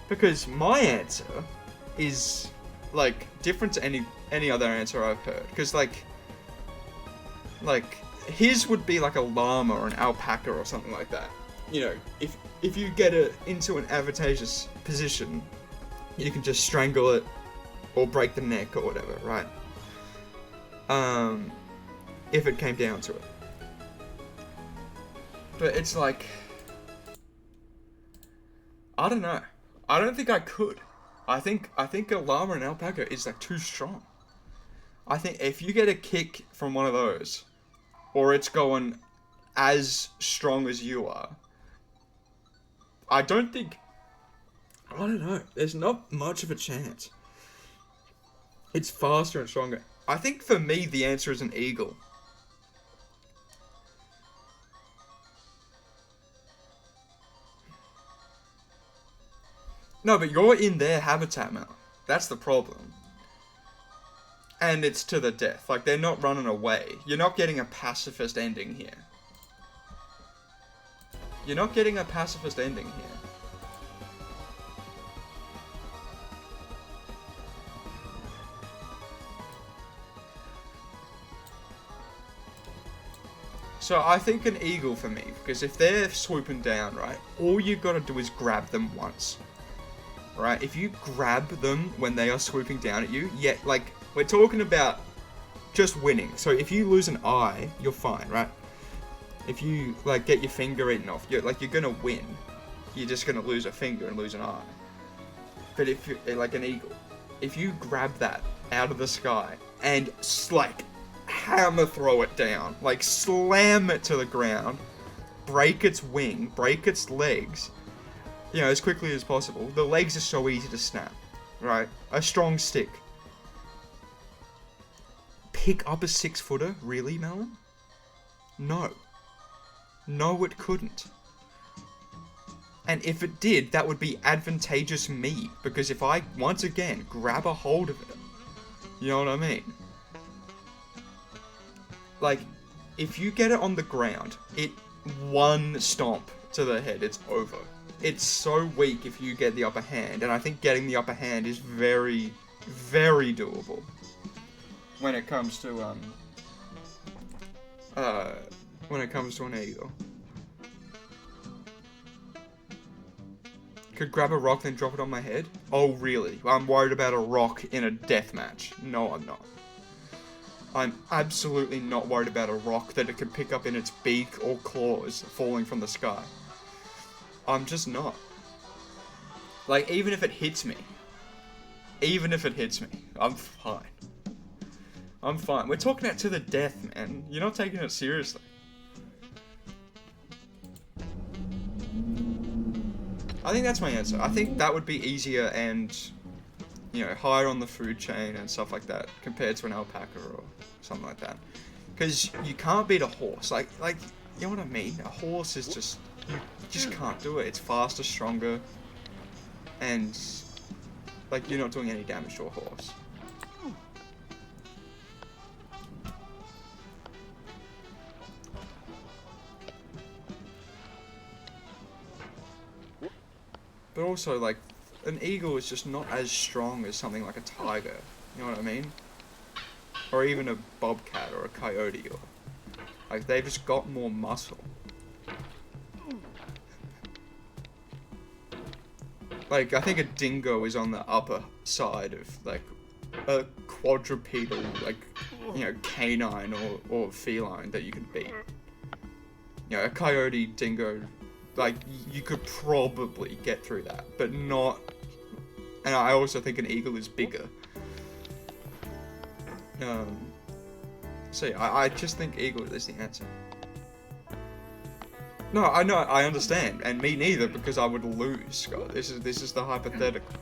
Because my answer is like different to any other answer I've heard. Because like his would be like a llama or an alpaca or something like that. You know, if you get it into an advantageous position, you can just strangle it or break the neck or whatever, right? If it came down to it. But it's like, I don't know. I don't think I could. I think a llama and alpaca is like too strong. I think if you get a kick from one of those, or it's going as strong as you are, I don't know. There's not much of a chance. It's faster and stronger. I think for me the answer is an eagle. No, but you're in their habitat now. That's the problem. And it's to the death. Like, they're not running away. You're not getting a pacifist ending here. You're not getting a pacifist ending here. So I think an eagle for me, because if they're swooping down, right, all you gotta do is grab them once. Right, if you grab them when they are swooping down at you, yeah, like, we're talking about just winning. So if you lose an eye, you're fine, right? If you, like, get your finger eaten off, you're gonna win. You're just gonna lose a finger and lose an eye. But if you're, like an eagle, if you grab that out of the sky and, like, hammer throw it down, like, slam it to the ground, break its wing, break its legs, you know, as quickly as possible. The legs are so easy to snap, right? A strong stick. Pick up a 6-footer? Really, Melon? No. No, it couldn't. And if it did, that would be advantageous me, because if I, once again, grab a hold of it, you know what I mean? Like, if you get it on the ground, one stomp to the head, it's over. It's so weak if you get the upper hand, and I think getting the upper hand is very, very doable when it comes to an eagle. Could grab a rock then drop it on my head? Oh really? I'm worried about a rock in a death match. No, I'm not. I'm absolutely not worried about a rock that it could pick up in its beak or claws falling from the sky. I'm just not. Like, even if it hits me, I'm fine. I'm fine. We're talking it to the death, man. You're not taking it seriously. I think that's my answer. I think that would be easier and, you know, higher on the food chain and stuff like that compared to an alpaca or something like that. Because you can't beat a horse. Like, you know what I mean? A horse is just... You just can't do it. It's faster, stronger, and, like, you're not doing any damage to a horse. But also, like, an eagle is just not as strong as something like a tiger. You know what I mean? Or even a bobcat or a coyote. Or, like, they've just got more muscle. Like, I think a dingo is on the upper side of, like, a quadrupedal, like, you know, canine or feline that you can beat. You know, a coyote, dingo, like, you could probably get through that, but not... And I also think an eagle is bigger. So yeah, I just think eagle is the answer. No, I know, I understand, and me neither, because I would lose, Scott. This is the hypothetical.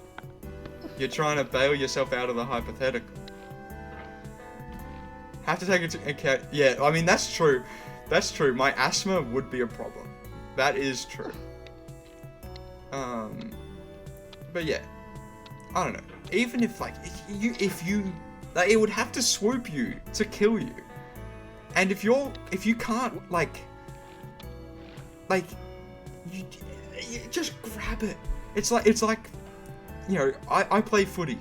You're trying to bail yourself out of the hypothetical. Have to take into account, yeah, I mean, that's true. That's true. My asthma would be a problem. That is true. But yeah, I don't know. Even if like if you like, it would have to swoop you to kill you. And if you can't like you just grab it. It's like you know, I play footy.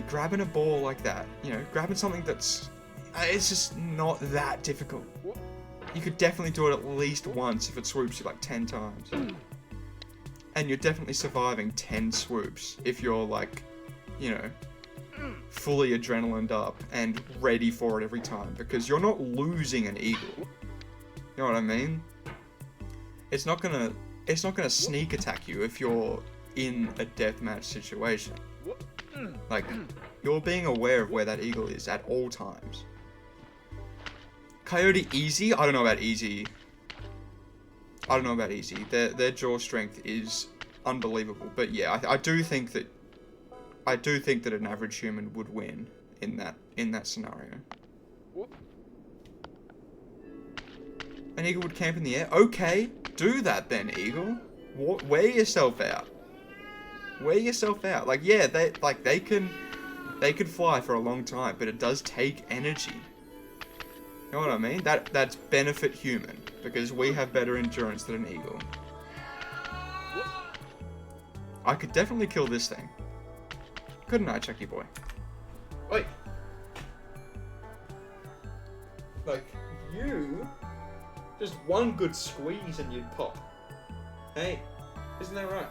Grabbing a ball like that, you know, grabbing something that's it's just not that difficult. You could definitely do it at least once if it swoops you like 10 times. And you're definitely surviving 10 swoops if you're like, you know, fully adrenalined up and ready for it every time, because you're not losing an eagle. You know what I mean? It's not gonna sneak attack you if you're in a deathmatch situation. Like, you're being aware of where that eagle is at all times. Coyote easy? I don't know about easy. Their jaw strength is unbelievable. But yeah, I do think that an average human would win in that scenario. An eagle would camp in the air? Okay, do that then, eagle. Wear yourself out. Like, yeah, they can fly for a long time, but it does take energy. You know what I mean? That's benefit human, because we have better endurance than an eagle. I could definitely kill this thing. Couldn't I, Chucky boy? Wait. Like, you... Just one good squeeze and you'd pop. Hey, isn't that right?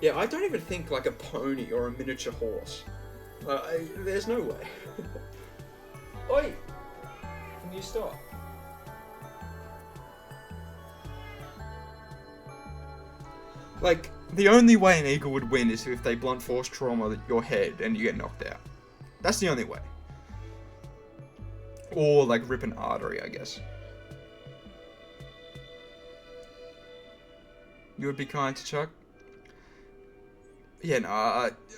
Yeah, I don't even think like a pony or a miniature horse. There's no way. Oi! Can you stop? Like, the only way an eagle would win is if they blunt force trauma your head and you get knocked out. That's the only way. Or, like, rip an artery, I guess. You would be kind to Chuck? Yeah, no,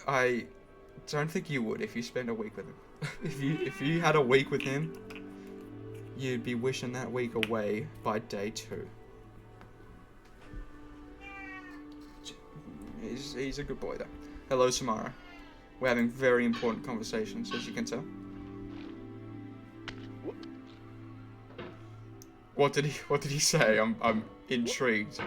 I don't think you would if you spend a week with him. if you had a week with him, you'd be wishing that week away by day 2. He's a good boy, though. Hello, Samara. We're having very important conversations, as you can tell. What did he say? I'm intrigued.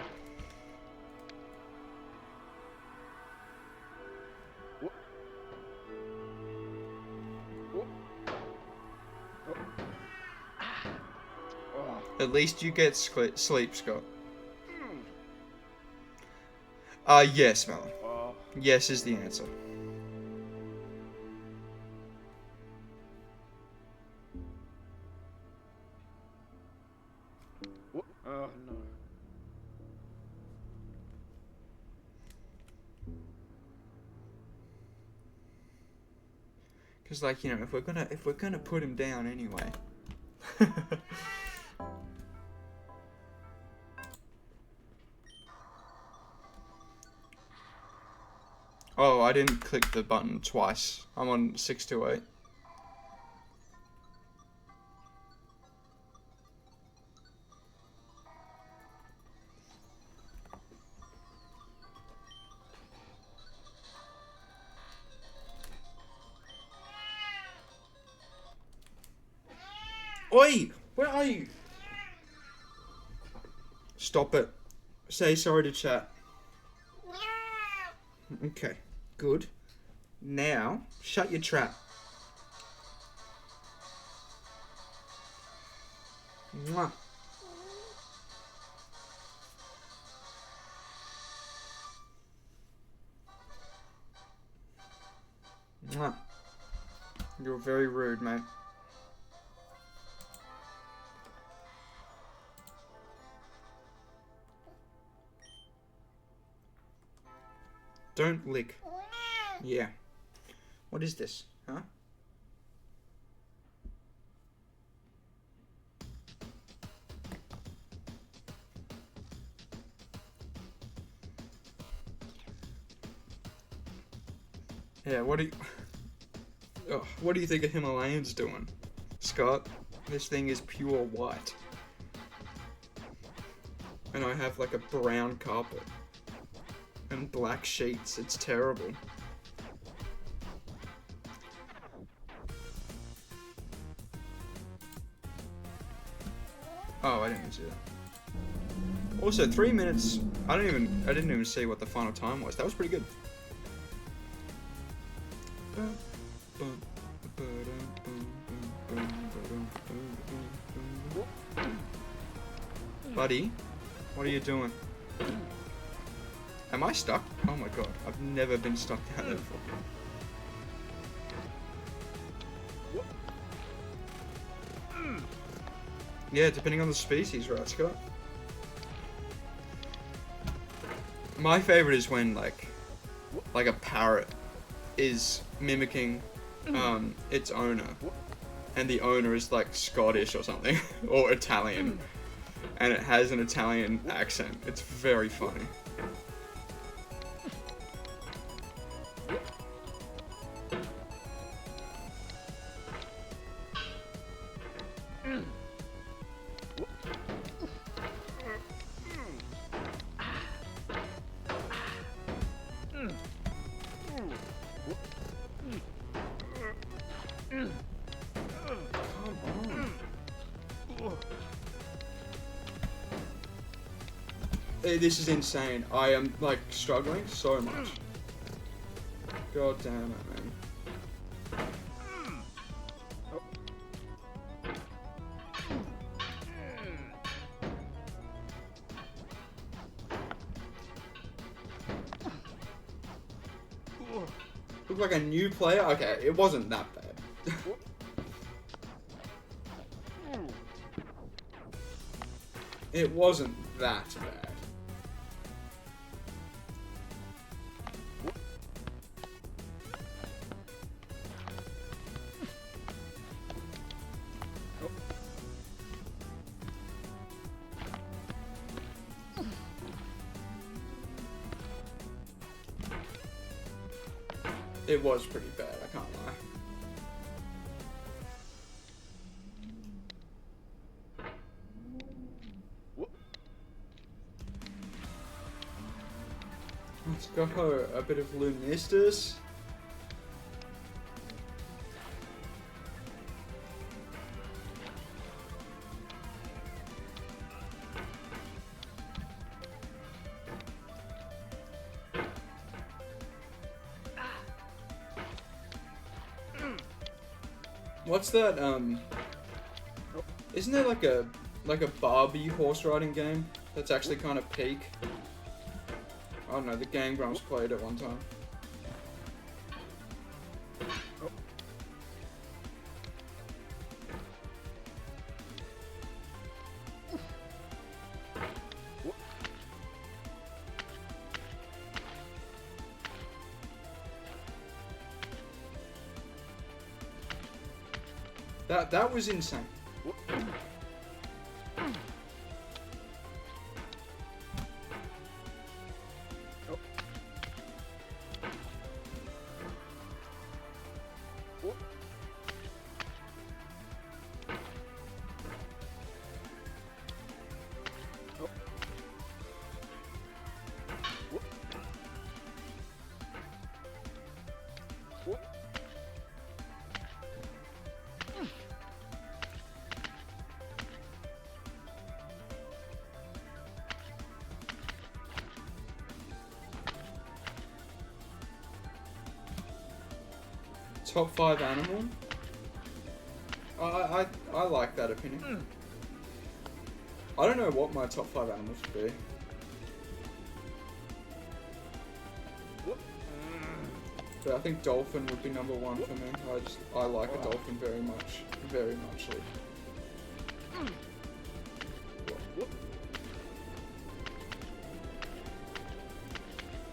At least you get sleep, Scott. Yes, Melon. Yes is the answer. Oh no. Cause like, you know, if we're gonna put him down anyway. Oh, I didn't click the button twice. I'm on 628. Oi! Where are you? Stop it. Say sorry to chat. Okay, good. Now, shut your trap. Mwah. Mwah. You're very rude, mate. Don't lick. Yeah. What is this? Huh? Yeah, what do you... Oh, what do you think a Himalayan's doing? Scott, this thing is pure white. And I have like a brown carpet. And black sheets. It's terrible. Oh, I didn't see that. Also, 3 minutes. I didn't even see what the final time was. That was pretty good. Buddy, what are you doing? Am I stuck? Oh my god, I've never been stuck down there before. Yeah, depending on the species, right, Scott? My favorite is when like a parrot is mimicking its owner, and the owner is like Scottish or something or Italian, and it has an Italian accent. It's very funny. This is insane. I am like struggling so much. God damn it, man. Look like a new player? Okay, it wasn't that bad. It wasn't that bad. It was pretty bad, I can't lie. Let's go a bit of Lumistus. What's that, isn't there like a Barbie horse riding game that's actually kind of peak? I don't know, the Game Grumps played it one time. That was insane. Top 5 animal? I like that opinion. I don't know what my top 5 animals would be. But I think dolphin would be number 1 for me. I like a dolphin very much. Very muchly.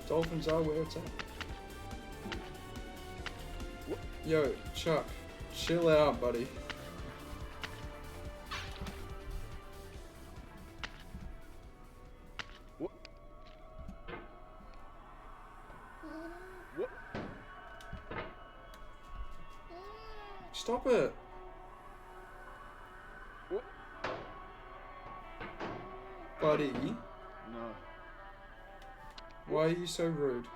Dolphins are where it's at. Yo, Chuck, chill out, buddy. Stop it. Buddy. No. Why are you so rude?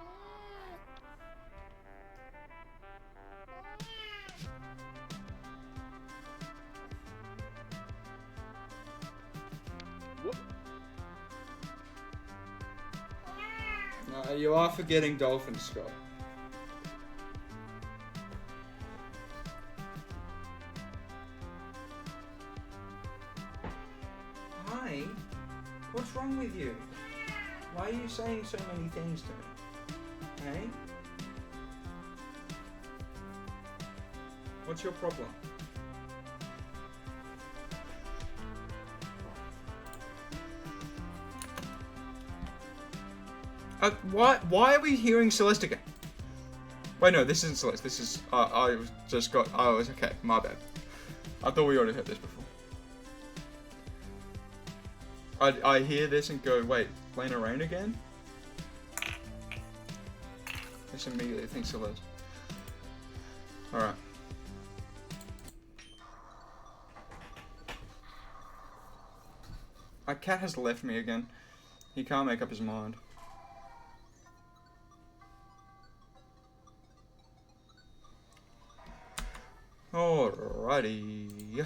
You are forgetting dolphin, Scott. Hi. What's wrong with you? Why are you saying so many things to me? Hey? What's your problem? Why are we hearing Celeste again? Wait, no, this isn't Celeste. This is, I was, okay, my bad. I thought we already heard this before. I hear this and go, wait, Lena Rain again? Just immediately think Celeste. Alright. My cat has left me again. He can't make up his mind. Alrighty.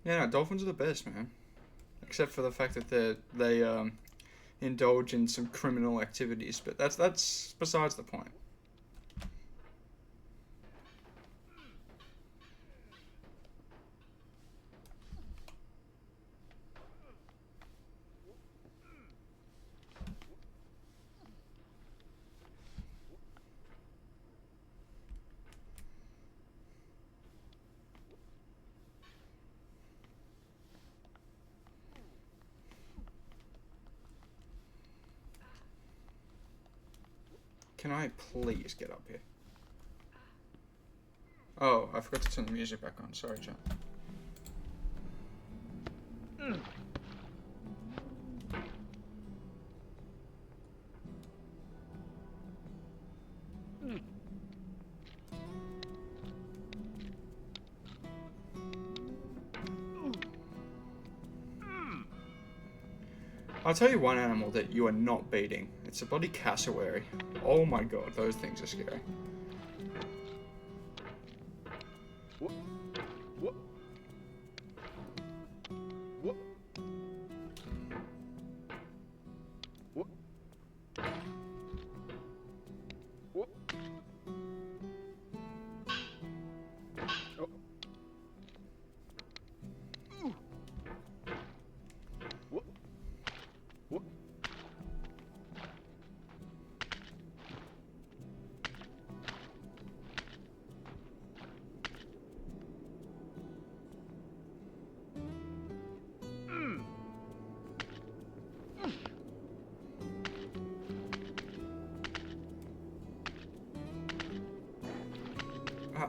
Yeah, no, dolphins are the best, man. Except for the fact that they indulge in some criminal activities, but that's besides the point. Can I please get up here? Oh, I forgot to turn the music back on. Sorry, John. I'll tell you one animal that you are not beating. It's a bloody cassowary. Oh my god, those things are scary.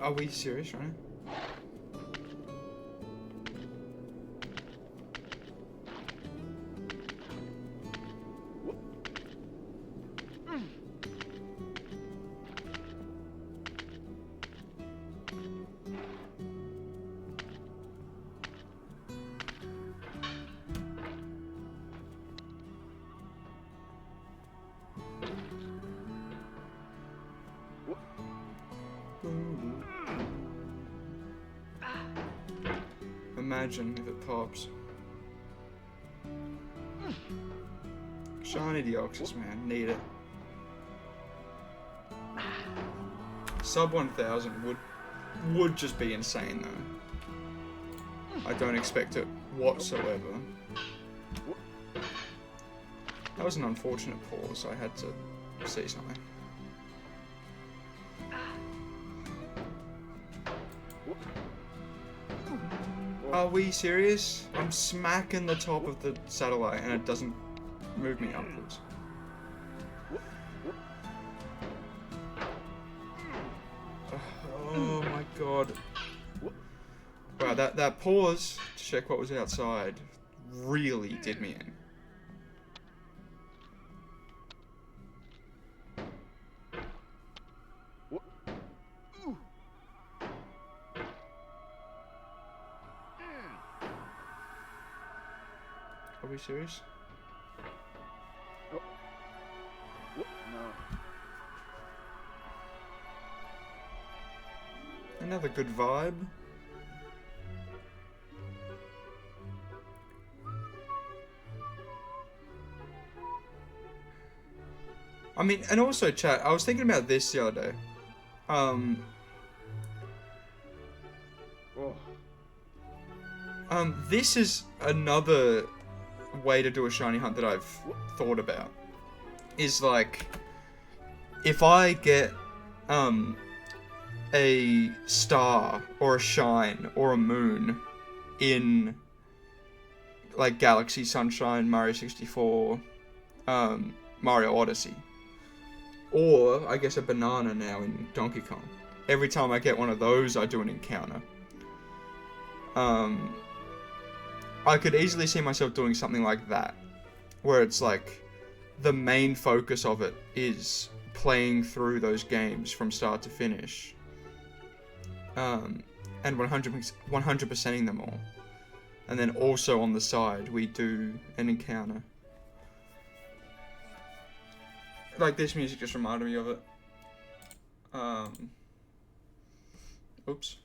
Are we serious right now? imagine if it pops. Shiny Deoxys, man. Need it. Sub 1000 would just be insane, though. I don't expect it whatsoever. That was an unfortunate pause. I had to see something. Are we serious? I'm smacking the top of the satellite and it doesn't move me upwards. Oh my god. Wow, that pause to check what was outside really did me in. Are we serious? Another good vibe. I mean, and also chat, I was thinking about this the other day. This is another way to do a shiny hunt that I've thought about. Is like, if I get, a star or a shine or a moon in like Galaxy, Sunshine, Mario 64, Mario Odyssey, or I guess a banana now in Donkey Kong. Every time I get one of those, I do an encounter. I could easily see myself doing something like that, where it's like the main focus of it is playing through those games from start to finish. And 100%ing them all. And then also on the side, we do an encounter. Like, this music just reminded me of it. Oops.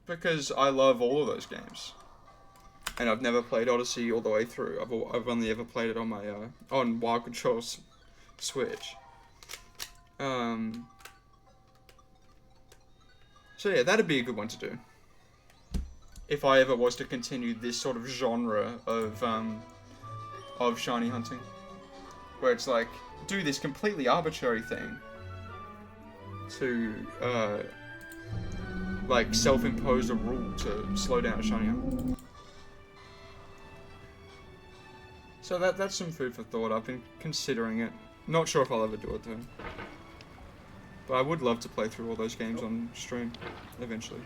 Because I love all of those games. And I've never played Odyssey all the way through. I've only ever played it on my, on Wild Control's Switch. So yeah, that'd be a good one to do. If I ever was to continue this sort of genre of shiny hunting. Where it's like, do this completely arbitrary thing to, like, self-impose a rule to slow down a shiny hunt. So that's some food for thought. I've been considering it. Not sure if I'll ever do it though. But I would love to play through all those games on stream, eventually.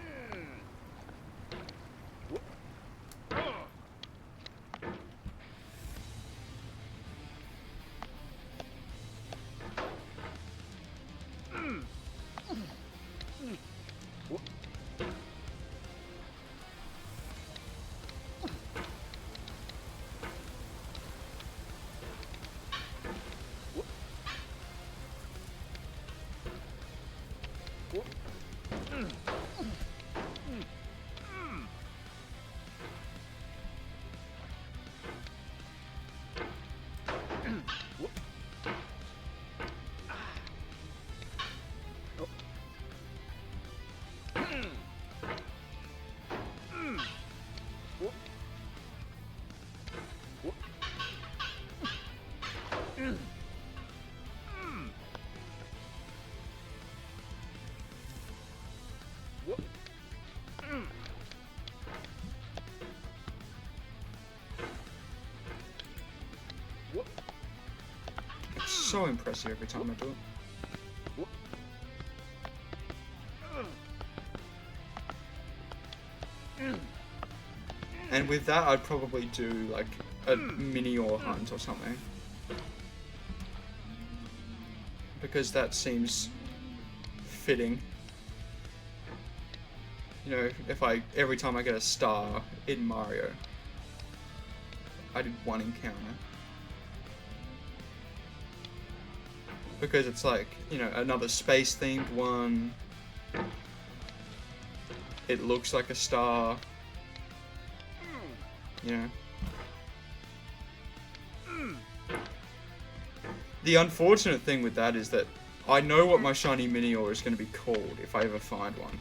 So impressive every time I do it. And with that, I'd probably do like a mini ore hunt or something. Because that seems fitting. You know, if every time I get a star in Mario, I did one encounter. Because it's like, you know, another space-themed one. It looks like a star. You know? The unfortunate thing with that is that I know what my shiny Minior is going to be called if I ever find one.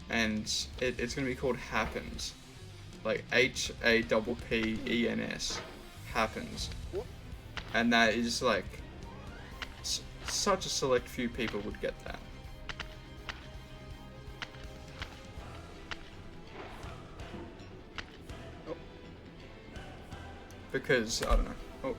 And it's going to be called Happens. Like Happens. Happens. And that is like... such a select few people would get that. Because, I don't know. Oh.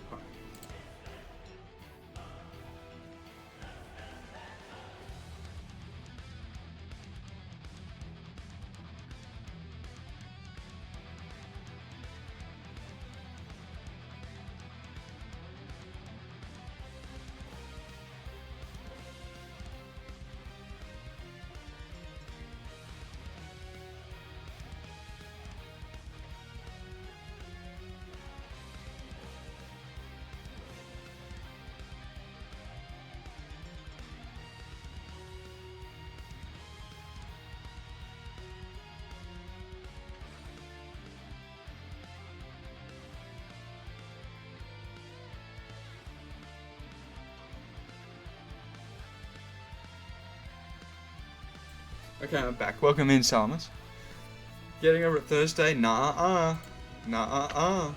Okay, I'm back. Welcome in, Salmas. Getting over it Thursday? Nah-uh. Nah-uh.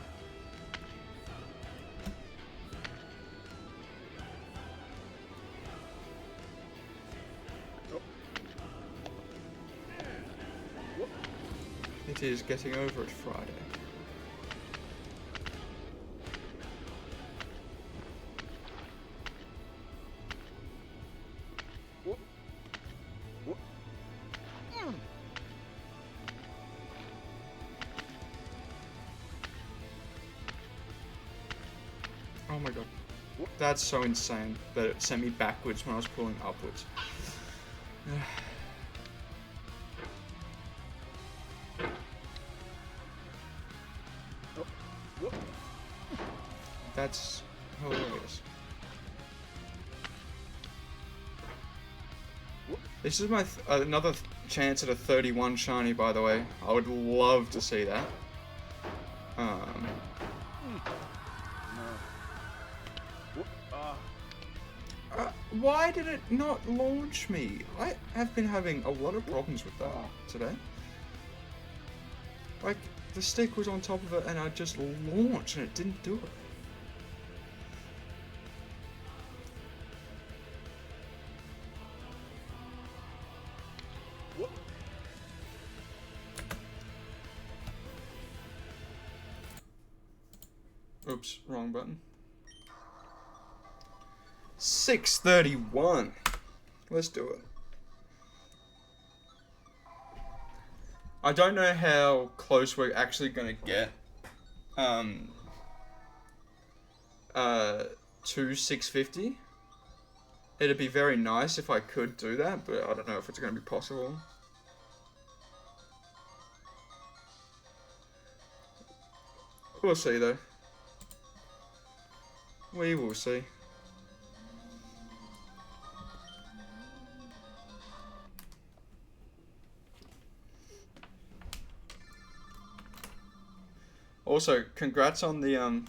It is getting over it Friday. Oh my god. That's so insane that it sent me backwards when I was pulling upwards. That's hilarious. This is my another chance at a 31 shiny, by the way. I would love to see that. Why did it not launch me? I have been having a lot of problems with that today. Like, the stick was on top of it and I just launched and it didn't do it. Oops, wrong button. 631. Let's do it. I don't know how close we're actually gonna get to 650. It'd be very nice if I could do that, but I don't know if it's gonna be possible. We'll see though. We will see. Also, congrats on the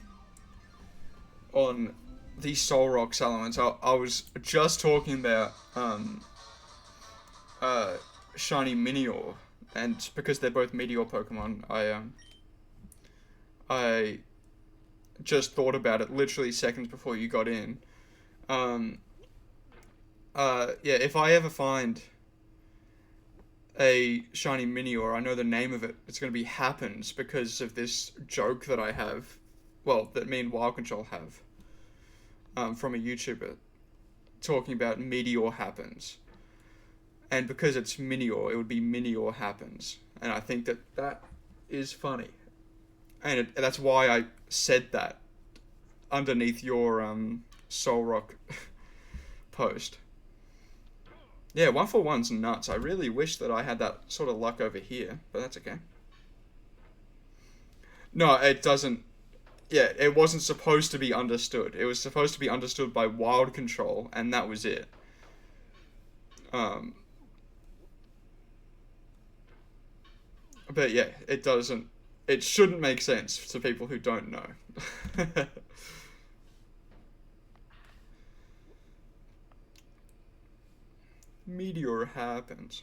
Soul Rocks elements. I was just talking about Shiny Minior, and because they're both Meteor Pokemon, I just thought about it literally seconds before you got in. Yeah, if I ever find a Shiny Minior, I know the name of it. It's going to be Happens because of this joke that I have, well, that me and Wild Control have, from a YouTuber, talking about Meteor Happens. And because it's Minior, it would be Minior Happens. And I think that that is funny. And that's why I said that underneath your Soul Rock post. Yeah, 141's nuts. I really wish that I had that sort of luck over here, but that's okay. No, it doesn't. Yeah, it wasn't supposed to be understood. It was supposed to be understood by Wild Control, and that was it. But yeah, it doesn't. It shouldn't make sense to people who don't know. Meteor happens.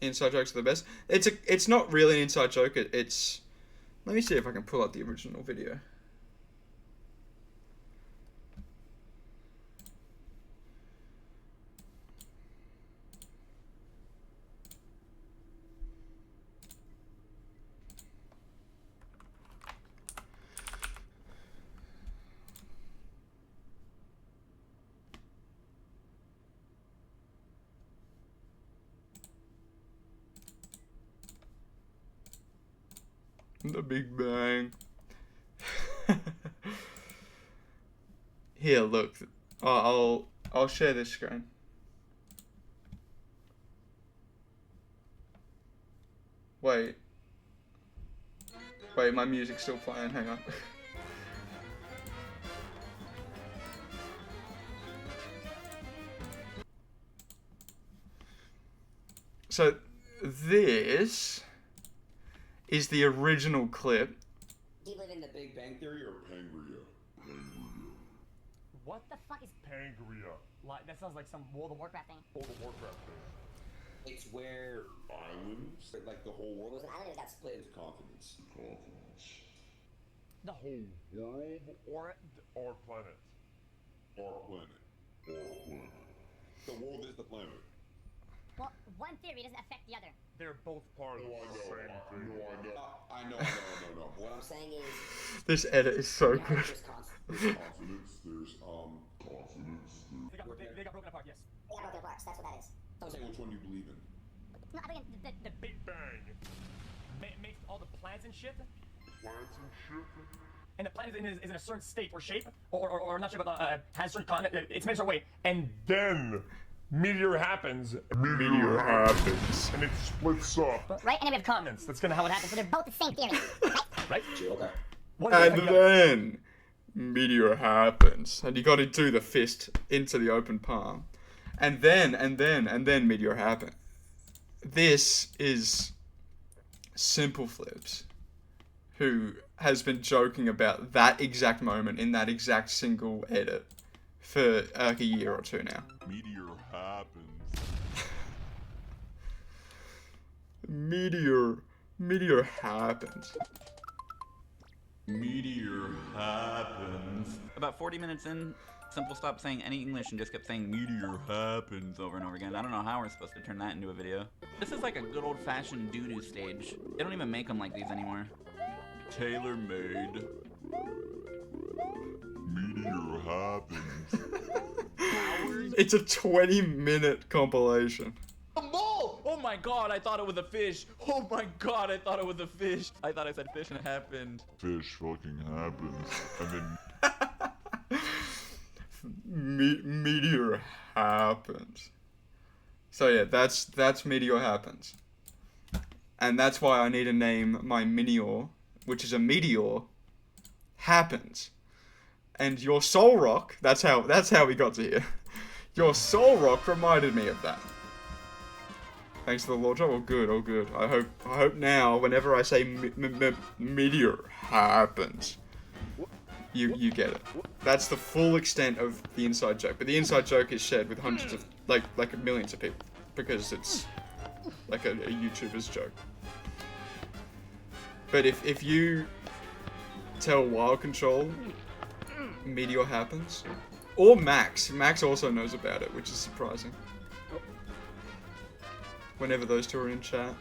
Inside jokes are the best. It's not really an inside joke. It's. Let me see if I can pull out the original video. The Big Bang. Here, look. I'll share this screen. Wait, my music's still playing. Hang on. So this is the original clip. Do you live in the Big Bang Theory or Pangria? What the fuck is Pangria? Like, that sounds like some World of Warcraft thing. World of Warcraft thing. It's where islands, like the whole world was an island that got split into continents. The whole world or planet? Our planet. The world is the planet. Well, one theory doesn't affect the other. They're both part of the same thing. I know. What I'm saying is... This edit is so good. There's continents, there's continents. They got broken apart, yes. They got broken apart, that's what that is. I'm saying which one you believe in. No, I believe in the Big Bang. Makes all the plants and shit. And the planet is in a certain state or shape, or not sure, but has certain content. It's made a certain way. And then meteor happens. Meteor happens. And it splits up. Right, and then we have continents. That's kind of how it happens. So they're both the same theory, right? Okay. And then meteor happens, and you got to do the fist into the open palm, and then meteor happens. This is Simple Flips, who has been joking about that exact moment in that exact single edit for like a year or two now. Meteor happens. Meteor happens. Meteor happens. About 40 minutes in, Simple stopped saying any English and just kept saying meteor happens over and over again. I don't know how we're supposed to turn that into a video. This is like a good old-fashioned doo-doo stage. They don't even make them like these anymore. Tailor-made. Meteor happens. It's a 20-minute compilation. A mole! Oh my god, I thought it was a fish. Oh my god, I thought it was a fish. I thought I said fish and it happened. Fish fucking happens. And then... Meteor happens. So yeah, that's Meteor happens. And that's why I need to name my Minior, which is a meteor, happens. And your Soul Rock, that's how we got to here. Your Soul Rock reminded me of that. Thanks to the Lord. Oh good. I hope now, whenever I say meteor happens, you get it. That's the full extent of the inside joke. But the inside joke is shared with hundreds of, like millions of people, because it's like a YouTuber's joke. But if you tell Wild Control meteor happens, or Max also knows about it, which is surprising. Whenever those two are in chat,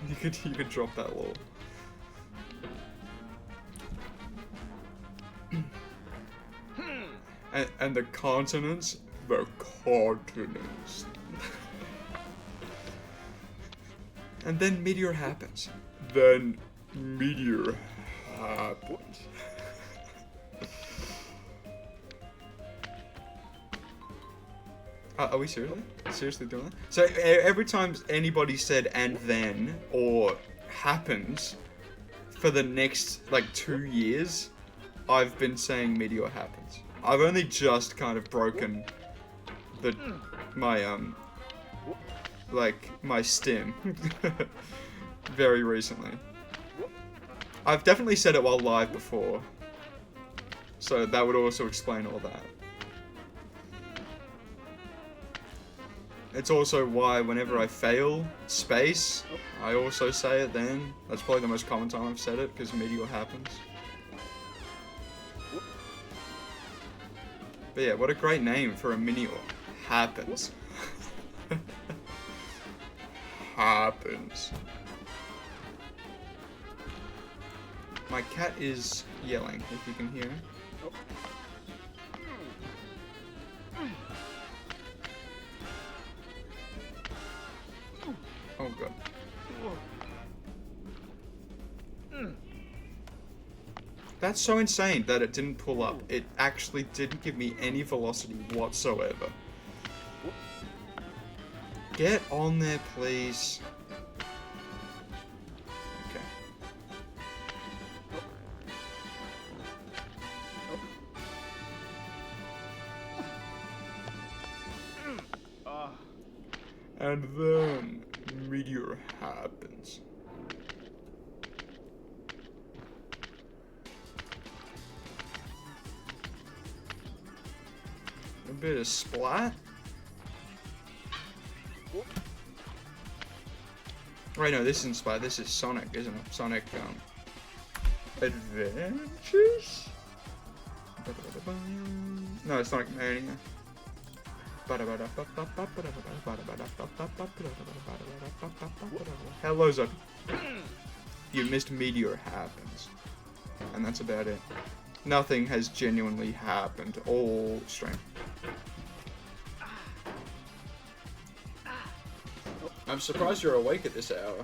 you could drop that lore. And the continents. And then meteor happens. Are we seriously doing that? So every time anybody said "and then" or "happens" for the next 2 years, I've been saying meteor happens. I've only just kind of broken my stim very recently. I've definitely said it while live before, so that would also explain all that. It's also why whenever I fail space, I also say it then. That's probably the most common time I've said it, because meteor happens. But yeah, what a great name for a meteor. Happens. Happens. My cat is yelling, if you can hear. Oh god. That's so insane that it didn't pull up. It actually didn't give me any velocity whatsoever. Get on there, please. Okay. And then meteor happens. A bit of splat. Wait, no, this isn't Splat, this is Sonic, isn't it? Sonic, Adventures? No, it's Sonic Mania. Hello, Zoe. You missed Meteor Happens. And that's about it. Nothing has genuinely happened all stream. I'm surprised you're awake at this hour.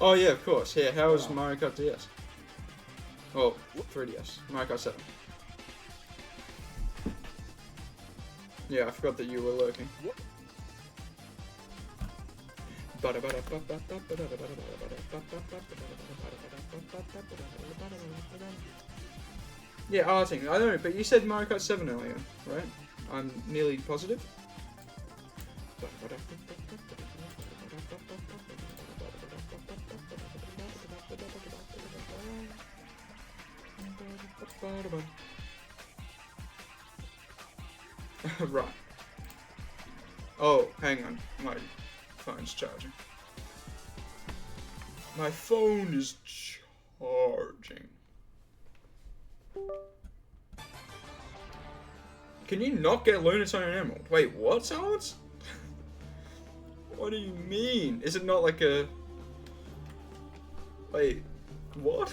Oh yeah, of course. Yeah, how was Mario Kart DS? Oh, 3DS. Mario Kart 7. Yeah, I forgot that you were lurking. Yeah, arting. I don't know, but you said Mario Kart 7 earlier, right? I'm nearly positive. Right. Oh, hang on. My phone's charging. My phone is charging. Can you not get Lunatone and Emerald? Wait, what, Silence? What do you mean? Is it not like a... Wait, what?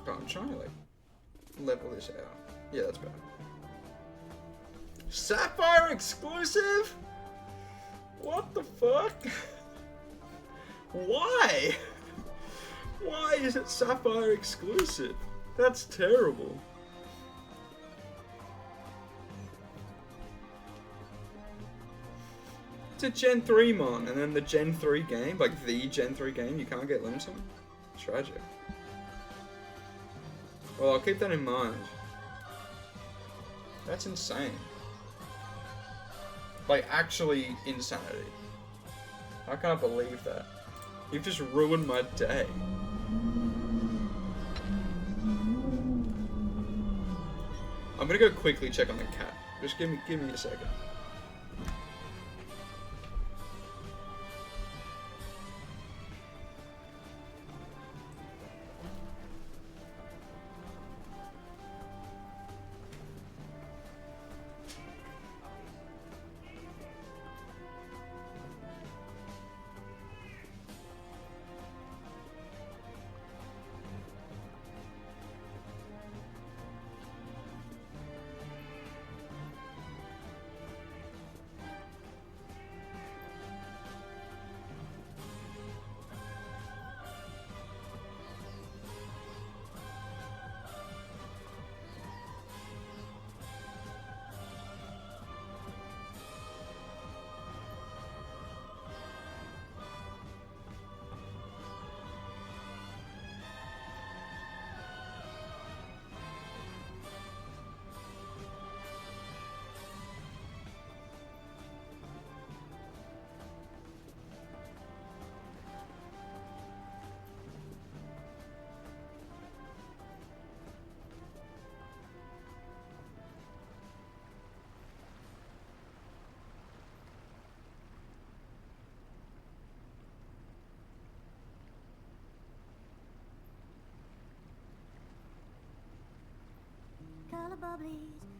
Oh, I'm trying to, like, level this out. Yeah, that's better. Sapphire exclusive? What the fuck? Why? Why is it Sapphire exclusive? That's terrible. It's a Gen 3 mon, and then the Gen 3 game, like the Gen 3 game, you can't get Lunatone? Tragic. Well, I'll keep that in mind. That's insane. Like, actually insanity. I can't believe that. You've just ruined my day. I'm gonna go quickly check on the cat. Just give me a second.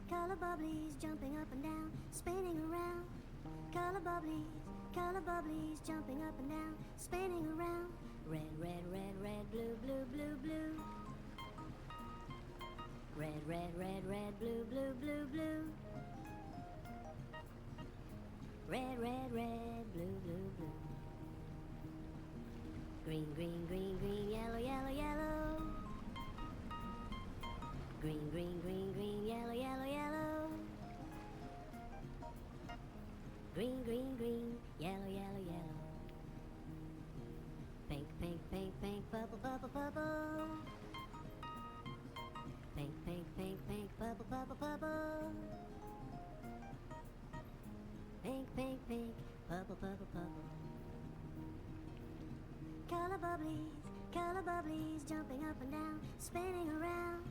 color bubblies, jumping up and down, spinning around. Color bubblies, jumping up and down, spinning around. Red, red, red, red, blue, blue, blue, blue. Red, red, red, red, blue, blue, blue, blue. Red, red, red, blue, blue, blue. Green, green, green, green, yellow, yellow, yellow. Green, green, green, green, yellow, yellow, yellow. Green, green, green, yellow, yellow, yellow. Pink, pink, pink, pink, purple, purple, purple. Pink, pink, pink, pink, purple, purple, purple. Pink, pink, pink, purple, purple, purple. Color bubblies, jumping up and down, spinning around.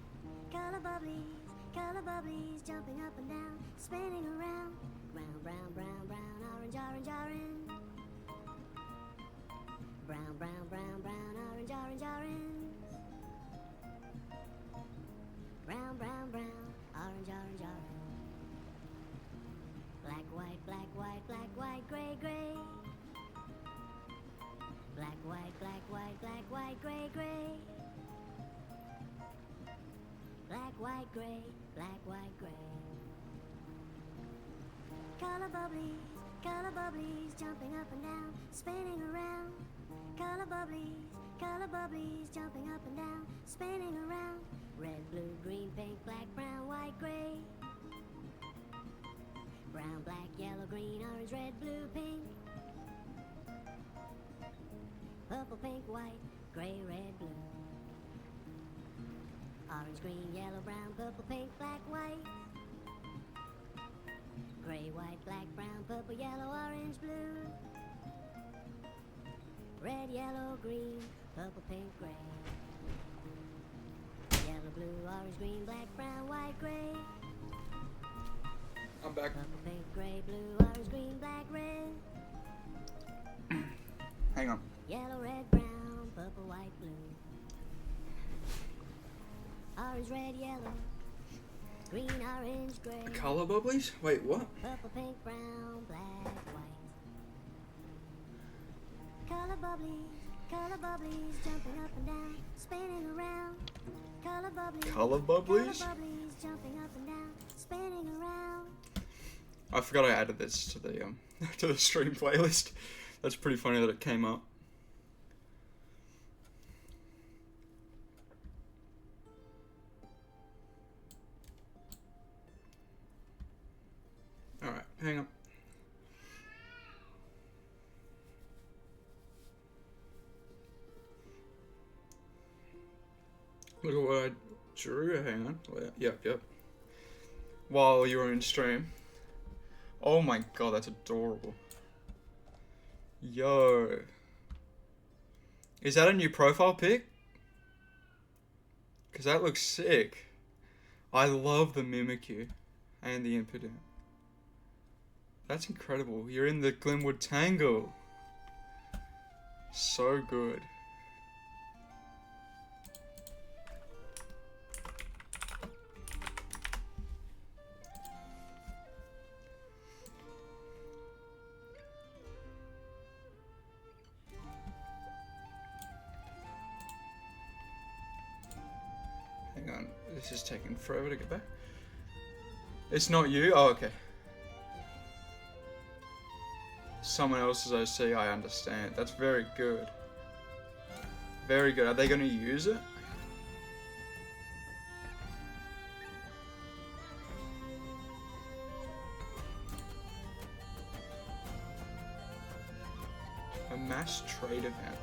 Color bubblies, jumping up and down, spinning around. Brown, brown, brown, brown, orange, orange, orange. Brown, brown, brown, brown, orange, orange, orange. Brown, brown, brown, orange, orange, orange. Black, white, black, white, black, white, gray, gray. Black, white, black, white, black, white, gray, gray. Black, white, gray, black, white, gray. Color bubblies, jumping up and down, spinning around. Color bubblies, jumping up and down, spinning around. Red, blue, green, pink, black, brown, white, gray. Brown, black, yellow, green, orange, red, blue, pink. Purple, pink, white, gray, red, blue. Orange, green, yellow, brown, purple, pink, black, white. Gray, white, black, brown, purple, yellow, orange, blue. Red, yellow, green, purple, pink, gray. Yellow, blue, orange, green, black, brown, white, gray. I'm back. Purple, pink, gray, blue, orange, green, black, red. Hang on. Yellow, red, brown, purple, white, blue. Orange, red, yellow. Green, orange, gray. Color bubblies? Wait, what? Purple, pink, brown, black, white. Color bubblies, jumping up and down, spinning around. Color bubblies, jumping up and down, spinning around. I forgot I added this to the to the stream playlist. That's pretty funny that it came up. Alright, hang on. Look at what I drew. Hang on. Yep. While you were in stream. Oh my god, that's adorable. Yo. Is that a new profile pic? Because that looks sick. I love the Mimikyu and the Impidimp. That's incredible. You're in the Glenwood Tangle. So good. Hang on, this is taking forever to get back. It's not you? Oh, okay. Someone else's OC, I understand. That's very good. Very good. Are they going to use it? A mass trade event.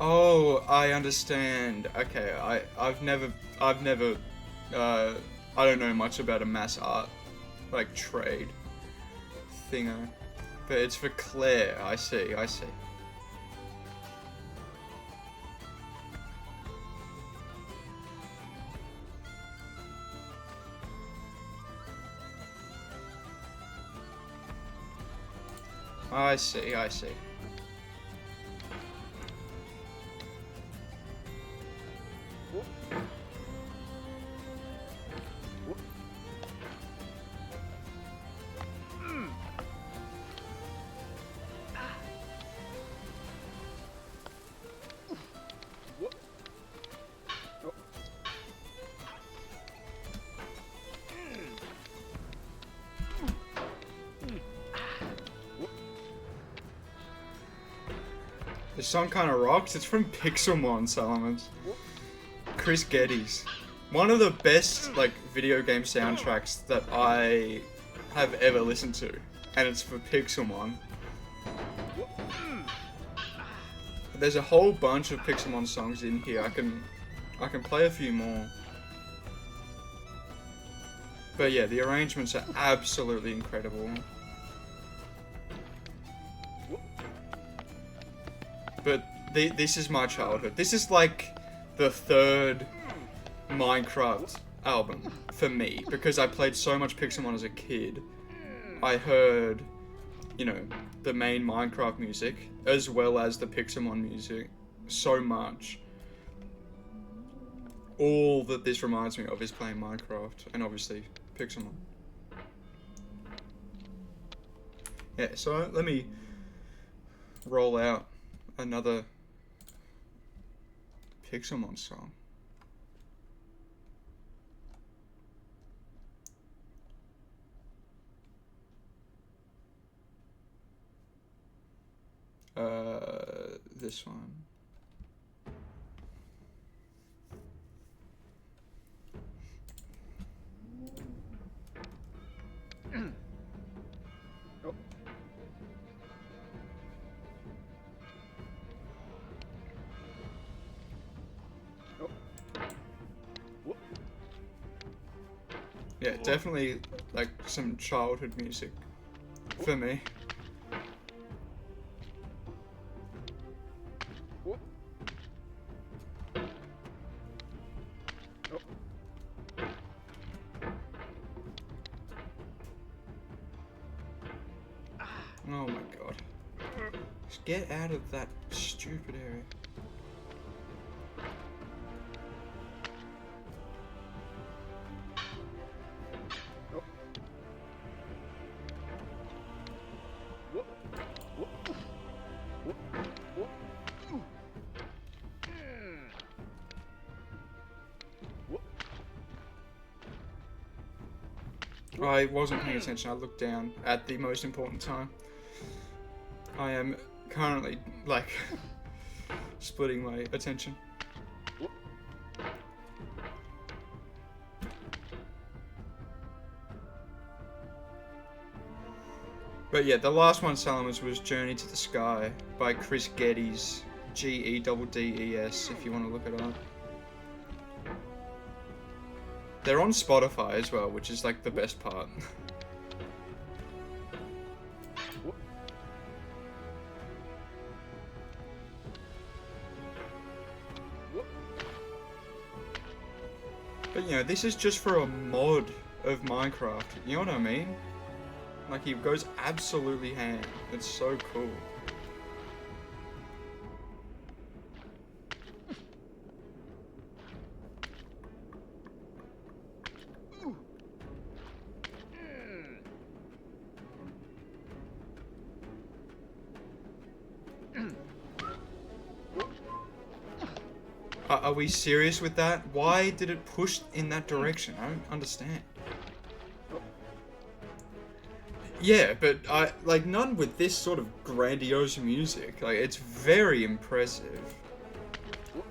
Oh, I understand. Okay, I've never, I don't know much about a mass art, like, trade thingo. But it's for Claire, I see. I see, I see. This song kind of rocks. It's from Pixelmon, Salamence. Chris Geddes. One of the best, like, video game soundtracks that I have ever listened to. And it's for Pixelmon. There's a whole bunch of Pixelmon songs in here. I can play a few more. But yeah, the arrangements are absolutely incredible. But this is my childhood. This is like the third Minecraft album for me, because I played so much Pixelmon as a kid. I heard, you know, the main Minecraft music as well as the Pixelmon music so much. All that this reminds me of is playing Minecraft and obviously Pixelmon. Yeah, so let me roll out another Pixelmon song. This one. Yeah, definitely like some childhood music for me. Oh my god. Just get out of that stupid area. I wasn't paying attention. I looked down at the most important time. I am currently, like, splitting my attention. But yeah, the last one, Salamence, was Journey to the Sky by Chris Geddes. Geddes, if you want to look it up. They're on Spotify as well, which is like the best part. But you know, this is just for a mod of Minecraft. You know what I mean? Like, he goes absolutely ham. It's so cool. Are we serious with that? Why did it push in that direction? I don't understand. Yeah, but like none with this sort of grandiose music. Like, it's very impressive.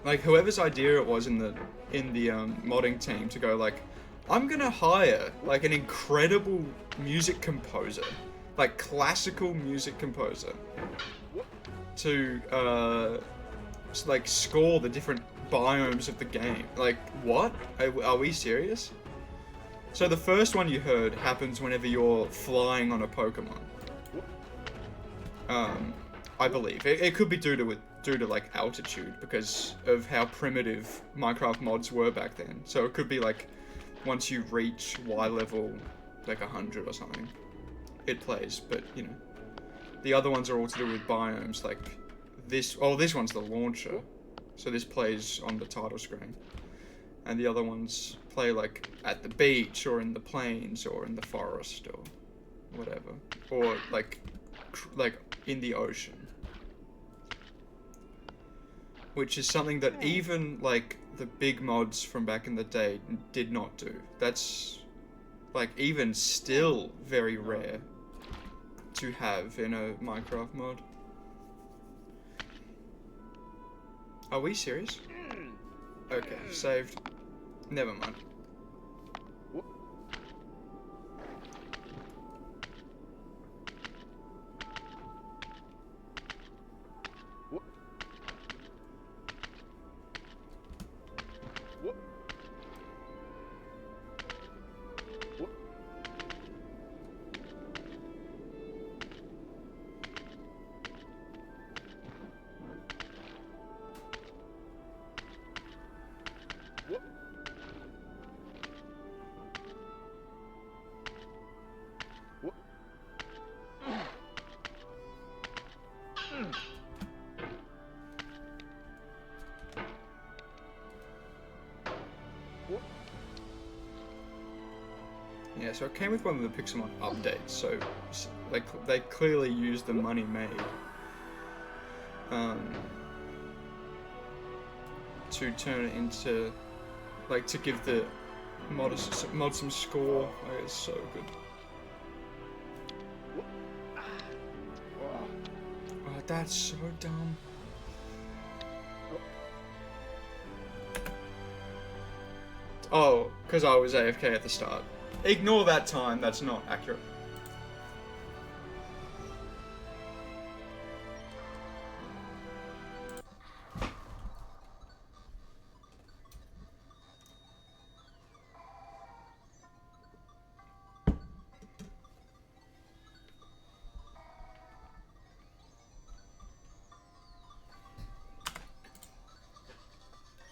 Like, whoever's idea it was in the modding team to go like, I'm gonna hire like an incredible music composer, like classical music composer, to like score the different biomes of the game. Like, what? Are we serious? So the first one you heard happens whenever you're flying on a Pokemon. I believe it could be due to like altitude because of how primitive Minecraft mods were back then. So it could be like once you reach Y level like 100 or something, it plays. But you know, the other ones are all to do with biomes, like this. Oh, this one's the launcher, so this plays on the title screen, and the other ones play like at the beach or in the plains or in the forest or whatever, or like in the ocean, which is something that even like the big mods from back in the day did not do. That's like even still very rare to have in a Minecraft mod. Are we serious? Okay, saved. Never mind. Yeah, so it came with one of the Pixelmon updates, so like they clearly used the money made to turn it into, like, to give the mod some score. Like, it's so good. Oh, that's so dumb. Oh, because I was AFK at the start. Ignore that time, that's not accurate.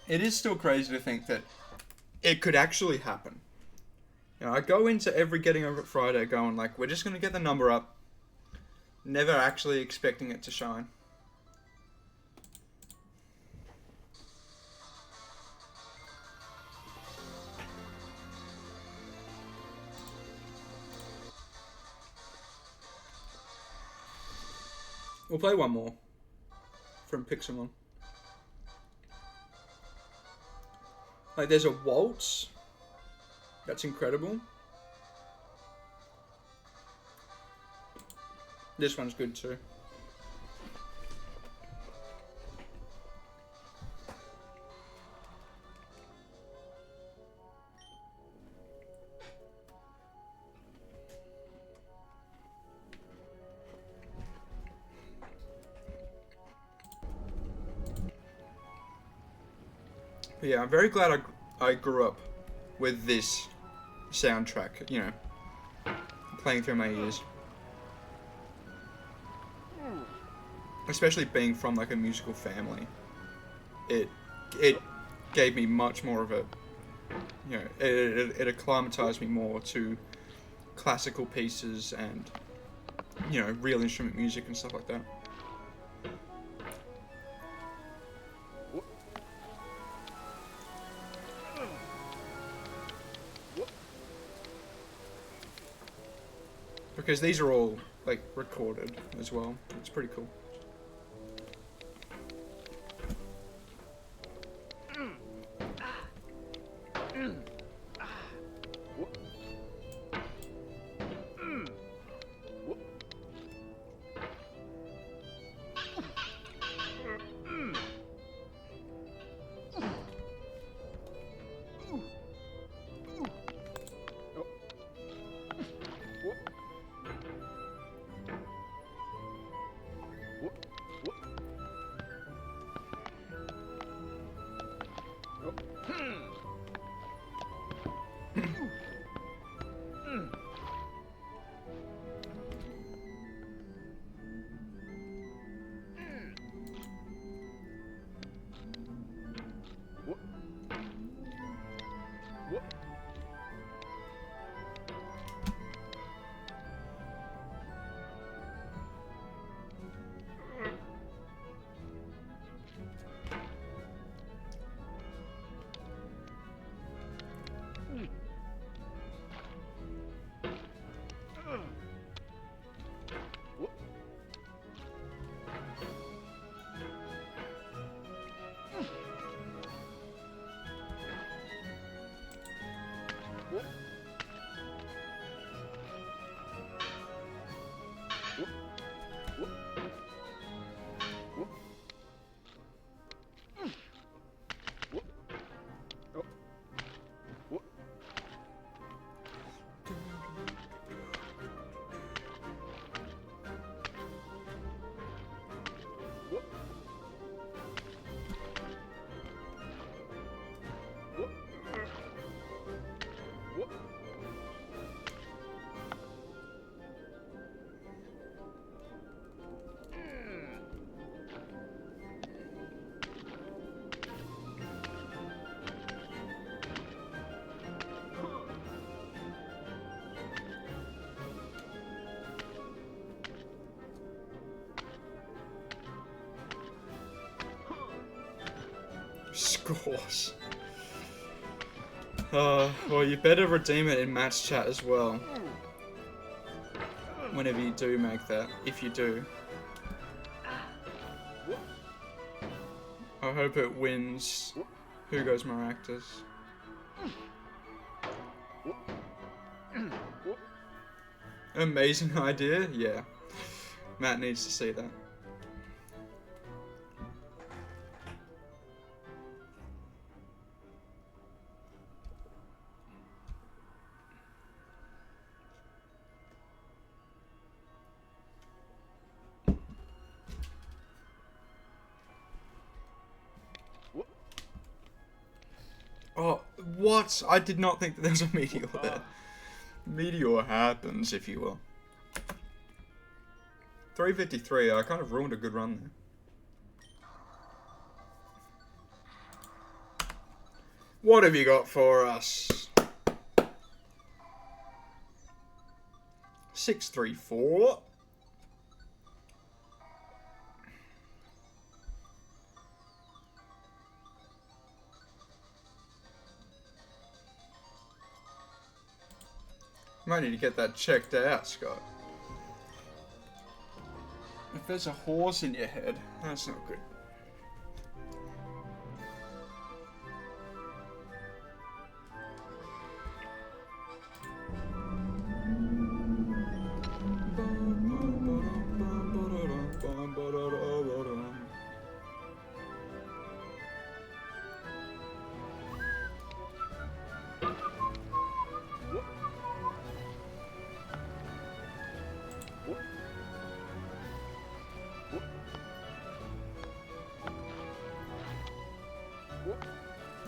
It is still crazy to think that it could actually happen. You know, I go into every Getting Over It Friday going like, we're just going to get the number up. Never actually expecting it to shine. We'll play one more from Pixelmon. Like, there's a waltz. That's incredible. This one's good too. But yeah, I'm very glad I grew up with this soundtrack, you know, playing through my ears. Especially being from like a musical family. It gave me much more of a, you know, it acclimatized me more to classical pieces and, you know, real instrument music and stuff like that. Because these are all, like, recorded as well. It's pretty cool. Scores. Well, you better redeem it in match chat as well. Whenever you do make that, if you do. I hope it wins Hugo's Maractus. Amazing idea? Yeah. Matt needs to see that. Oh, what? I did not think that there was a meteor there. Meteor happens, if you will. 353, I kind of ruined a good run there. What have you got for us? 634. Might need to get that checked out, Scott. If there's a horse in your head, that's not good.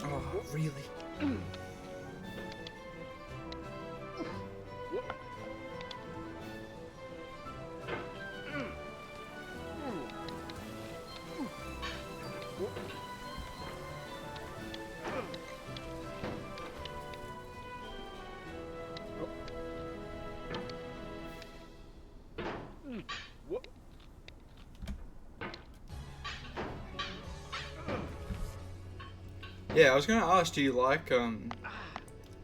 Oh, really? Yeah, I was gonna ask, do you like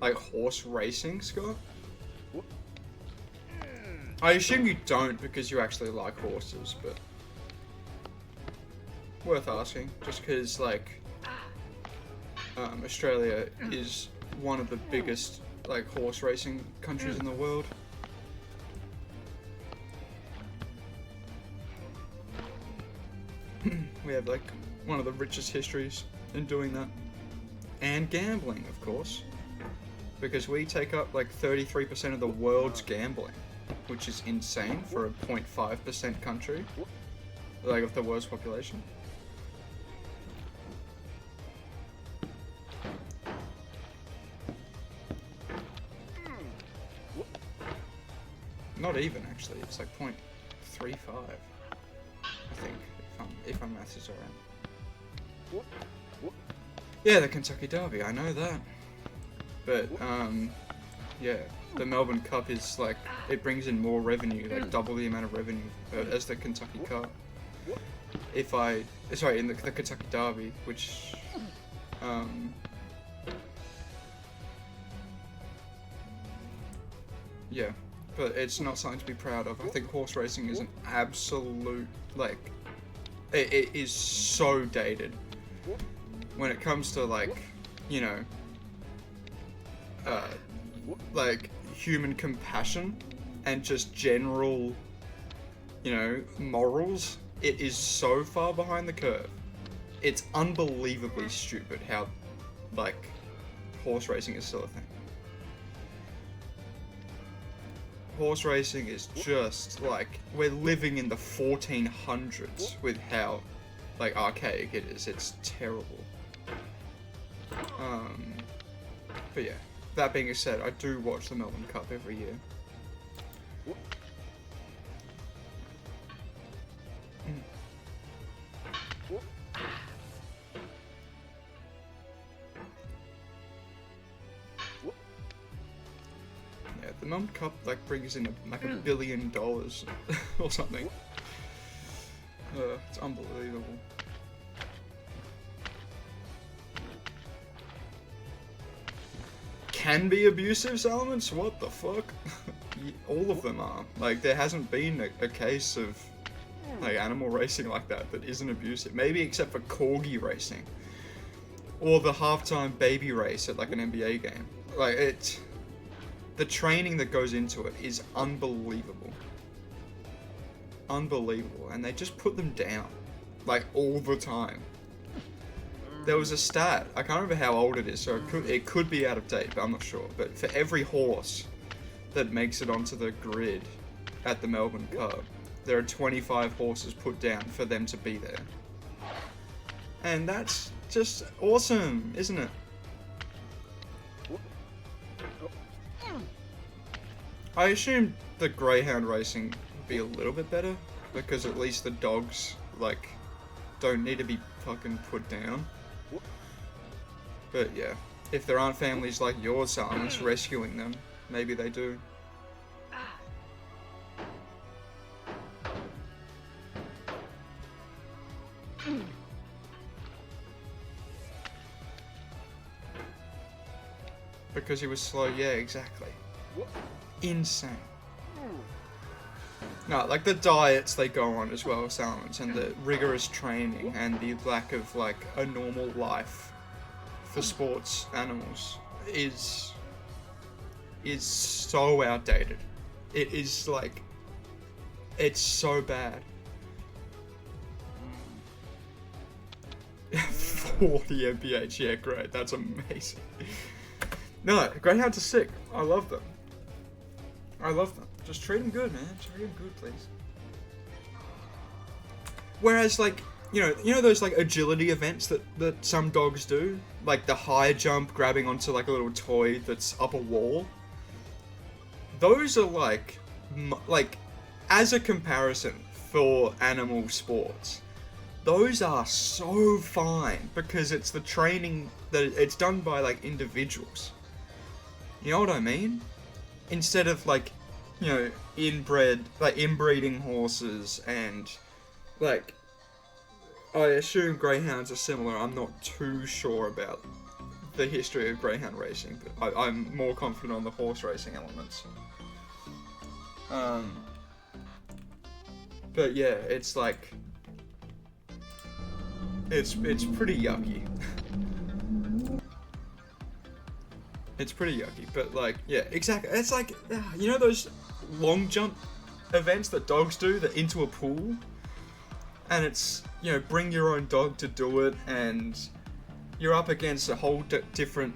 horse racing, Scott? I assume you don't because you actually like horses, but worth asking, just because like Australia is one of the biggest like horse racing countries in the world. We have like one of the richest histories in doing that. And gambling, of course, because we take up like 33% of the world's gambling, which is insane for a 0.5% country, like of the world's population. Not even, actually, it's like 0.35, I think, if my maths is alright. Yeah, the Kentucky Derby, I know that. But, yeah, the Melbourne Cup is like, it brings in more revenue, like double the amount of revenue as the Kentucky Cup. In the Kentucky Derby, which, yeah, but it's not something to be proud of. I think horse racing is an absolute, like, it is so dated. When it comes to like, you know, like human compassion and just general, you know, morals, it is so far behind the curve. It's unbelievably stupid how, like, horse racing is still a thing. Horse racing is just like, we're living in the 1400s with how, like, archaic it is. It's terrible. But yeah, that being said, I do watch the Melbourne Cup every year. Yeah, the Melbourne Cup like brings in like $1 billion or something. It's unbelievable. can be abusive, elements? What the fuck? All of them are. Like, there hasn't been a case of like animal racing like that isn't abusive. Maybe except for corgi racing. Or the halftime baby race at like an NBA game. Like, the training that goes into it is unbelievable. Unbelievable. And they just put them down. Like, all the time. There was a stat, I can't remember how old it is, so it could be out of date, but I'm not sure. But for every horse that makes it onto the grid at the Melbourne Cup, there are 25 horses put down for them to be there. And that's just awesome, isn't it? I assume the greyhound racing would be a little bit better, because at least the dogs, like, don't need to be fucking put down. But yeah, if there aren't families like yours, Silence, rescuing them, maybe they do. Because he was slow, yeah, exactly. Insane. No, like the diets they go on as well, Silence, and the rigorous training and the lack of like a normal life for sports animals is so outdated. It is like, it's so bad. 40 mph, yeah, great, that's amazing. No, greyhounds are sick. I love them. I love them. Just treat them good, man. Treat them good, please. Whereas, like, you know those like agility events that some dogs do, like the high jump, grabbing onto like a little toy that's up a wall. Those are like as a comparison for animal sports, those are so fine because it's the training that it's done by like individuals. You know what I mean? Instead of like, you know, inbreeding horses and like, I assume greyhounds are similar. I'm not too sure about the history of greyhound racing, but I'm more confident on the horse racing elements. But yeah, it's like, it's pretty yucky. It's pretty yucky, but like, yeah, exactly. It's like, you know those long jump events that dogs do, that into a pool? And it's, you know, bring your own dog to do it, and you're up against a whole different,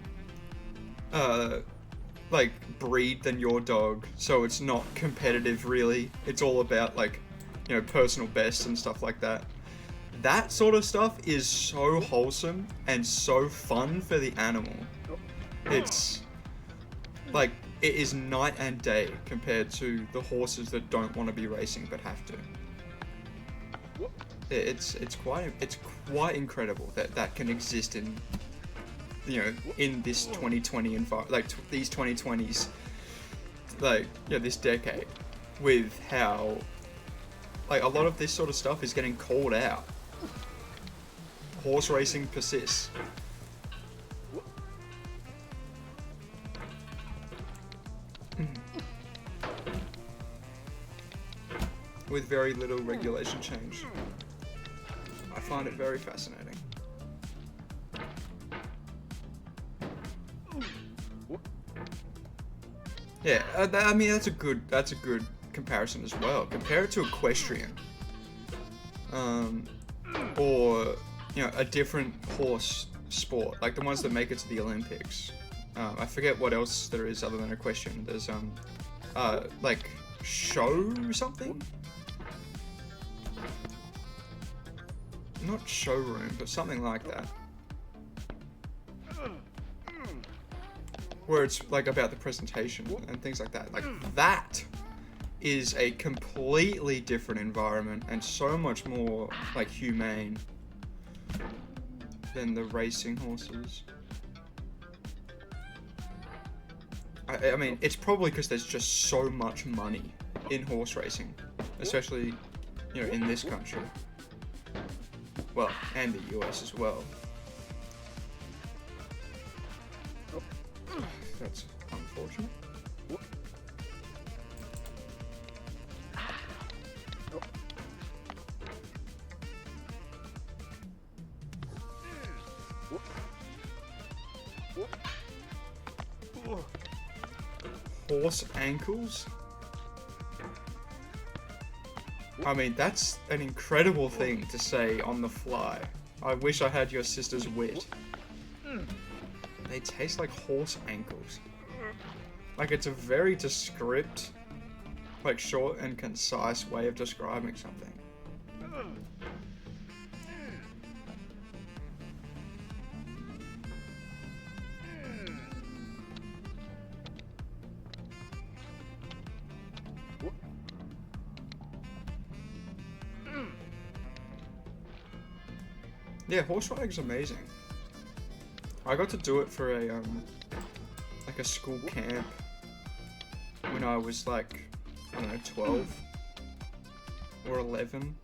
like, breed than your dog, so it's not competitive, really. It's all about, like, you know, personal best and stuff like that. That sort of stuff is so wholesome and so fun for the animal. It's, like, it is night and day compared to the horses that don't want to be racing but have to. It's quite incredible that can exist in, you know, in this 2020 environment, like these 2020s, like, you know, this decade, with how, like, a lot of this sort of stuff is getting called out. Horse racing persists. With very little regulation change. I find it very fascinating. Yeah, I mean that's a good comparison as well. Compare it to equestrian, or, you know, a different horse sport, like the ones that make it to the Olympics. I forget what else there is other than equestrian. There's like show something. Not showroom, but something like that. Where it's like about the presentation and things like that. Like, that is a completely different environment and so much more like humane than the racing horses. I mean, it's probably because there's just so much money in horse racing, especially, you know, in this country. Well, and the US as well. That's unfortunate. Horse ankles? I mean, that's an incredible thing to say on the fly. I wish I had your sister's wit. They taste like horse ankles. Like, it's a very descript, like, short and concise way of describing something. Yeah, horse riding's amazing. I got to do it for a like a school camp when I was like, I don't know, 12 or 11.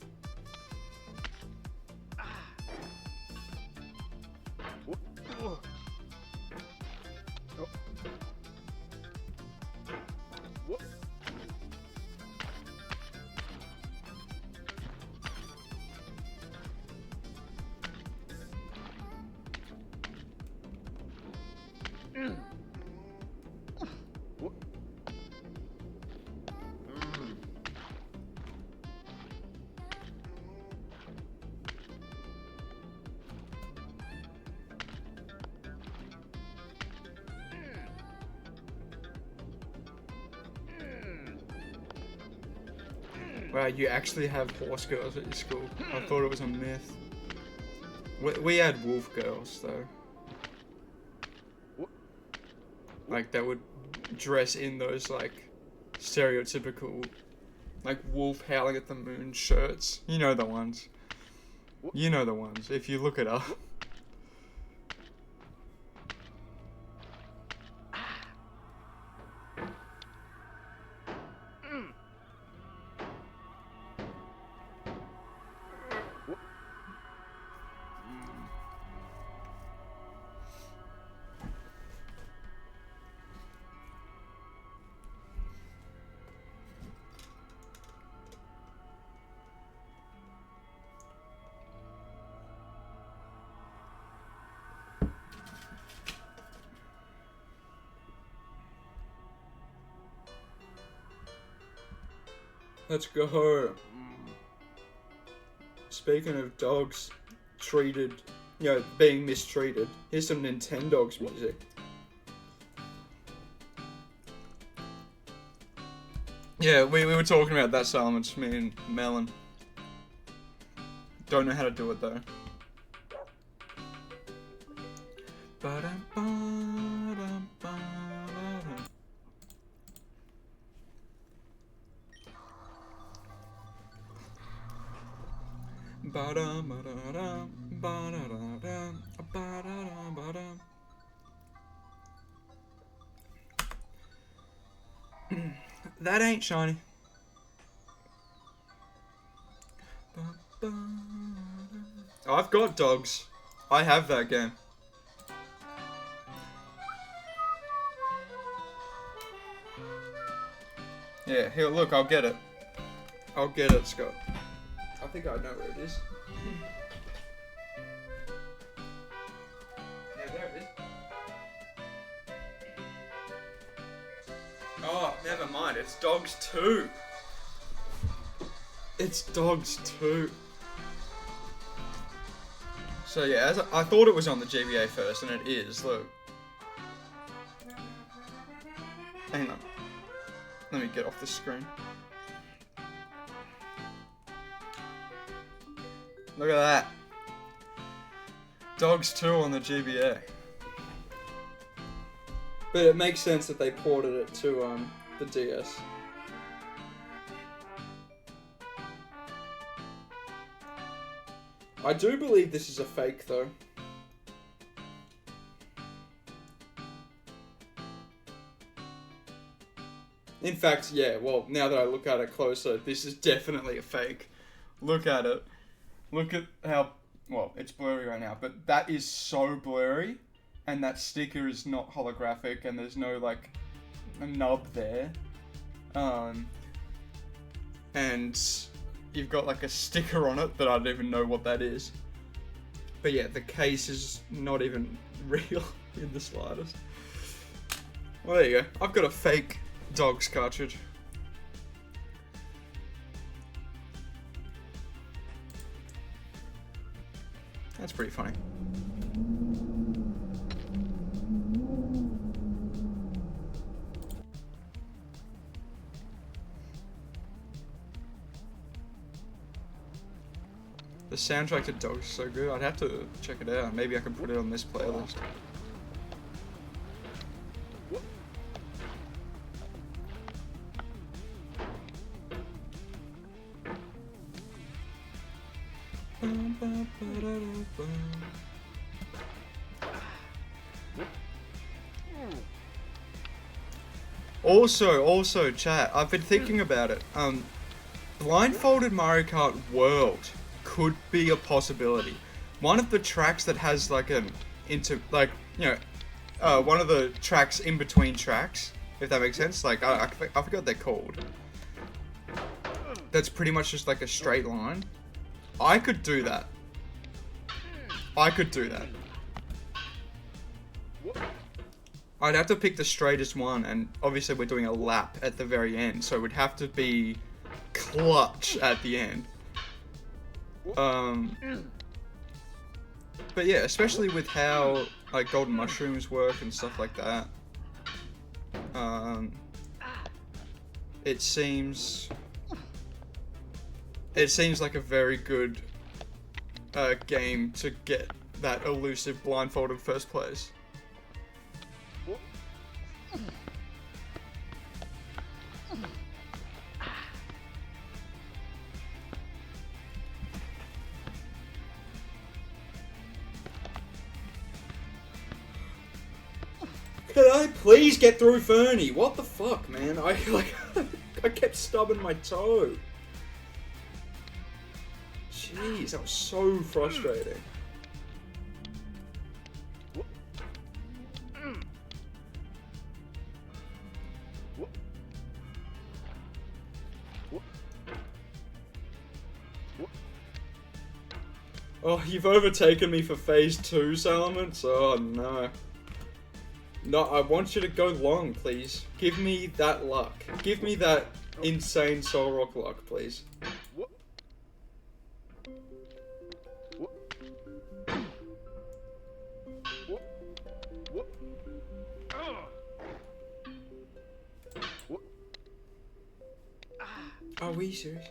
Wow, you actually have horse girls at your school. I thought it was a myth. We had wolf girls, though. Like, that would dress in those, like, stereotypical, like, wolf howling at the moon shirts. You know the ones. You know the ones, if you look it up. Let's go. Speaking of dogs treated, you know, being mistreated, here's some Nintendogs music. Yeah, we were talking about that, Solomon, me and Melon. Don't know how to do it though. That ain't shiny. I've got dogs. I have that game. Yeah, here, look, I'll get it. I'll get it, Scott. I think I know where it is. Yeah, there it is. Oh, never mind. It's Dogs 2. It's Dogs 2. So yeah, I thought it was on the GBA first, and it is. Look. Hang on. Let me get off the screen. Look at that. Dogs 2 on the GBA. But it makes sense that they ported it to the DS. I do believe this is a fake though. In fact, yeah, well, now that I look at it closer, this is definitely a fake. Look at it. Look at how, well, it's blurry right now, but that is so blurry. and that sticker is not holographic, and there's no like a nub there, and you've got like a sticker on it that I don't even know what that is. But yeah, the case is not even real in the slightest. Well, there you go. I've got a fake Dogs cartridge. That's pretty funny. The soundtrack to Dogs is so good. I'd have to check it out. Maybe I can put it on this playlist. Also, chat, I've been thinking about it. Blindfolded Mario Kart World could be a possibility. One of the tracks that has like one of the tracks in between tracks, if that makes sense. Like, I forgot what they're called. That's pretty much just like a straight line. I could do that. I'd have to pick the straightest one, and obviously we're doing a lap at the very end, so it would have to be clutch at the end. But yeah, especially with how like golden mushrooms work and stuff like that. It seems like a very good game to get that elusive blindfolded first place. Can I please get through Fernie? What the fuck, man? I kept stubbing my toe. Jeez, that was so frustrating. Oh, you've overtaken me for phase 2, Salamence? Oh no. No, I want you to go long, please. Give me that luck. Give me that insane Soul Rock luck, please. Are we serious?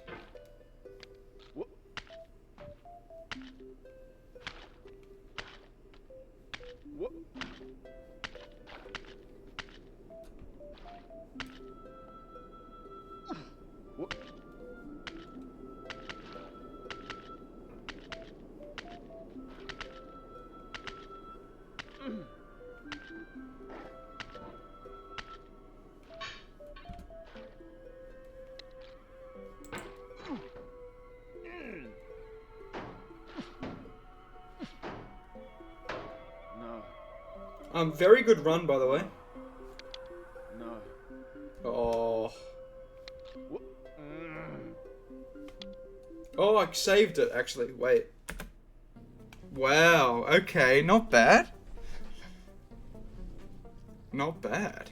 Very good run, by the way. No. Oh. Oh, I saved it, actually. Wait. Wow. Okay, not bad. Not bad.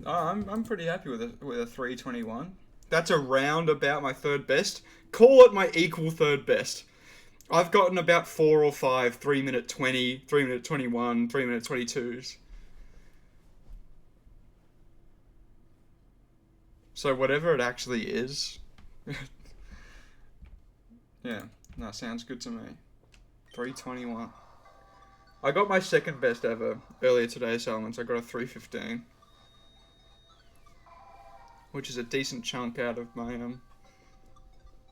Oh, I'm pretty happy with a 321. That's around about my third best. Call it my equal third best. I've gotten about 4 or 5 3-minute 20, 3-minute 21, 3-minute 22s. So whatever it actually is. Yeah, that sounds good to me. 321. I got my second best ever earlier today, Salamence. I got a 315. Which is a decent chunk out of my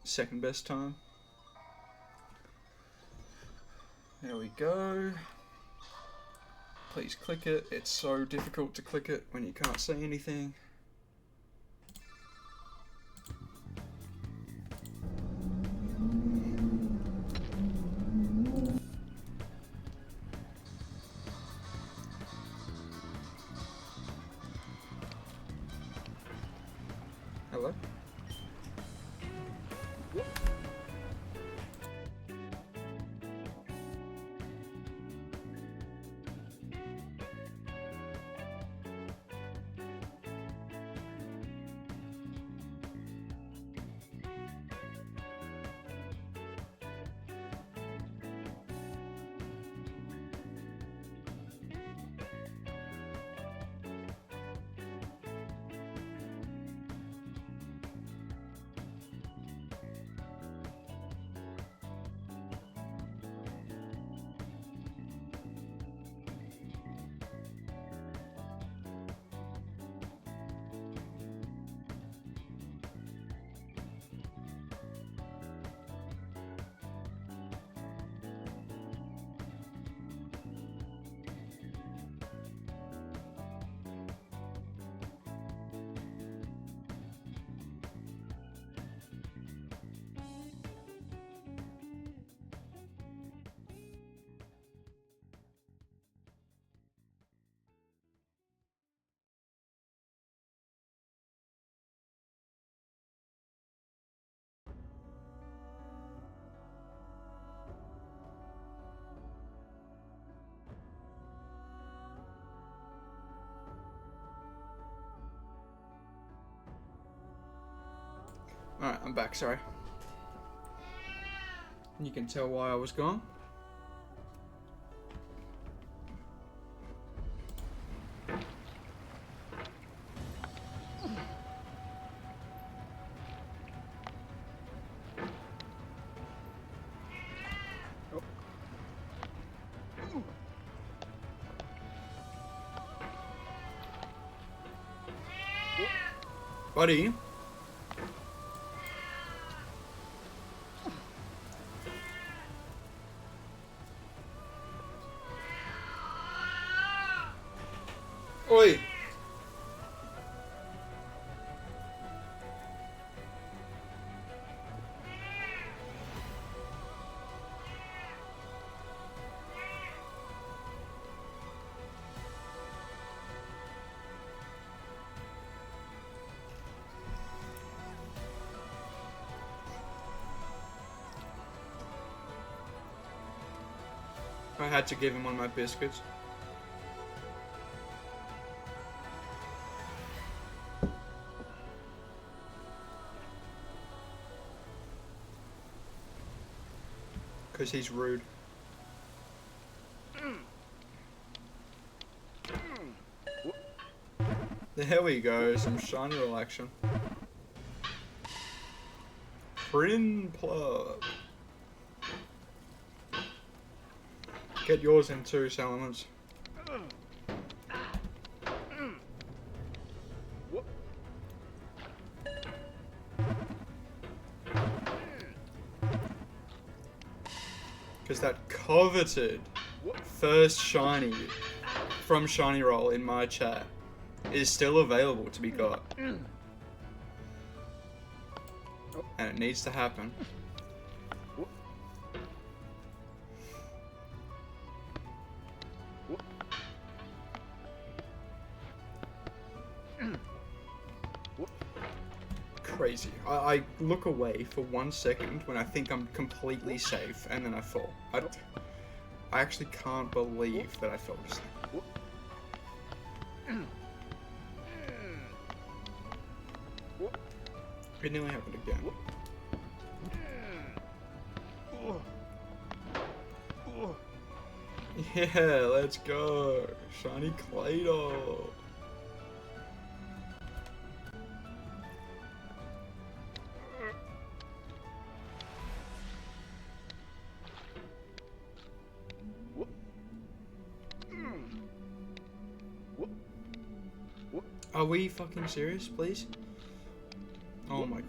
second best time. There we go. Please click it. It's so difficult to click it when you can't see anything. Alright, I'm back, sorry. You can tell why I was gone. Buddy. Oi. I had to give him one of my biscuits. Because he's rude. There we go, some shiny little action. Prin plug. Get yours in too, Salamence. Because that coveted first shiny from Shiny Roll in my chat is still available to be got. And it needs to happen. Crazy. I look away for 1 second when I think I'm completely safe, and then I fall. I actually can't believe that I fell just then. It nearly happened again. Yeah, let's go. Shiny Claydol. Are we fucking serious, please? Oh my god.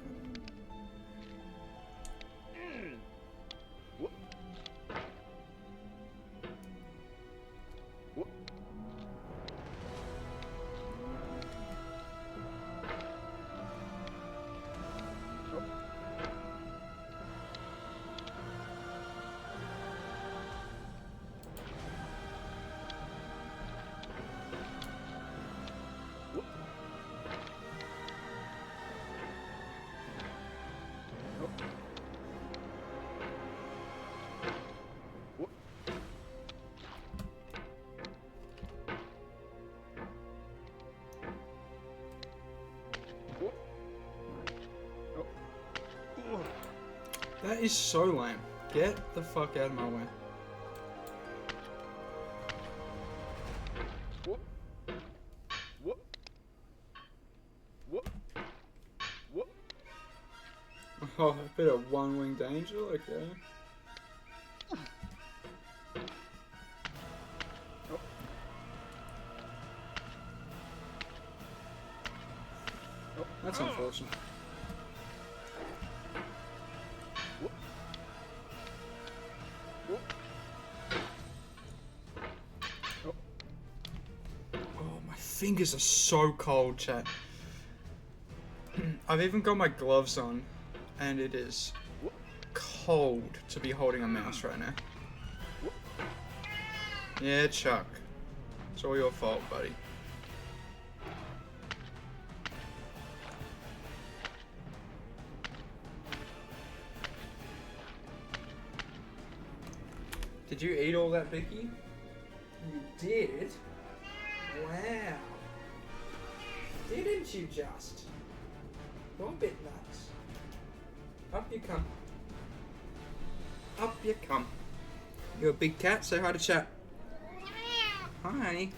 That is so lame. Get the fuck out of my way. Oh, a bit of one-winged angel, okay. That's unfortunate. Oh, my fingers are so cold, chat. I've even got my gloves on, and it is cold to be holding a mouse right now. Yeah, Chuck. It's all your fault, buddy. Did you eat all that, Vicky? You did? Wow. Didn't you just? You're a bit nuts. Up you come. Up you come. You're a big cat. Say hi to chat. Hi.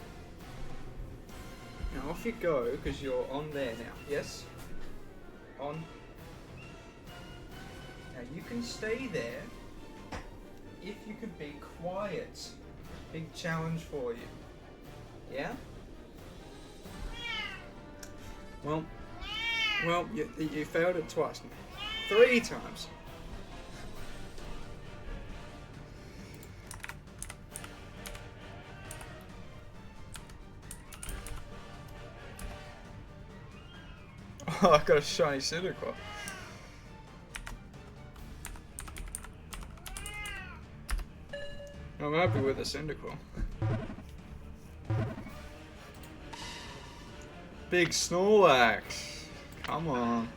Now off you go, because you're on there now. Yes? On. Now you can stay there if you can be quiet. Big challenge for you. Yeah? Well, you failed it twice now. 3 times. Oh, I got a shiny Cyndaquil. I'm happy with the Cyndaquil. Big Snorlax. Come on.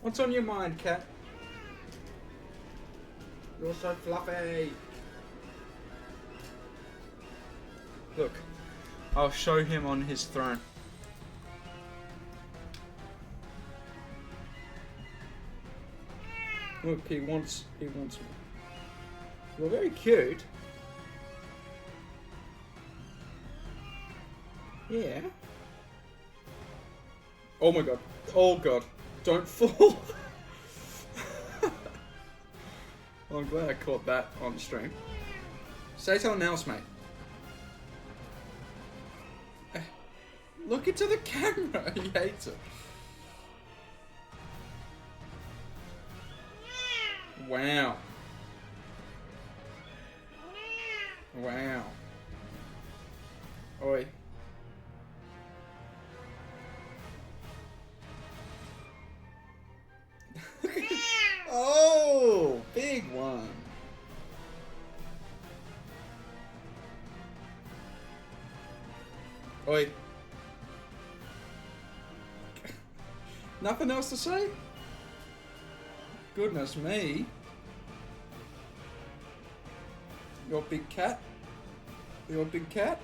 What's on your mind, cat? You're so fluffy. Look, I'll show him on his throne. Look, he wants me. You're very cute. Yeah. Oh my god. Oh god. Don't fall. Well, I'm glad I caught that on stream. Say something else, mate. Look into the camera. He hates it. Wow. Wow. Oi. Oh, big one. Oi. Nothing else to say? Goodness me. You're a big cat? You're a big cat?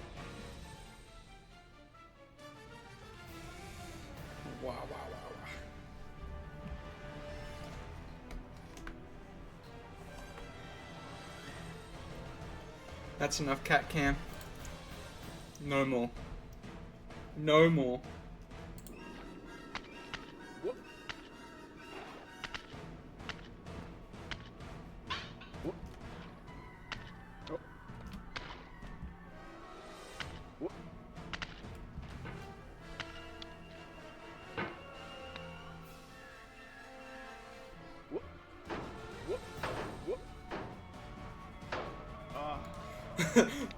Wow, wow, wow, wow. That's enough cat cam. No more. No more.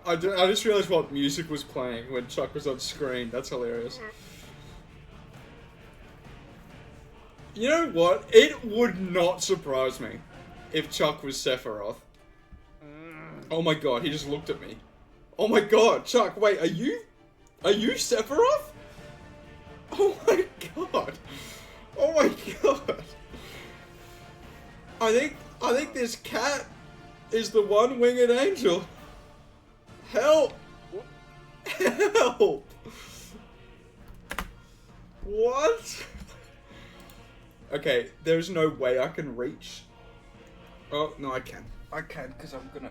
I just realized what music was playing when Chuck was on screen. That's hilarious. You know what? It would not surprise me if Chuck was Sephiroth. Oh my god, he just looked at me. Oh my god, Chuck, wait, are you Sephiroth? Oh my god. Oh my god. I think this cat is the one winged angel. Help! Help! What? Okay, there's no way I can reach. Oh, no, I can. I can, because I'm gonna...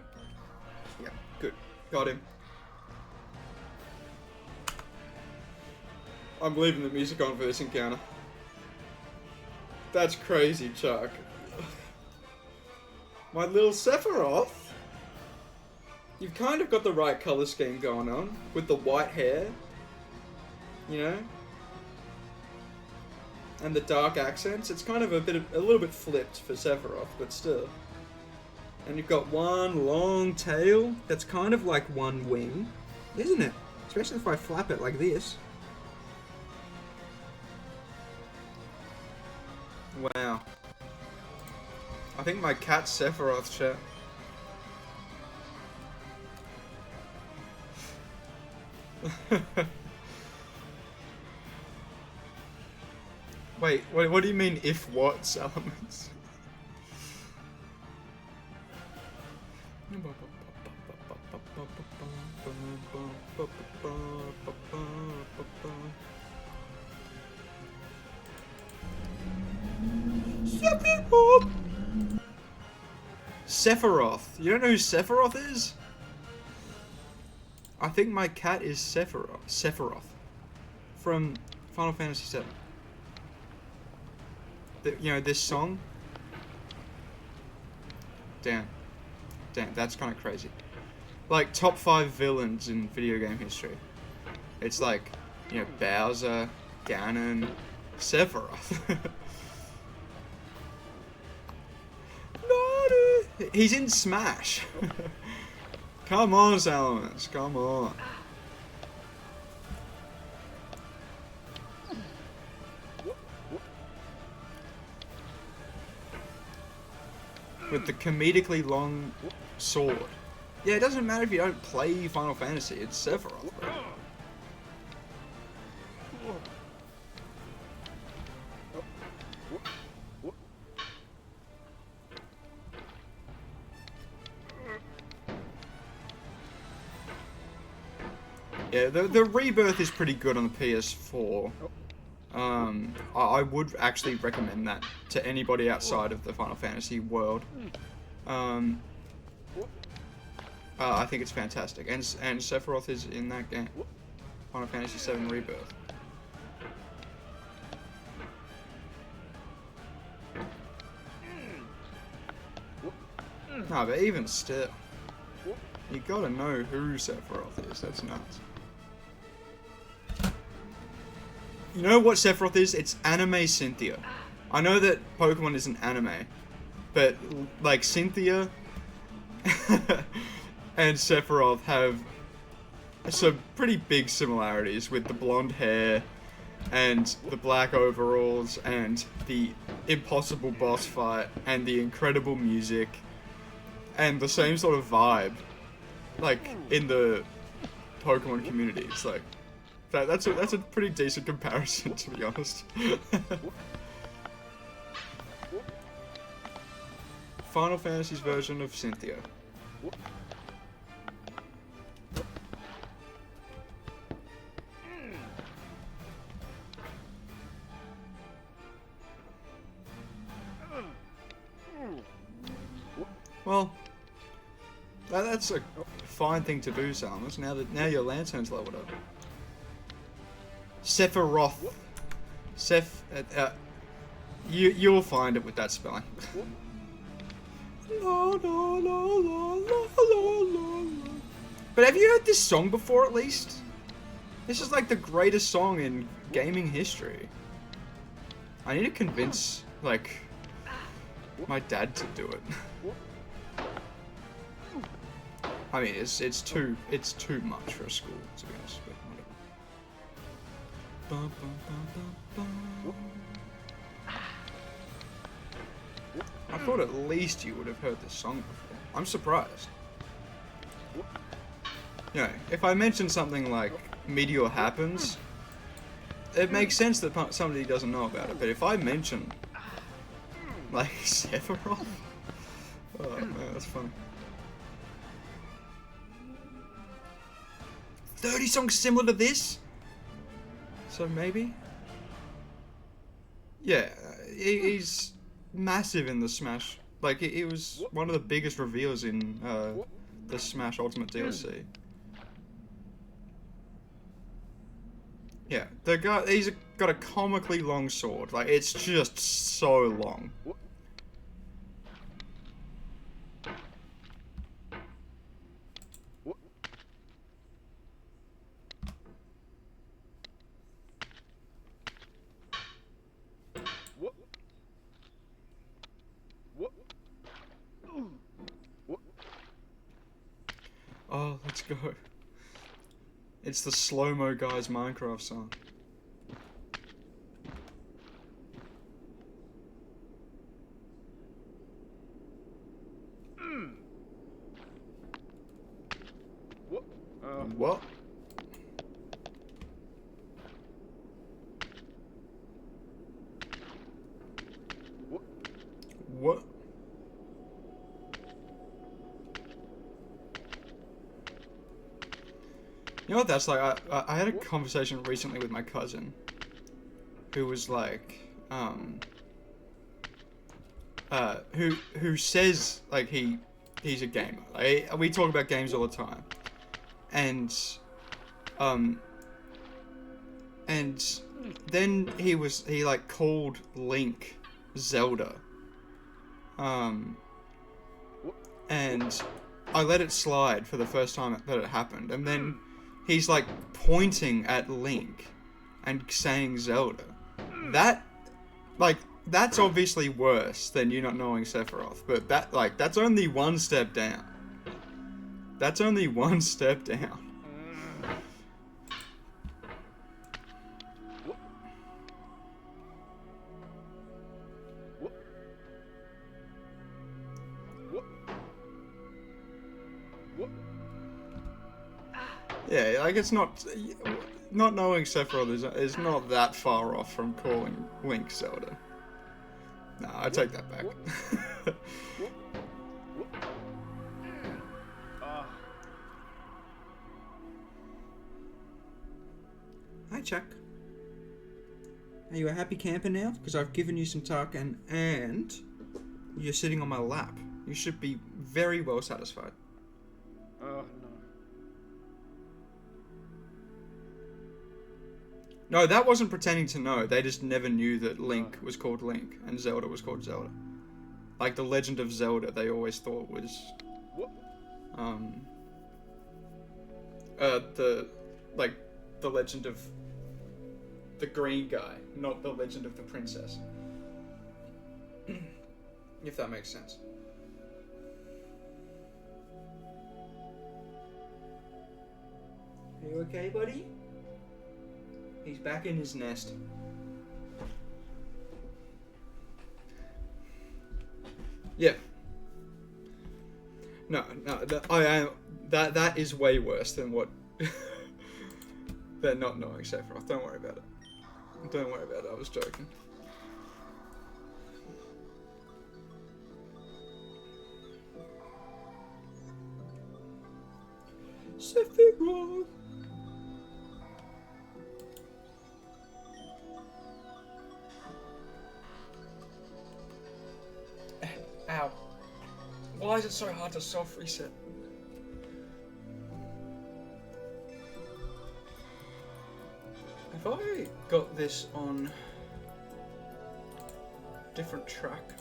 Yeah, good. Got him. I'm leaving the music on for this encounter. That's crazy, Chuck. My little Sephiroth? You've kind of got the right color scheme going on, with the white hair, you know, and the dark accents. It's kind of a little bit flipped for Sephiroth, but still. And you've got one long tail that's kind of like one wing, isn't it? Especially if I flap it like this. Wow. I think my cat's Sephiroth, chat. Wait, what do you mean if what, Salamence? Sephiroth. You don't know who Sephiroth is? I think my cat is Sephiroth. From Final Fantasy VII. You know, this song? Damn, that's kind of crazy. Like, top 5 villains in video game history. It's like, you know, Bowser, Ganon, Sephiroth. He's in Smash. Come on, Salamence, come on. With the comedically long sword. Yeah, it doesn't matter if you don't play Final Fantasy, it's Sephiroth, bro. Yeah, the Rebirth is pretty good on the PS4. I would actually recommend that to anybody outside of the Final Fantasy world. I think it's fantastic, and Sephiroth is in that game, Final Fantasy VII Rebirth. No, but even still, you gotta know who Sephiroth is. That's nuts. You know what Sephiroth is? It's anime Cynthia. I know that Pokemon isn't anime, but like Cynthia and Sephiroth have some pretty big similarities with the blonde hair and the black overalls and the impossible boss fight and the incredible music and the same sort of vibe, like in the Pokemon community. It's like that's a pretty decent comparison, to be honest. Final Fantasy's version of Cynthia. Well, that's a fine thing to do, Samus. Now your Lantern's leveled up. Sephiroth. You'll find it with that spelling. But have you heard this song before, at least? This is like the greatest song in gaming history. I need to convince, like, my dad to do it. I mean, it's too much for a school, to be honest. But whatever. I thought at least you would have heard this song before. I'm surprised. You know, if I mention something like Meteor Happens, it makes sense that somebody doesn't know about it. But if I mention, like, Sephiroth, oh man, that's funny. 30 songs similar to this? So maybe? Yeah, he's massive in the Smash. Like, he was one of the biggest reveals in the Smash Ultimate DLC. Yeah, he's got a comically long sword. Like, it's just so long. Oh, let's go. It's the Slow-Mo Guys Minecraft song. What? What? You know what that's like? I had a conversation recently with my cousin, who was like, who says like he's a gamer. Like, we talk about games all the time, and then he like called Link Zelda, and I let it slide for the first time that it happened, and then he's like pointing at Link and saying Zelda. That's obviously worse than you not knowing Sephiroth, but that's only one step down. That's only one step down. Yeah, like it's not knowing Sephiroth is not that far off from calling Link Zelda. No, I take that back. Hi, Chuck. Are you a happy camper now? Because I've given you some talk and you're sitting on my lap. You should be very well satisfied. No. No, that wasn't pretending to know. They just never knew that Link was called Link and Zelda was called Zelda. Like the Legend of Zelda, they always thought was the Legend of the green guy, not the Legend of the Princess. If that makes sense. Are you okay, buddy? He's back in his nest. Yeah. No, that is way worse than what than not knowing Sephiroth. Don't worry about it. Don't worry about it. I was joking. Sephiroth. Ow. Why is it so hard to soft reset? Have I got this on different track?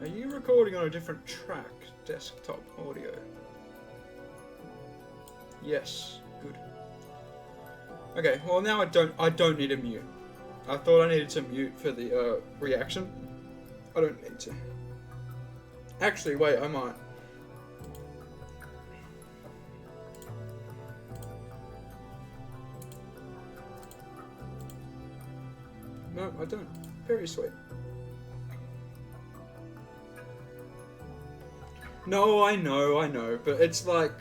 Are you recording on a different track, desktop audio? Yes, good. Okay, well now I don't need a mute. I thought I needed to mute for the reaction. I don't need to. Actually, wait, I might. No, I don't. Very sweet. No, I know, but it's like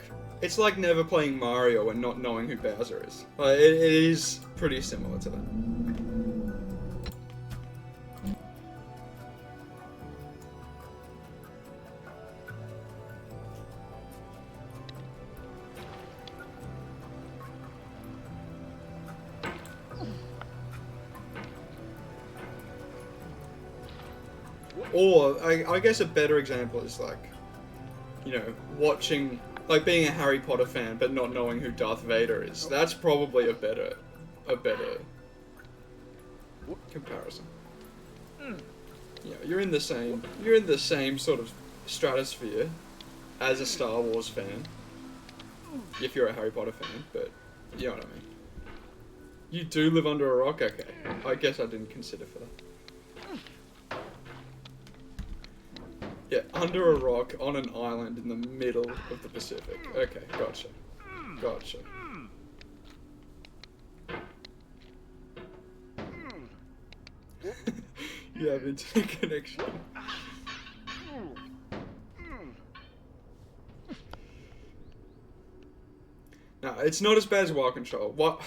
never playing Mario and not knowing who Bowser is. Like, it is pretty similar to that. Or, I guess a better example is like, you know, watching, like being a Harry Potter fan but not knowing who Darth Vader is. That's probably a better comparison. Yeah, you're in the same sort of stratosphere as a Star Wars fan, if you're a Harry Potter fan, but you know what I mean. You do live under a rock? Okay, I guess I didn't consider for that. Yeah, under a rock on an island in the middle of the Pacific. Okay, gotcha. Gotcha. You have internet connection. No, it's not as bad as Wild Control. What?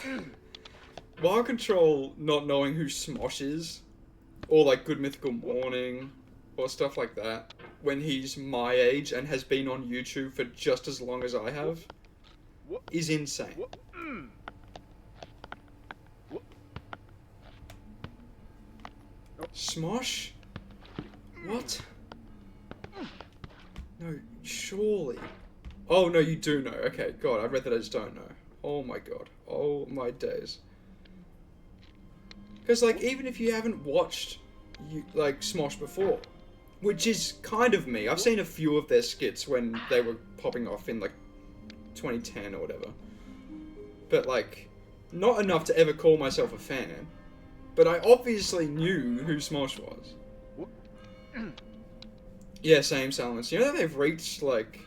Wild Control not knowing who Smosh is, or like Good Mythical Morning, or stuff like that, when he's my age and has been on YouTube for just as long as I have, is insane. Smosh? What? No, surely. Oh, no, you do know. Okay, God, I read that I just don't know. Oh my God. Oh my days. Because, like, even if you haven't watched, like, Smosh before, which is kind of me. I've seen a few of their skits when they were popping off in, like, 2010 or whatever. But, like, not enough to ever call myself a fan. But I obviously knew who Smosh was. Yeah, same, Salamence. You know that they've reached, like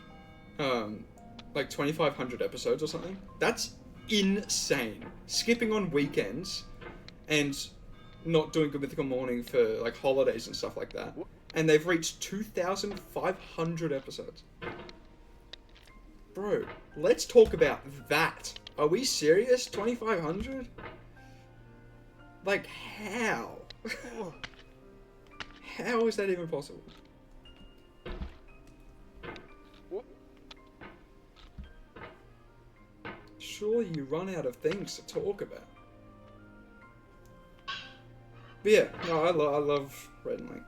2,500 episodes or something? That's insane. Skipping on weekends and not doing Good Mythical Morning for, like, holidays and stuff like that. And they've reached 2,500 episodes. Bro, let's talk about that. Are we serious? 2,500? Like, how? How is that even possible? Surely you run out of things to talk about. But yeah, no, I love Red and Link.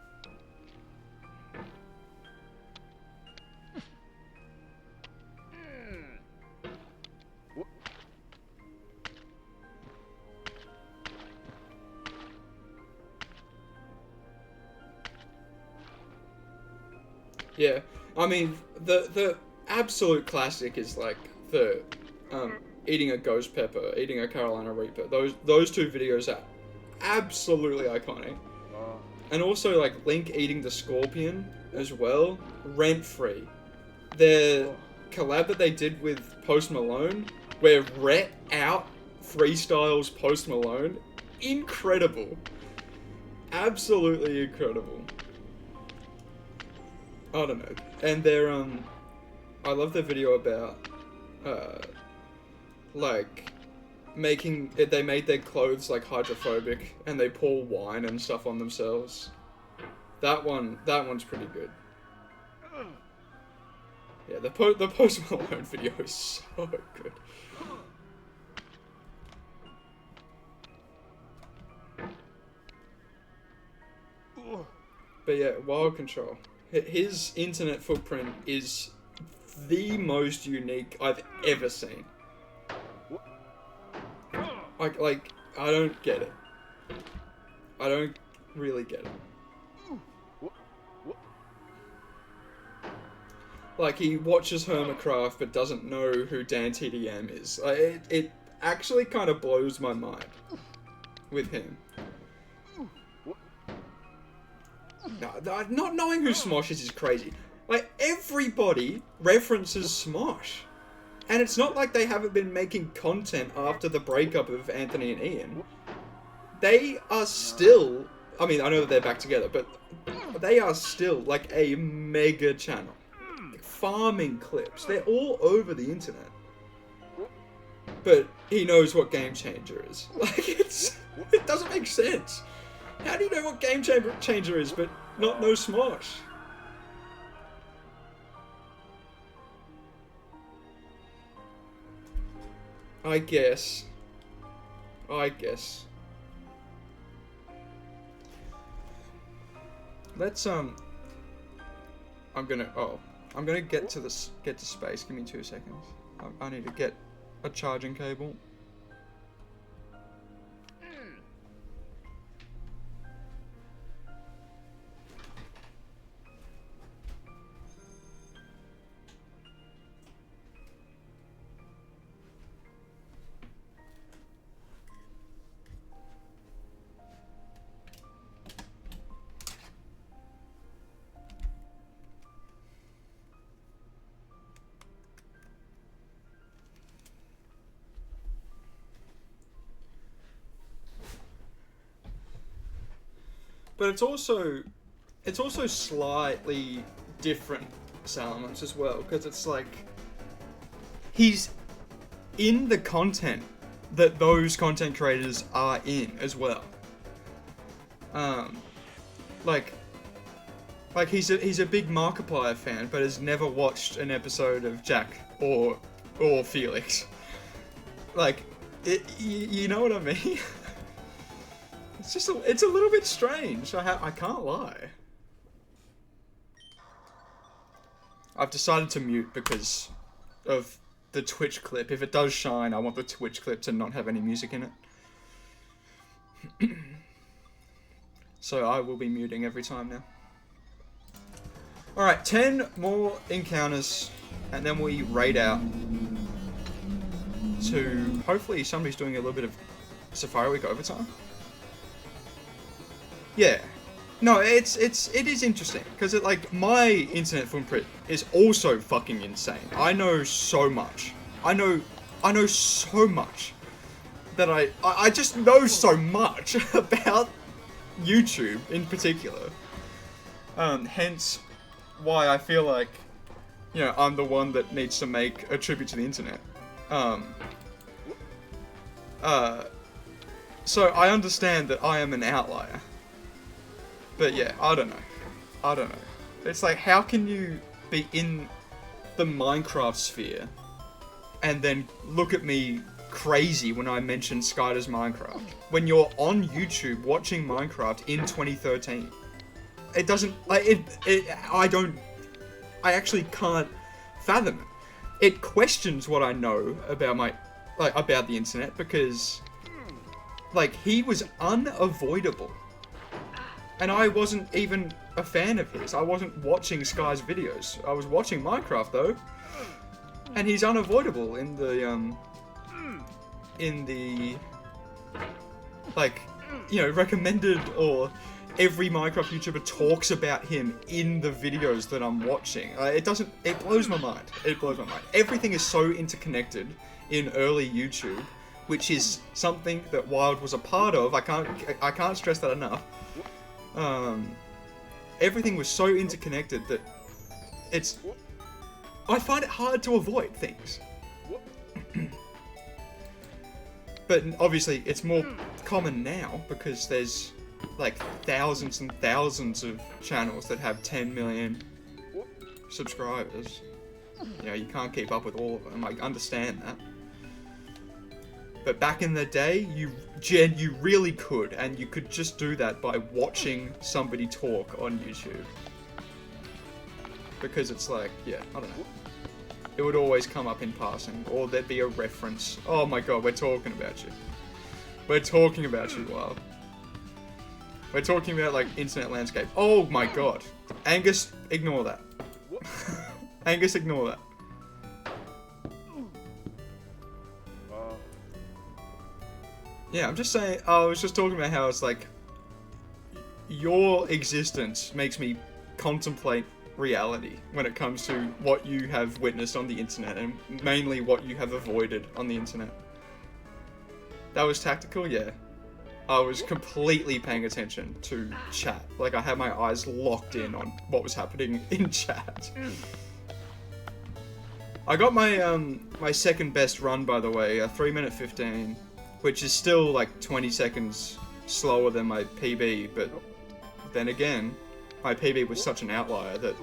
Yeah, I mean, the absolute classic is like the eating a ghost pepper, eating a Carolina Reaper. Those two videos are absolutely iconic. And also like Link eating the scorpion as well, rent free. The collab that they did with Post Malone, where Rhett out freestyles Post Malone, incredible. Absolutely incredible. I don't know. And they're, I love the video about, like, they made their clothes, like, hydrophobic, and they pour wine and stuff on themselves. That one's pretty good. Yeah, the Post Malone video is so good. But yeah, Wild Control. His internet footprint is the most unique I've ever seen. Like, I don't get it. I don't really get it. Like, he watches Hermitcraft but doesn't know who Dan TDM is. It actually kind of blows my mind with him. No, not knowing who Smosh is crazy. Like, everybody references Smosh. And it's not like they haven't been making content after the breakup of Anthony and Ian. They are still... I mean, I know that they're back together, but they are still, like, a mega channel. Like, farming clips. They're all over the internet. But he knows what Game Changer is. Like, it doesn't make sense. How do you know what Game Changer is, but not know Smosh? I guess. Let's I'm gonna get to space. Give me 2 seconds. I need to get a charging cable. But it's also slightly different Salamence as well, because it's like he's in the content that those content creators are in as well. Like he's a big Markiplier fan, but has never watched an episode of Jack or Felix. Like, you know what I mean? It's just it's a little bit strange. I can't lie. I've decided to mute because of the Twitch clip. If it does shine, I want the Twitch clip to not have any music in it. So I will be muting every time now. Alright, 10 more encounters, and then we raid out to, hopefully somebody's doing a little bit of Safari Week overtime. Yeah. No, it is interesting, because like, my internet footprint is also fucking insane. I know so much. I know so much that I just know so much about YouTube in particular. Hence why I feel like, you know, I'm the one that needs to make a tribute to the internet. So I understand that I am an outlier. But yeah, I don't know. It's like, how can you be in the Minecraft sphere and then look at me crazy when I mention Skyder's Minecraft when you're on YouTube watching Minecraft in 2013? It doesn't, like, I actually can't fathom it. It questions what I know about about the internet, because, like, he was unavoidable. And I wasn't even a fan of his. I wasn't watching Sky's videos. I was watching Minecraft, though. And he's unavoidable in the, like, you know, recommended, or every Minecraft YouTuber talks about him in the videos that I'm watching. It blows my mind. It blows my mind. Everything is so interconnected in early YouTube, which is something that Wild was a part of. I can't stress that enough. Everything was so interconnected that I find it hard to avoid things. But obviously it's more common now because there's like thousands and thousands of channels that have 10 million subscribers. You know, you can't keep up with all of them. I understand that. But back in the day, you really could, and you could just do that by watching somebody talk on YouTube. Because it's like, yeah, I don't know. It would always come up in passing, or there'd be a reference. Oh my god, we're talking about you. We're talking about you, Wild. We're talking about, like, internet landscape. Oh my god. Angus, ignore that. Angus, ignore that. Yeah, I'm just saying, I was just talking about how it's like, your existence makes me contemplate reality when it comes to what you have witnessed on the internet, and mainly what you have avoided on the internet. That was tactical, yeah. I was completely paying attention to chat. Like, I had my eyes locked in on what was happening in chat. I got my my second best run, by the way, 3 minute 15. Which is still like 20 seconds slower than my PB, but then again, my PB was such an outlier that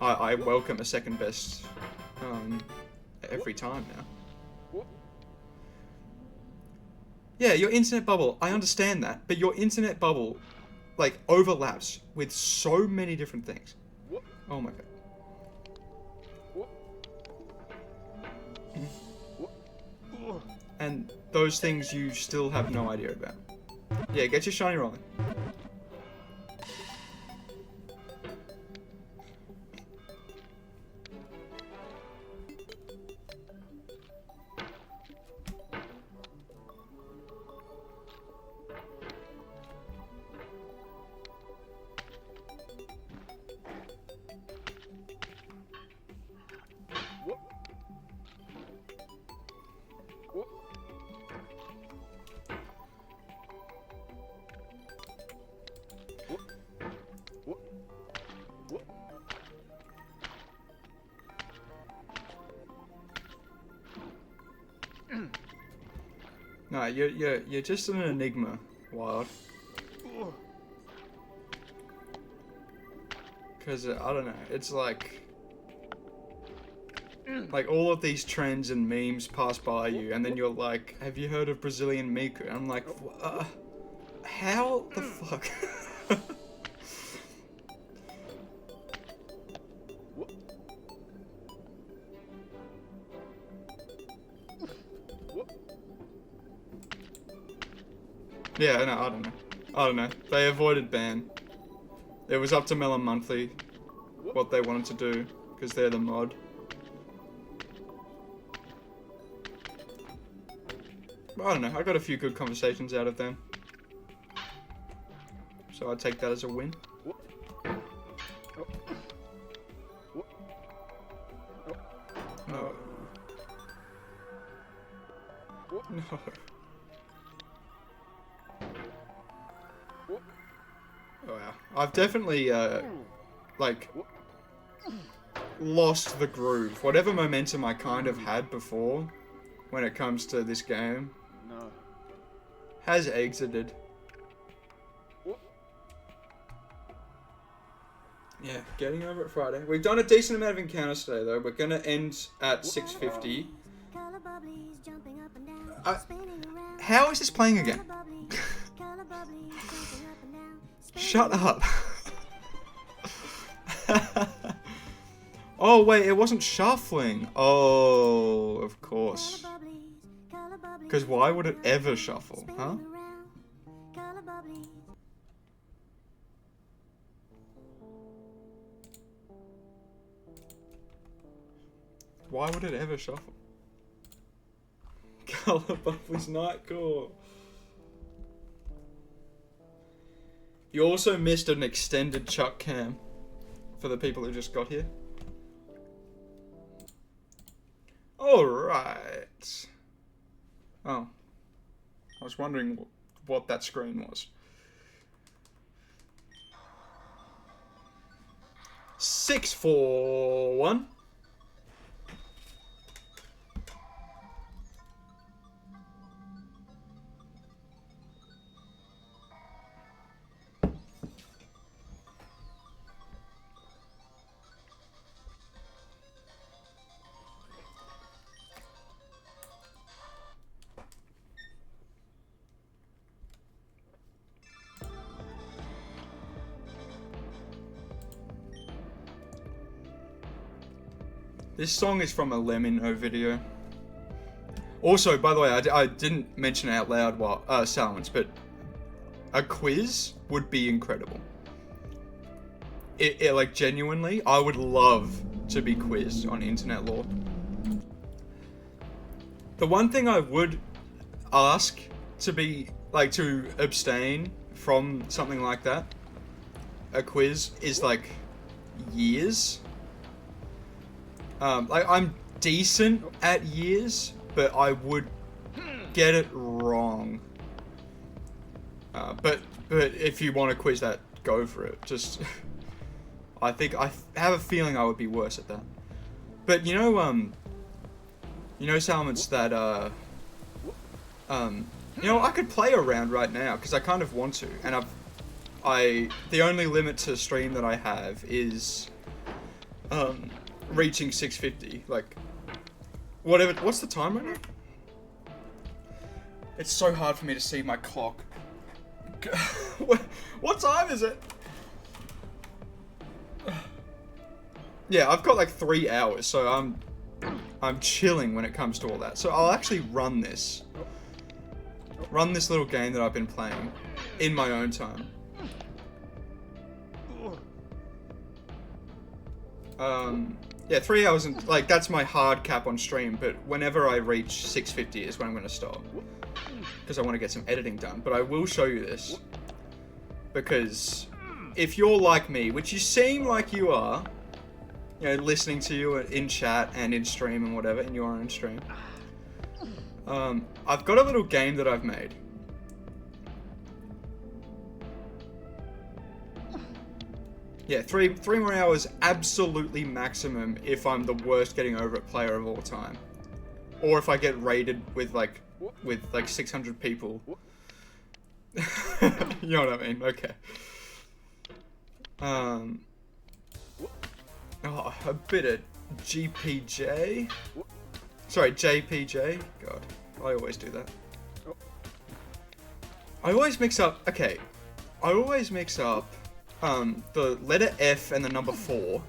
I welcome a second best every time now. Yeah, your internet bubble, I understand that, but your internet bubble, like, overlaps with so many different things. Oh my god. And those things you still have no idea about. Yeah, get your shiny rolling. No, you're just an enigma, Wild. Because, I don't know, it's like all of these trends and memes pass by you, and then you're like, have you heard of Brazilian Miku? And I'm like, how the fuck? Yeah, no, I don't know. They avoided ban. It was up to Melon Monthly what they wanted to do, because they're the mod. But I don't know, I got a few good conversations out of them. So I'd take that as a win. No. No. Oh, wow. I've definitely, like, lost the groove. Whatever momentum I kind of had before, when it comes to this game, has exited. Yeah, getting over it Friday. We've done a decent amount of encounters today, though. We're gonna end at 6:50. How is this playing again? Shut up. Oh, wait, it wasn't shuffling. Oh, of course. Because why would it ever shuffle, huh? Why would it ever shuffle? Color Bubbly's not cool. You also missed an extended Chuck cam for the people who just got here. Alright. Oh. I was wondering what that screen was. 641. This song is from a Lemino video. Also, by the way, I didn't mention it out loud while Silence, but a quiz would be incredible. It like genuinely, I would love to be quizzed on internet lore. The one thing I would ask to be like to abstain from something like that, a quiz, is like years. Like I'm decent at years, but I would get it wrong. But if you want to quiz that, go for it. Just, I think I have a feeling I would be worse at that. But you know Salmons, that you know, I could play around right now because I kind of want to, and the only limit to stream that I have is reaching 650, like, whatever. What's the time right now? It's so hard for me to see my clock. What time is it? Yeah, I've got like 3 hours, so I'm chilling when it comes to all that. So I'll actually run this little game that I've been playing in my own time. Yeah, 3 hours, and like that's my hard cap on stream, but whenever I reach 650 is when I'm going to stop, because I want to get some editing done. But I will show you this, because if you're like me, which you seem like you are, you know, listening to you in chat and in stream and whatever, in your own stream, I've got a little game that I've made. Yeah, three more hours, absolutely maximum if I'm the worst getting over it player of all time. or if I get raided with like 600 people. You know what I mean? Okay. Oh, a bit of GPJ. Sorry, JPJ. God, I always do that. I always mix up. Okay, I always mix up the letter F and the number 4.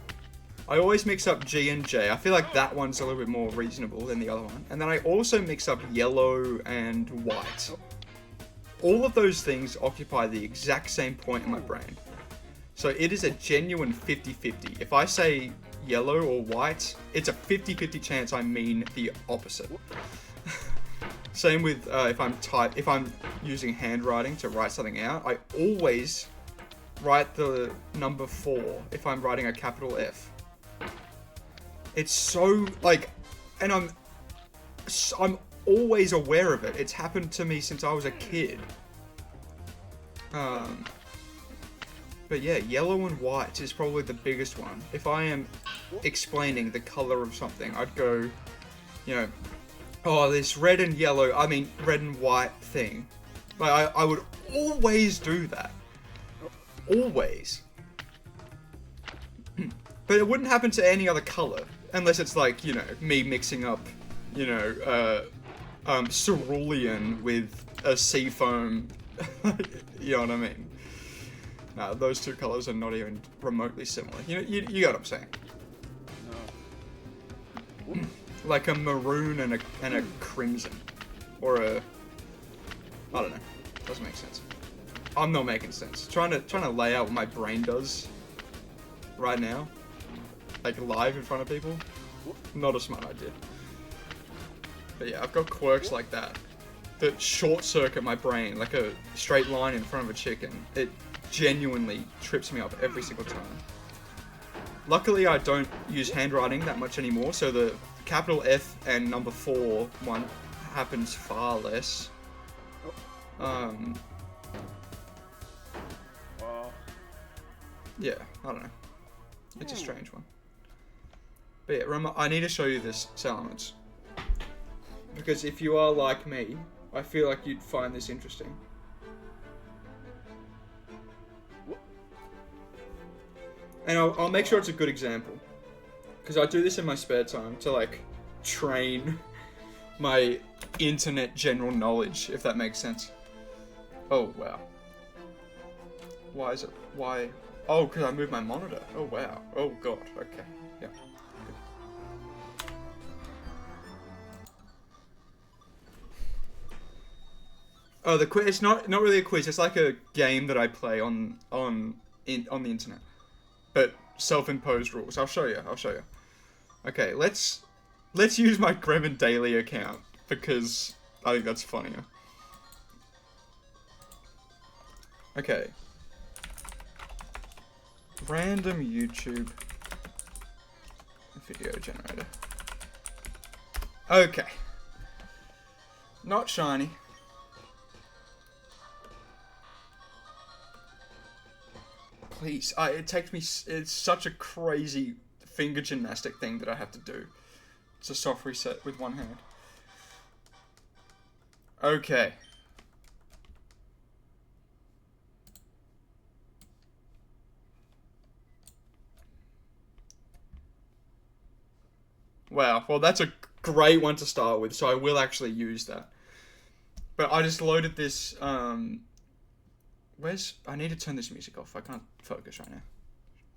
I always mix up G and J. I feel like that one's a little bit more reasonable than the other one. And then I also mix up yellow and white. All of those things occupy the exact same point in my brain. So it is a genuine 50-50. If I say yellow or white, it's a 50-50 chance I mean the opposite. Same with if I'm using handwriting to write something out, I always write the number 4 if I'm writing a capital F. It's so like, and I'm always aware of it. It's happened to me since I was a kid. But yeah, yellow and white is probably the biggest one. If I am explaining the color of something, I'd go, you know, oh, this red and white thing. Like, I would always do that. Always. But it wouldn't happen to any other color. Unless it's like, you know, me mixing up, you know, cerulean with a seafoam. You know what I mean? No, those two colors are not even remotely similar. You get what I'm saying? No. Like a maroon and a crimson, or a, I don't know. Doesn't make sense. I'm not making sense. Trying to lay out what my brain does right now, like live in front of people. Not a smart idea. But yeah, I've got quirks like that short circuit my brain like a straight line in front of a chicken. It genuinely trips me up every single time. Luckily, I don't use handwriting that much anymore, so the capital F and number 4 one happens far less. Yeah, I don't know. It's a strange one. But yeah, remember, I need to show you this Salamence. Because if you are like me, I feel like you'd find this interesting. And I'll make sure it's a good example. Because I do this in my spare time to, like, train my internet general knowledge, if that makes sense. Oh, wow. Why is it? Why? Oh, because I moved my monitor. Oh, wow. Oh, God. Okay. Yeah. Oh, the quiz. It's not really a quiz. It's like a game that I play on the internet, but self-imposed rules. I'll show you. Okay, let's use my GremonDaily account because I think that's funnier. Okay. Random YouTube video generator. Okay. Not shiny. Please, it takes me, it's such a crazy finger gymnastic thing that I have to do. It's a soft reset with one hand. Okay. Wow, well that's a great one to start with, so I will actually use that. But I just loaded this, I need to turn this music off. I can't focus right now.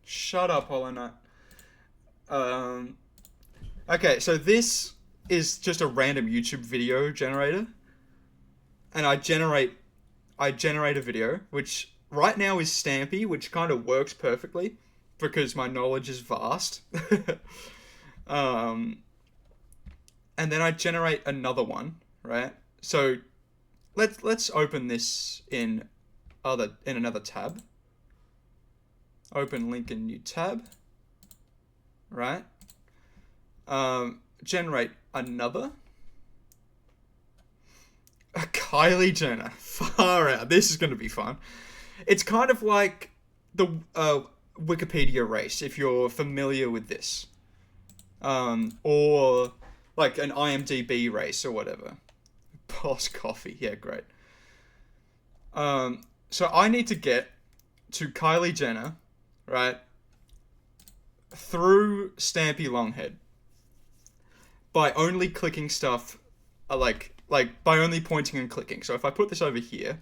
Shut up, Hollow Knight. Okay, so this is just a random YouTube video generator. And I generate a video, which right now is Stampy, which kind of works perfectly because my knowledge is vast. And then I generate another one, right? So let's open this in another tab. Open link in new tab. Right? Generate another. A Kylie Jenner. Far out. This is going to be fun. It's kind of like the Wikipedia race, if you're familiar with this. Or like an IMDb race or whatever. Boss Coffee, yeah, great. So I need to get to Kylie Jenner, right, through Stampy Longhead by only clicking stuff, like by only pointing and clicking. So if I put this over here,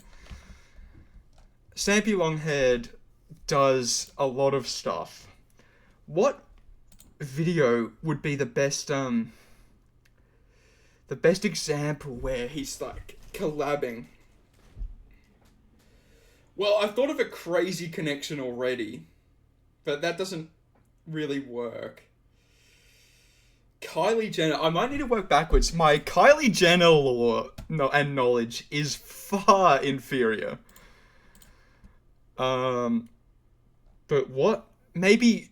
Stampy Longhead does a lot of stuff. What video would be the best example where he's like collabing? Well, I've thought of a crazy connection already, but that doesn't really work. Kylie Jenner, I might need to work backwards. My Kylie Jenner lore and knowledge is far inferior. But what? Maybe...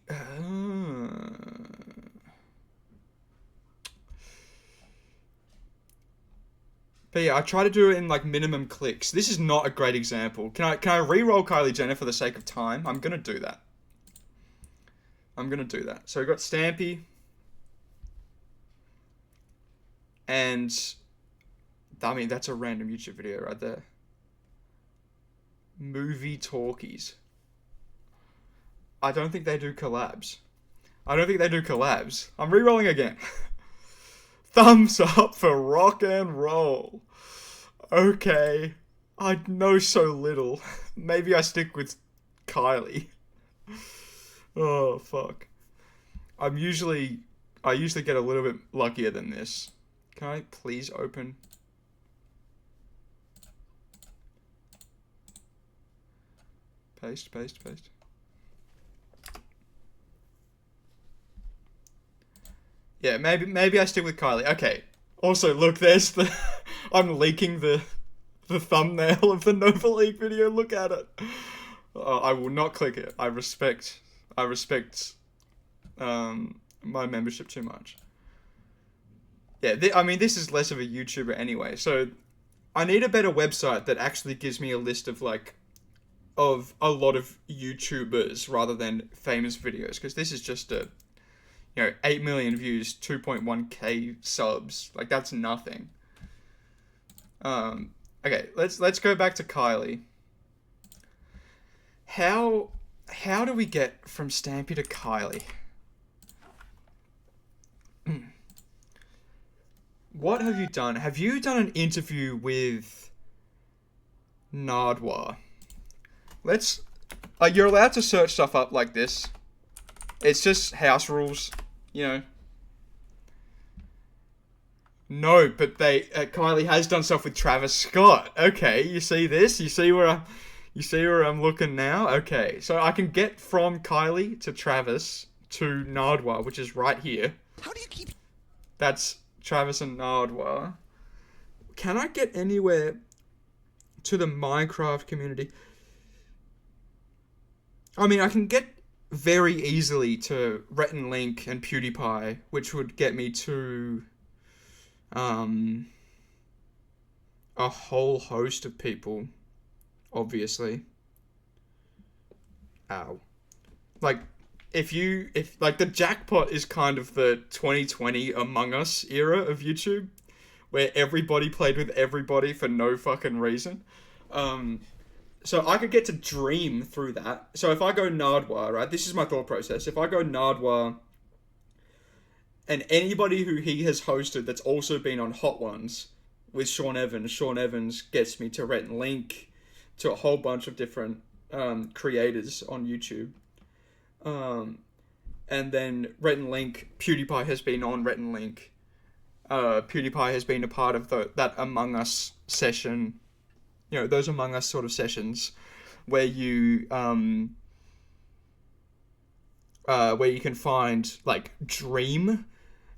But yeah, I try to do it in like minimum clicks. This is not a great example. Can I re-roll Kylie Jenner for the sake of time? I'm gonna do that. So we got Stampy. And I mean, that's a random YouTube video right there. Movie Talkies. I don't think they do collabs. I'm re-rolling again. Thumbs up for rock and roll. Okay. I know so little. Maybe I stick with Kylie. Oh, fuck. I usually get a little bit luckier than this. Can I please open? Paste. Yeah, maybe I stick with Kylie. Okay. Also, look, there's the... I'm leaking the thumbnail of the Nova League video. Look at it. I will not click it. I respect my membership too much. Yeah, I mean, this is less of a YouTuber anyway, so I need a better website that actually gives me a list of, like, of a lot of YouTubers rather than famous videos, because this is just a... 8 million views, 2.1k subs. Like, that's nothing. Okay, let's go back to Kylie. How do we get from Stampy to Kylie? What have you done? Have you done an interview with Nardwar? You're allowed to search stuff up like this. It's just house rules, No, but Kylie has done stuff with Travis Scott. Okay, you see this? You see where I'm looking now? Okay, so I can get from Kylie to Travis to Nardwar, which is right here. How do you keep... That's Travis and Nardwar. Can I get anywhere to the Minecraft community? I mean, I can get very easily to Rhett and Link and PewDiePie, which would get me to a whole host of people, obviously. Ow. Like, if the jackpot is kind of the 2020 Among Us era of YouTube, where everybody played with everybody for no fucking reason. So I could get to Dream through that. So if I go Nardwar, right, this is my thought process. If I go Nardwar, and anybody who he has hosted that's also been on Hot Ones with Sean Evans gets me to Rhett and Link, to a whole bunch of different creators on YouTube. And then Rhett and Link, PewDiePie has been on Rhett and Link. PewDiePie has been a part of that Among Us session. Those Among Us sort of sessions where you can find, like, Dream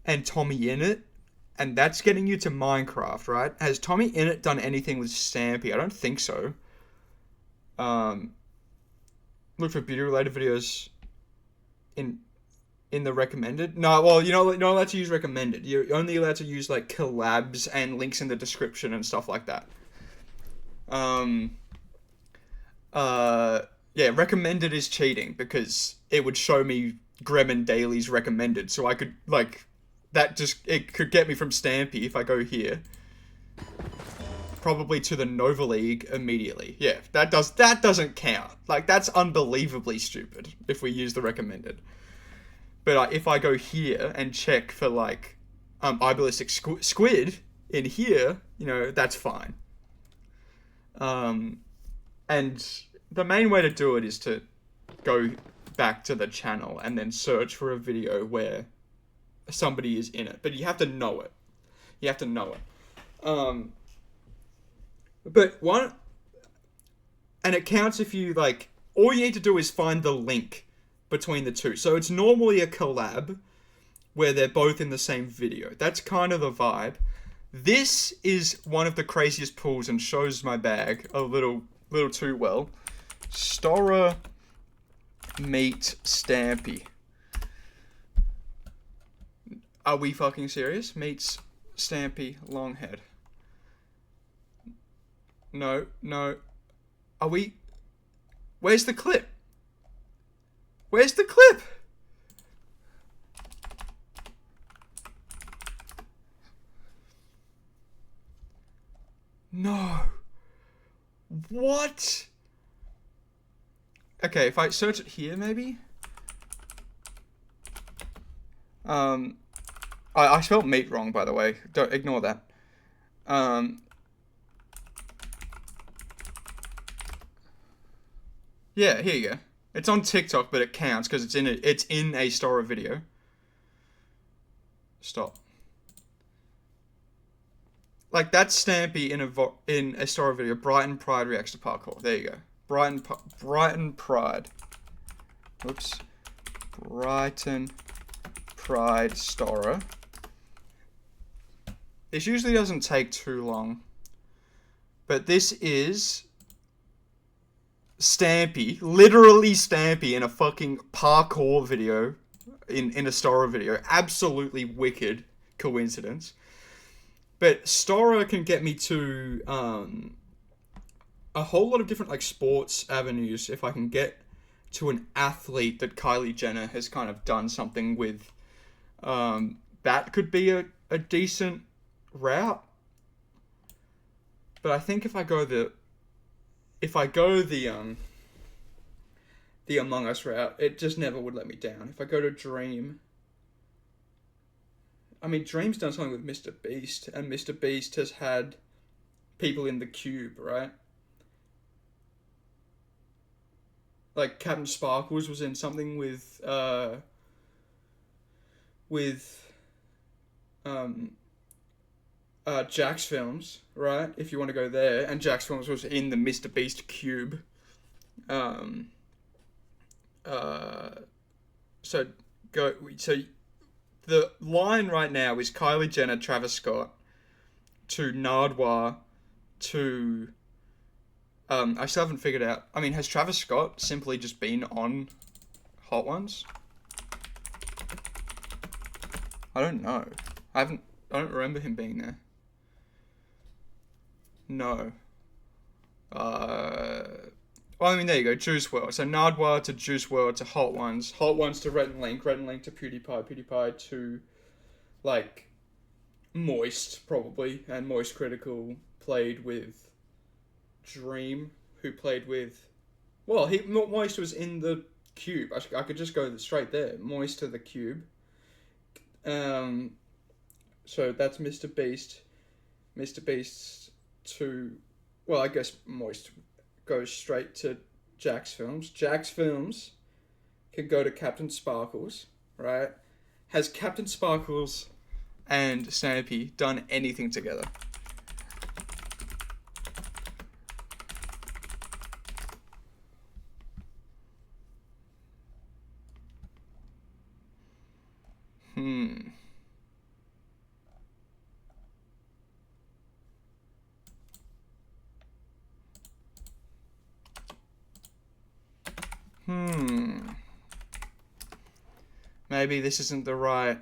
and Tommy Innit, and that's getting you to Minecraft, right? Has Tommy Innit done anything with Stampy? I don't think so. Look for beauty-related videos in the recommended. No, well, you're not allowed to use recommended. You're only allowed to use, like, collabs and links in the description and stuff like that. Yeah, recommended is cheating because it would show me GremonDaily's recommended, so I could, like, that just, it could get me from Stampy if I go here. Probably to the Nova League immediately. Yeah, that doesn't count. Like, that's unbelievably stupid if we use the recommended. But if I go here and check for, like, Iballistic Squid in here, you know, that's fine. And the main way to do it is to go back to the channel and then search for a video where somebody is in it. But you have to know it. You have to know it. But one... And it counts if you, like... All you need to do is find the link between the two. So it's normally a collab where they're both in the same video. That's kind of the vibe. This is one of the craziest pulls and shows my bag a little too well. Stora meet Stampy. Are we fucking serious? Meets Stampy Longhead. No. Are we... Where's the clip? Where's the clip? No. What? Okay, if I search it here, maybe? I spelled meat wrong, by the way. Don't ignore that. Yeah, here you go. It's on TikTok, but it counts because it's in a Stora video. Stop. Like, that's Stampy in a Stora video. Brighton Pride reacts to parkour. There you go. Brighton Pride. Whoops. Brighton Pride Stora. This usually doesn't take too long. But this is Stampy. Literally Stampy in a fucking parkour video. In a Stora video. Absolutely wicked coincidence. But Stora can get me to a whole lot of different like sports avenues if I can get to an athlete that Kylie Jenner has kind of done something with. That could be a decent route. But I think if I go the Among Us route, it just never would let me down. If I go to Dream, I mean, Dream's done something with Mr. Beast, and Mr. Beast has had people in the cube, right? Like, Captain Sparkles was in something with Jack's Films, right? If you want to go there. And Jack's Films was in the Mr. Beast cube. So the line right now is Kylie Jenner, Travis Scott, to Nardwuar, to... I still haven't figured out... I mean, has Travis Scott simply just been on Hot Ones? I don't know. I don't remember him being there. No. Well, I mean, there you go. Juice WRLD. So Nardwuar to Juice WRLD to Hot Ones. Hot Ones to Red and Link. Red and Link to PewDiePie. PewDiePie to, like, Moist, probably. And Moist Critical played with Dream, who played with... Well, Moist was in the Cube. I could just go straight there. Moist to the Cube. So that's Mr. Beast. Mr. Beast to... Well, I guess Moist goes straight to Jack's Films. Jack's Films can go to Captain Sparkles, right? Has Captain Sparkles and Stampy done anything together? Maybe this isn't the right...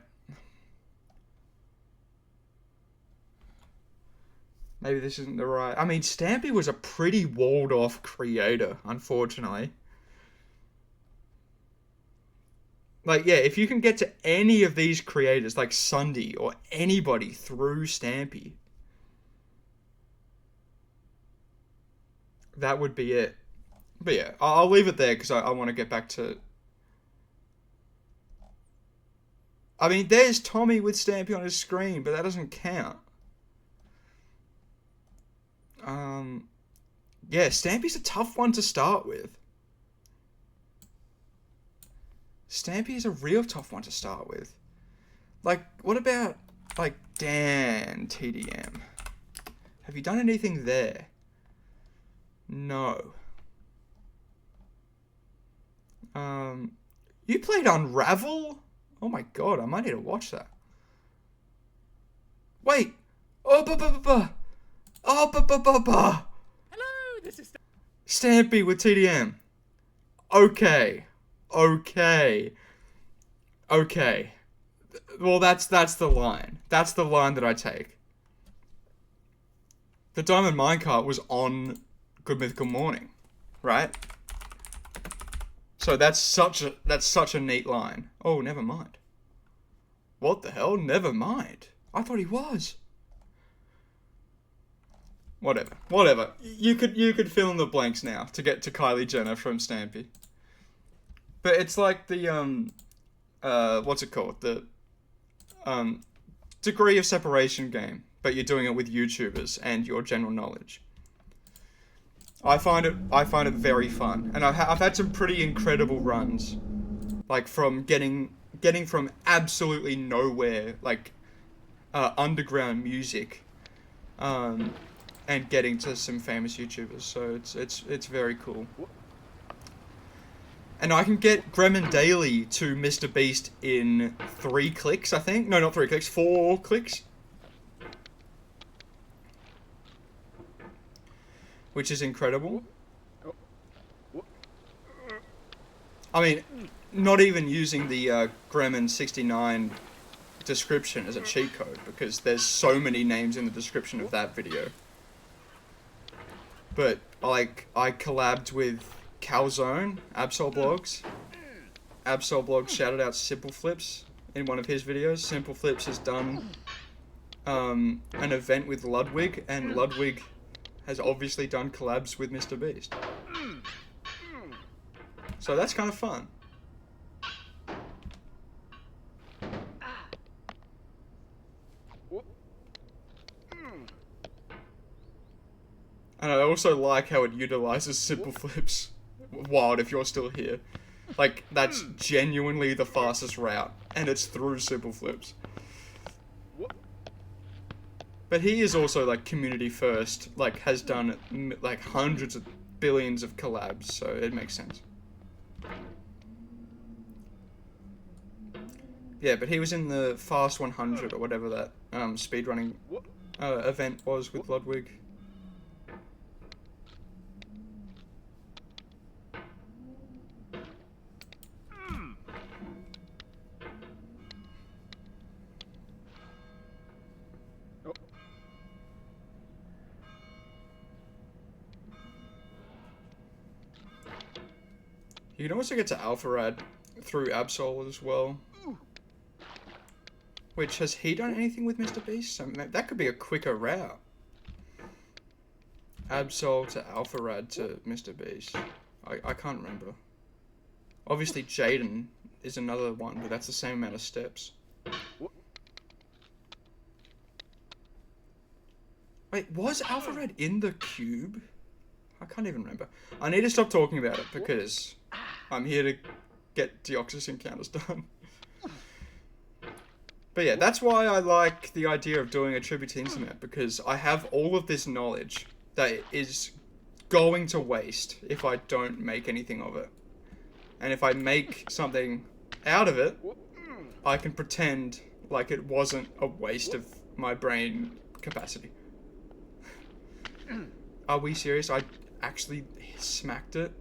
Maybe this isn't the right... I mean, Stampy was a pretty walled-off creator, unfortunately. Like, yeah, if you can get to any of these creators, like Sunday or anybody through Stampy, that would be it. But yeah, I'll leave it there because I want to get back to... I mean, there's Tommy with Stampy on his screen, but that doesn't count. Yeah, Stampy's a tough one to start with. Stampy is a real tough one to start with. Like, what about, like, Dan TDM? Have you done anything there? No. You played Unravel? Oh my god, I might need to watch that. Wait! Oh, Hello, this is Stampy with TDM. Okay. Well, that's the line. That's the line that I take. The Diamond Minecart was on Good Mythical Morning, right? So that's such a neat line. Oh, never mind. What the hell? Never mind. I thought he was. Whatever. You could fill in the blanks now to get to Kylie Jenner from Stampy. But it's like the what's it called? The degree of separation game, but you're doing it with YouTubers and your general knowledge. I find it very fun, and I've had some pretty incredible runs, like from getting from absolutely nowhere, like underground music, and getting to some famous YouTubers. So it's very cool. And I can get GremonDaily to Mr. Beast in 3 clicks, I think. No, not 3 clicks, 4 clicks. Which is incredible. I mean, not even using the Gremon69 description as a cheat code, because there's so many names in the description of that video. But, like, I collabed with Calzone, Absol Blogs. Absol Blogs shouted out Simple Flips in one of his videos. Simple Flips has done an event with Ludwig, and Ludwig has obviously done collabs with Mr. Beast. So that's kind of fun. And I also like how it utilizes Simple Flips. Wild, if you're still here. Like, that's genuinely the fastest route, and it's through Simple Flips. But he is also, like, community first, like, has done, like, hundreds of billions of collabs, so it makes sense. Yeah, but he was in the Fast 100, or whatever that speedrunning event was with Ludwig. You can also get to Alpharad through Absol as well. Which, has he done anything with Mr. Beast? So that could be a quicker route. Absol to Alpharad to Mr. Beast. I can't remember. Obviously Jaden is another one, but that's the same amount of steps. Wait, was Alpharad in the cube? I can't even remember. I need to stop talking about it because I'm here to get Deoxys encounters done. But yeah, that's why I like the idea of doing a tribute to Internet, because I have all of this knowledge that is going to waste if I don't make anything of it. And if I make something out of it, I can pretend like it wasn't a waste of my brain capacity. Are we serious? I actually smacked it?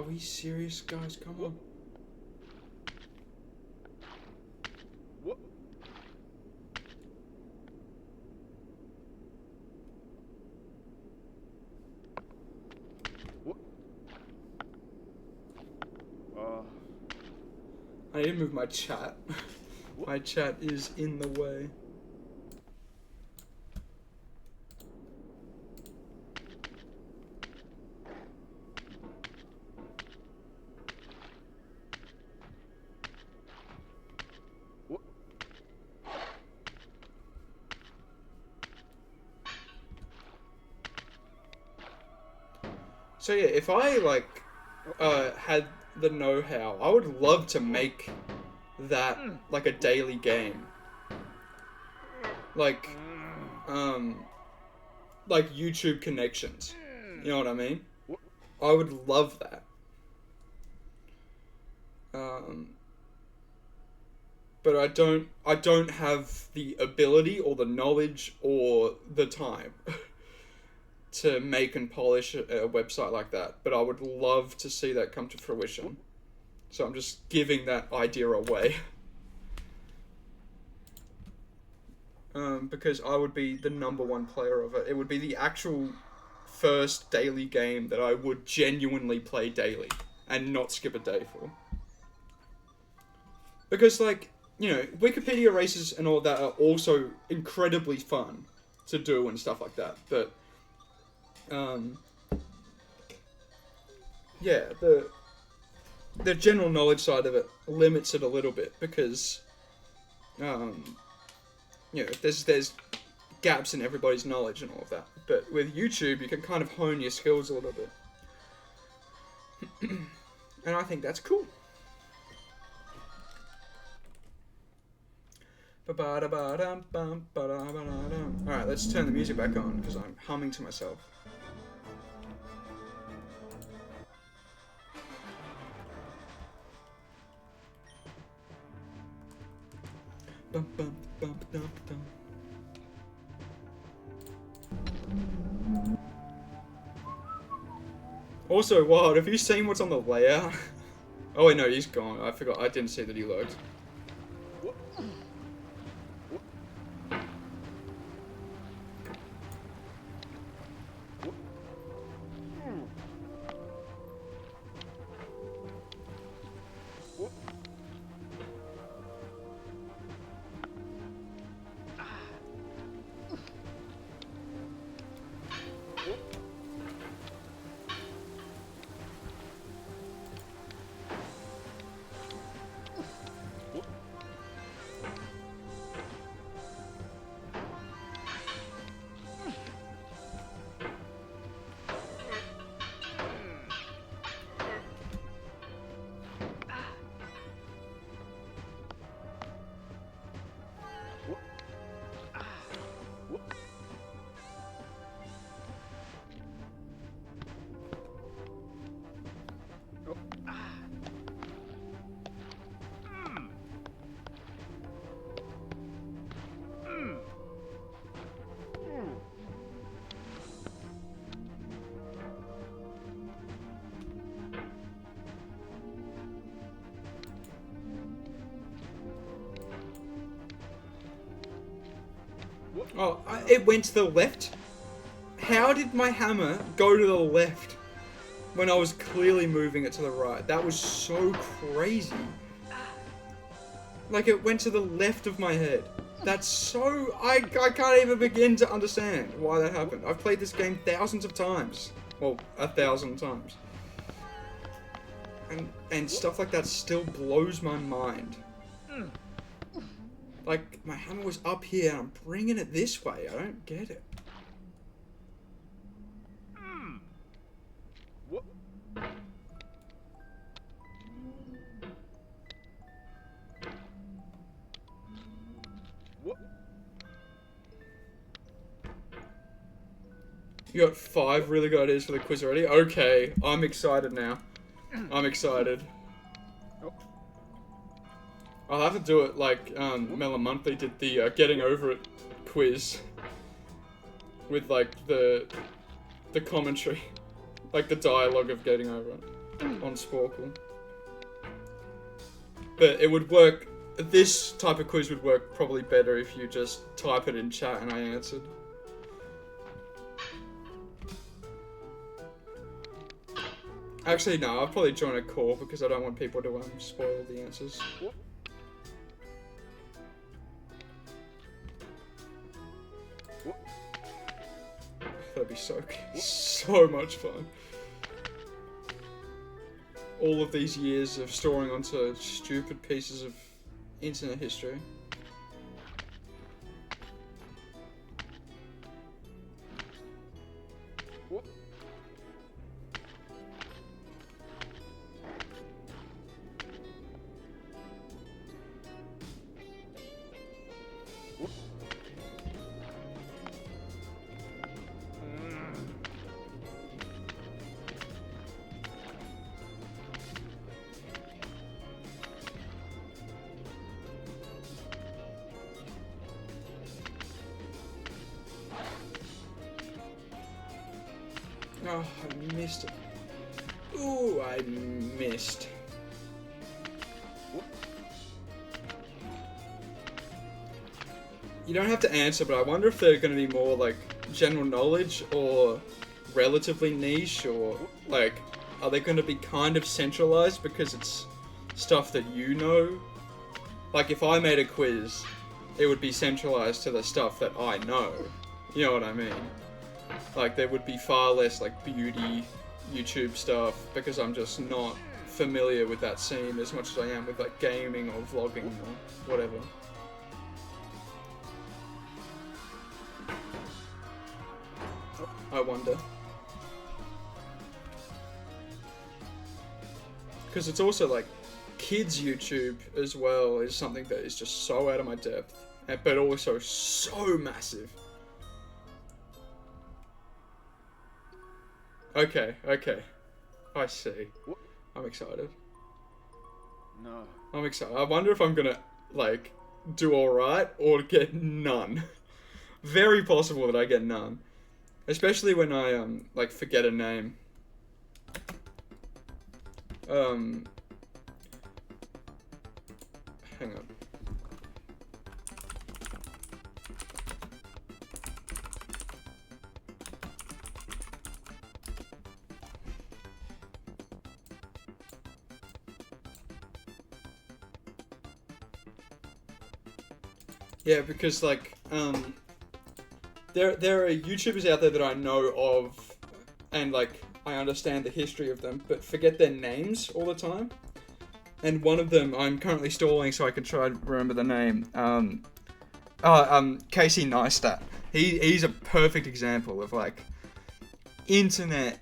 we serious, guys? Come on. What? What? I need to move my chat. My chat is in the way. So yeah, if I like had the know-how, I would love to make that like a daily game. Like YouTube connections. You know what I mean? I would love that. But I don't have the ability or the knowledge or the time to make and polish a website like that, but I would love to see that come to fruition. So I'm just giving that idea away. Because I would be the #1 player of it. It would be the actual first daily game that I would genuinely play daily and not skip a day for. Because, like, you know, Wikipedia races and all that are also incredibly fun to do and stuff like that, but yeah, the general knowledge side of it limits it a little bit because, you know, there's gaps in everybody's knowledge and all of that. But with YouTube, you can kind of hone your skills a little bit, and I think that's cool. Alright, let's turn the music back on because I'm humming to myself. Also, Wild, have you seen what's on the layout? Oh wait, no, he's gone. I forgot. I didn't see that he logged. Oh, it went to the left? How did my hammer go to the left when I was clearly moving it to the right? That was so crazy. Like, it went to the left of my head. That's so... I can't even begin to understand why that happened. I've played this game thousands of times. Well, 1,000 times. And stuff like that still blows my mind. Like, my hammer was up here, and I'm bringing it this way. I don't get it. What? What? You got 5 really good ideas for the quiz already? Okay, I'm excited now. I'm excited. I'll have to do it like Melon Monthly did the Getting Over It quiz with like the commentary, like the dialogue of Getting Over It. on Sporkle. But it would work, this type of quiz would work probably better if you just type it in chat and I answered. Actually, no, I'll probably join a call because I don't want people to spoil the answers. That'd be so much fun. All of these years of storing onto stupid pieces of internet history. Oh, I missed it. Ooh, I missed. You don't have to answer, but I wonder if they're going to be more like general knowledge or relatively niche, or like, are they going to be kind of centralized because it's stuff that you know? Like, if I made a quiz, it would be centralized to the stuff that I know. You know what I mean? Like, there would be far less, like, beauty YouTube stuff, because I'm just not familiar with that scene as much as I am with, like, gaming or vlogging or whatever. I wonder. Because it's also, like, kids YouTube as well is something that is just so out of my depth, but also so massive. Okay. I see. I'm excited. No. I'm excited. I wonder if I'm gonna, like, do alright or get none. Very possible that I get none. Especially when I, like, forget a name. Hang on. Yeah, because, like, there are YouTubers out there that I know of, and, like, I understand the history of them, but forget their names all the time. And one of them, I'm currently stalling so I can try and remember the name. Casey Neistat. He's a perfect example of, like, internet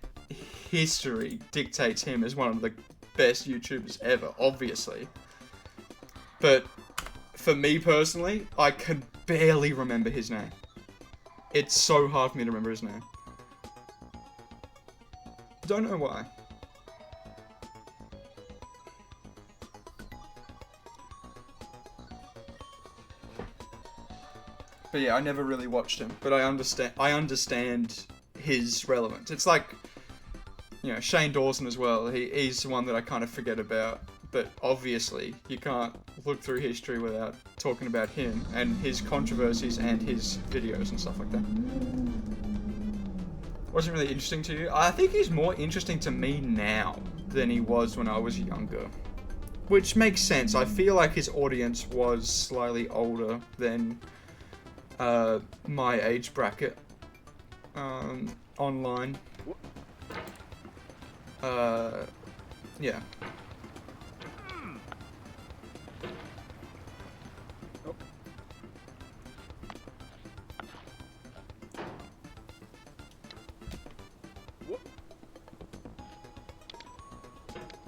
history dictates him as one of the best YouTubers ever, obviously. But for me personally, I can barely remember his name. It's so hard for me to remember his name. Don't know why. But yeah, I never really watched him, but I understand his relevance. It's like, you know, Shane Dawson as well. He's the one that I kind of forget about. But obviously, you can't look through history without talking about him and his controversies and his videos and stuff like that. Wasn't really interesting to you? I think he's more interesting to me now than he was when I was younger. Which makes sense. I feel like his audience was slightly older than my age bracket online. Yeah.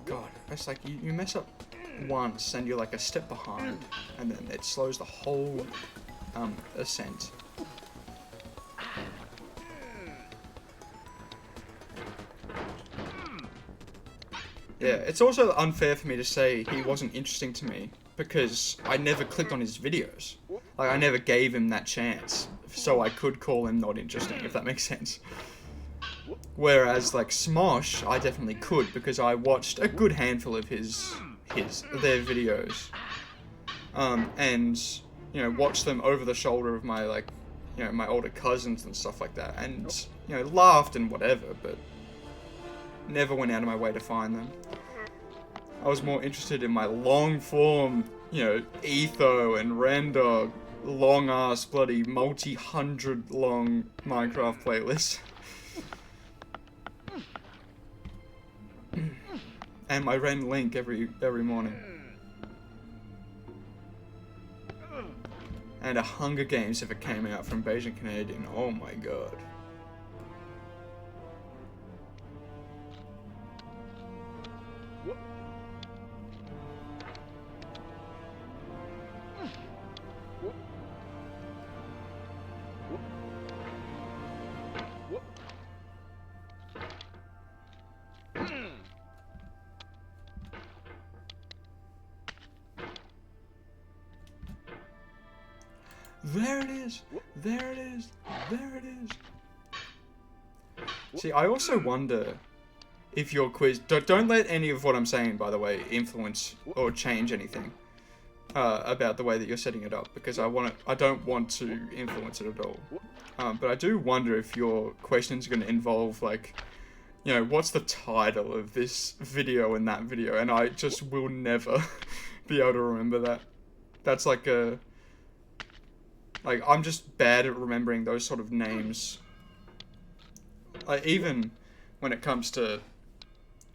God, it's like you mess up once and you're like a step behind, and then it slows the whole ascent. Yeah, it's also unfair for me to say he wasn't interesting to me because I never clicked on his videos. Like, I never gave him that chance, so I could call him not interesting, if that makes sense. Whereas like Smosh, I definitely could because I watched a good handful of their videos, and watched them over the shoulder of my my older cousins and stuff like that, and laughed and whatever, but never went out of my way to find them. I was more interested in my long form, Etho and Rendog, long ass bloody multi-hundred long Minecraft playlists. And my Ren Link every morning. And a Hunger Games if it came out from Beijing Canadian. Oh my god. There it is! There it is! There it is! See, I also wonder if your quiz... Don't let any of what I'm saying, by the way, influence or change anything about the way that you're setting it up, because I don't want to influence it at all. But I do wonder if your questions are going to involve, like, what's the title of this video and that video, and I just will never be able to remember that. That's like a... Like, I'm just bad at remembering those sort of names. Like, even when it comes to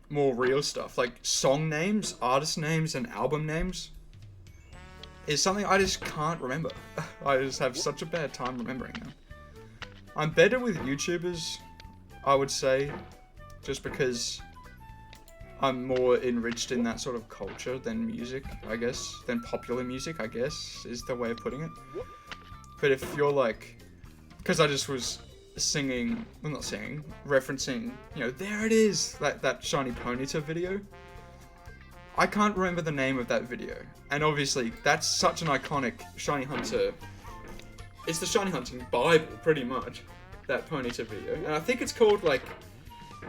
more real stuff, like song names, artist names, and album names is something I just can't remember. I just have such a bad time remembering them. I'm better with YouTubers, I would say, just because I'm more enriched in that sort of culture than music, I guess. Than popular music, I guess, is the way of putting it. But if you're like, because I just was singing, well not singing, referencing, there it is, that Shiny Ponyta video. I can't remember the name of that video. And obviously, that's such an iconic Shiny Hunter, it's the Shiny Hunting Bible, pretty much, that Ponyta video. And I think it's called, like,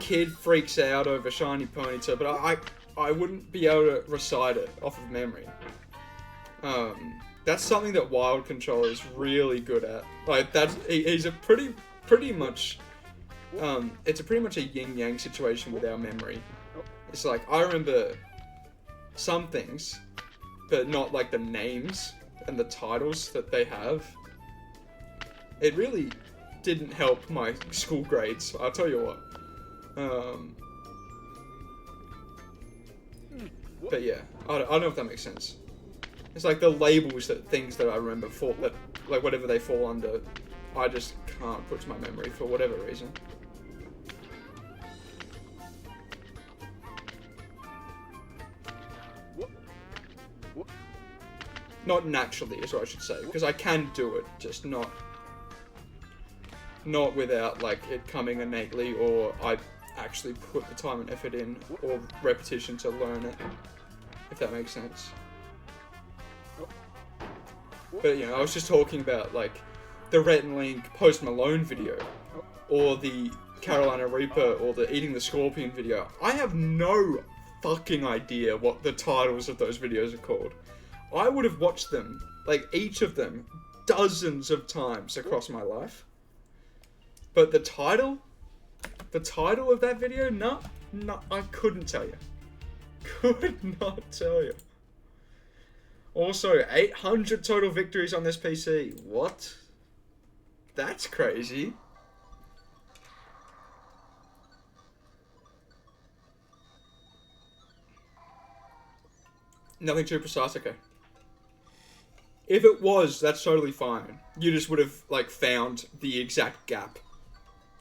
Kid Freaks Out Over Shiny Ponyta, but I wouldn't be able to recite it off of memory. That's something that Wild Control is really good at. Like, he's a pretty much, it's a pretty much a yin-yang situation with our memory. It's like, I remember some things, but not like the names and the titles that they have. It really didn't help my school grades, I'll tell you what. But yeah, I don't know if that makes sense. It's like the labels that things that I remember like whatever they fall under, I just can't put to my memory for whatever reason. Not naturally is what I should say, because I can do it, just not without like it coming innately, or I actually put the time and effort in, or repetition to learn it, if that makes sense. But I was just talking about like the Rhett and Link Post Malone video, or the Carolina Reaper, or the Eating the Scorpion video. I have no fucking idea what the titles of those videos are called. I would have watched them, like each of them, dozens of times across my life. But the title of that video, no, I couldn't tell you. Could not tell you. Also, 800 total victories on this PC. What? That's crazy. Nothing too precise, okay. If it was, that's totally fine. You just would have, like, found the exact gap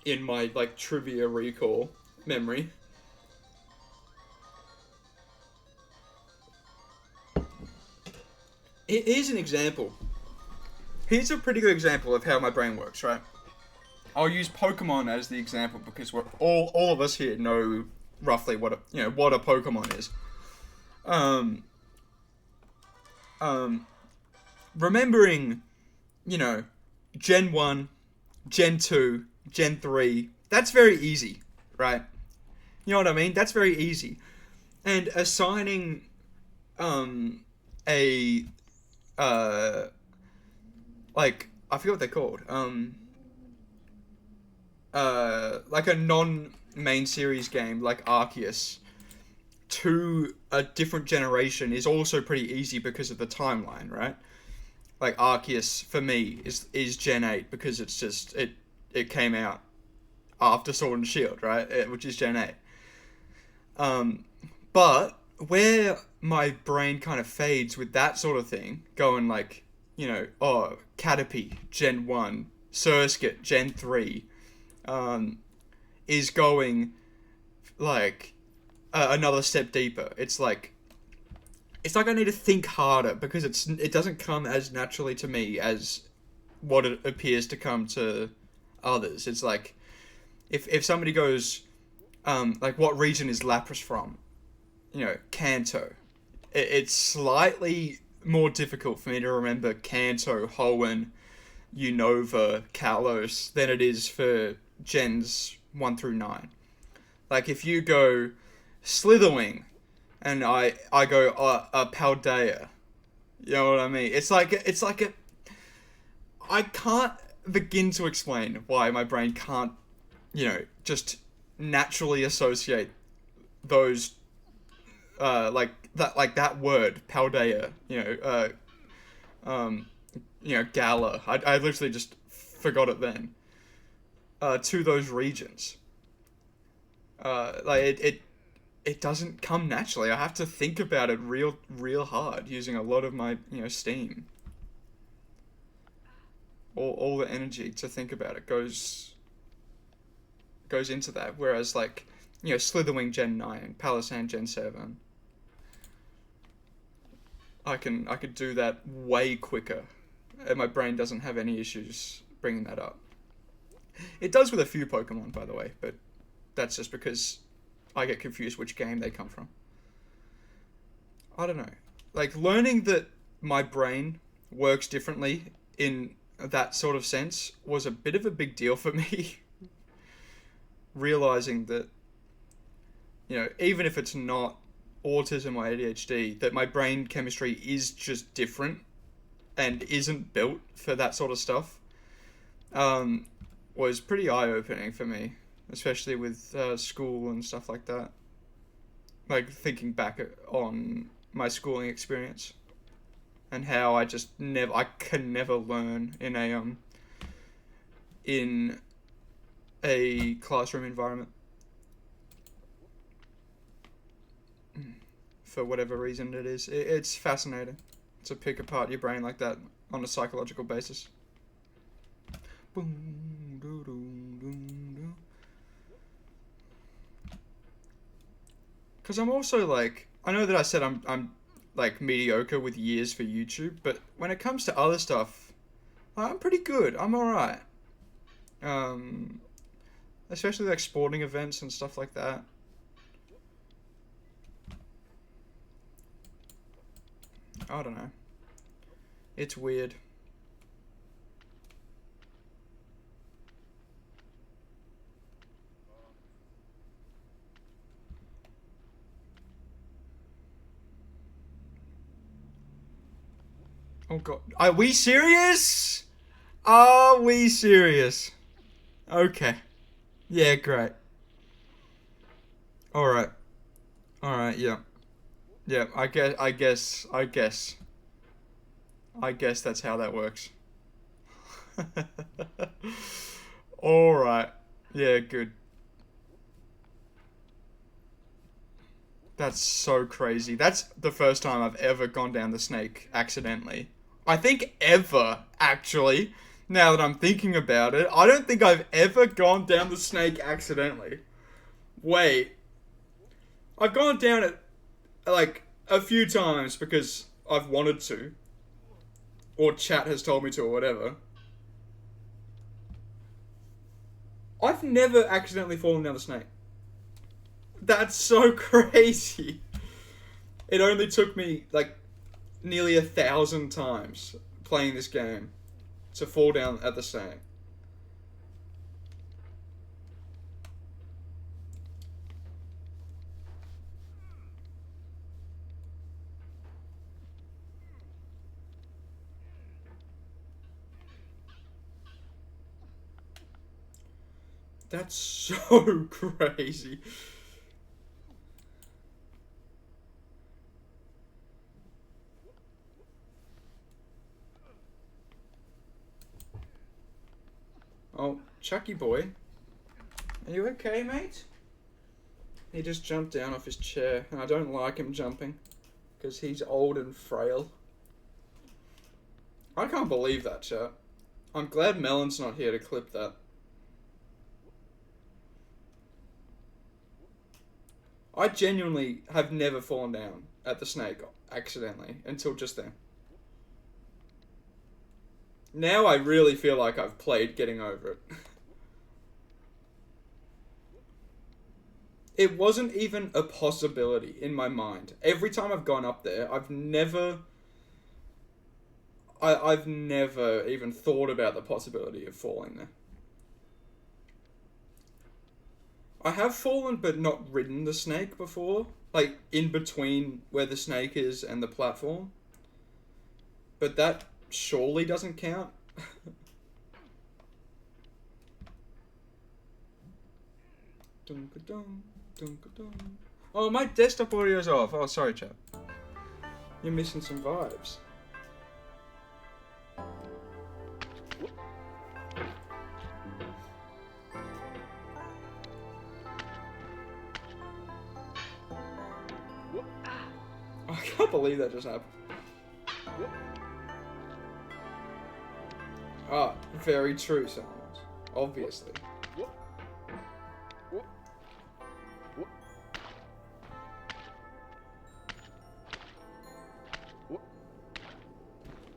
in my, like, trivia recall memory. Here's an example. Here's a pretty good example of how my brain works, right? I'll use Pokemon as the example because we're all of us here know roughly what a Pokemon is. Remembering, Gen 1, Gen 2, Gen 3, That's very easy, right? You know what I mean? That's very easy. And assigning a like, I forget what they're called. Like a non-main series game like Arceus to a different generation is also pretty easy because of the timeline, right? Like Arceus for me is Gen 8 because it's just it came out after Sword and Shield, right? Which is Gen 8. But where my brain kind of fades with that sort of thing, going like, you know, oh, Caterpie, Gen 1, Surskit, Gen 3, is going like another step deeper. It's like I need to think harder because it doesn't come as naturally to me as what it appears to come to others. It's like if somebody goes like, what region is Lapras from? You know, Kanto. It's slightly more difficult for me to remember Kanto, Hoenn, Unova, Kalos than it is for Gens 1 through 9. Like, if you go Slitherwing, and I go Paldea, you know what I mean? It's like a... I can't begin to explain why my brain can't, you know, just naturally associate those, like that word, Paldea, you know, Gala. I literally just forgot it then. To those regions. Like it doesn't come naturally. I have to think about it real hard, using a lot of my, you know, steam. All the energy to think about it goes into that. Whereas, like, you know, Slitherwing Gen 9, Palossand Gen 7, I could do that way quicker, and my brain doesn't have any issues bringing that up. It does with a few Pokemon, by the way, but that's just because I get confused which game they come from. I don't know. Like, learning that my brain works differently in that sort of sense was a bit of a big deal for me. Realizing that, you know, even if it's not autism or ADHD, that my brain chemistry is just different and isn't built for that sort of stuff, was pretty eye-opening for me, especially with school and stuff like that. Like, thinking back on my schooling experience and how I can never learn in a classroom environment for whatever reason it is. It's fascinating to pick apart your brain like that on a psychological basis. Because I'm also like, I know that I said I'm like mediocre with years for YouTube, but when it comes to other stuff, I'm pretty good. I'm alright. Especially like sporting events and stuff like that. I don't know. It's weird. Oh god. Are we serious? Are we serious? Okay. Yeah, great. Alright. Alright, yeah. Yeah, I guess that's how that works. Alright. Yeah, good. That's so crazy. That's the first time I've ever gone down the snake accidentally. I think ever, actually. Now that I'm thinking about it, I don't think I've ever gone down the snake accidentally. Wait. I've gone down it, like, a few times because I've wanted to. Or chat has told me to, or whatever. I've never accidentally fallen down the snake. That's so crazy. It only took me, like, nearly 1,000 times playing this game to fall down at the snake. That's so crazy. Oh, Chucky boy. Are you okay, mate? He just jumped down off his chair, and I don't like him jumping, because he's old and frail. I can't believe that, chat. I'm glad Melon's not here to clip that. I genuinely have never fallen down at the snake accidentally until just then. Now I really feel like I've played getting over it. It wasn't even a possibility in my mind. Every time I've gone up there, I've never even thought about the possibility of falling there. I have fallen but not ridden the snake before. Like, in between where the snake is and the platform. But that surely doesn't count. Dun-ka-dun, dun-ka-dun. Oh, my desktop audio's off. Oh, sorry, chap. You're missing some vibes. I can't believe that just happened. Ah, very true, Sounds. Obviously.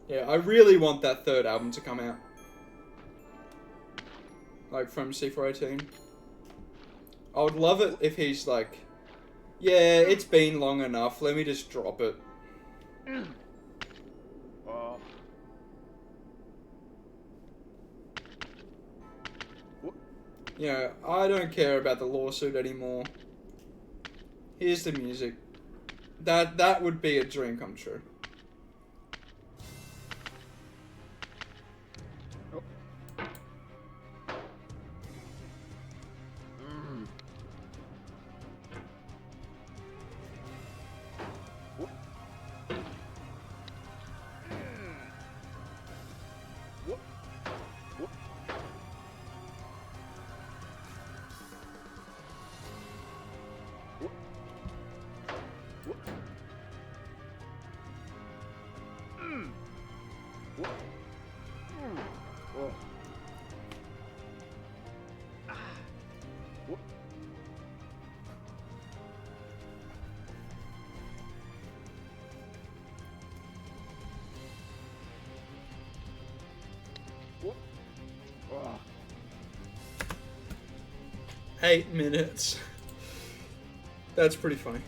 Yeah, I really want that third album to come out. Like, from C418. I would love it if he's like, yeah, it's been long enough, let me just drop it. You know, I don't care about the lawsuit anymore. Here's the music. That would be a dream come true. Oh. 8 minutes. That's pretty funny.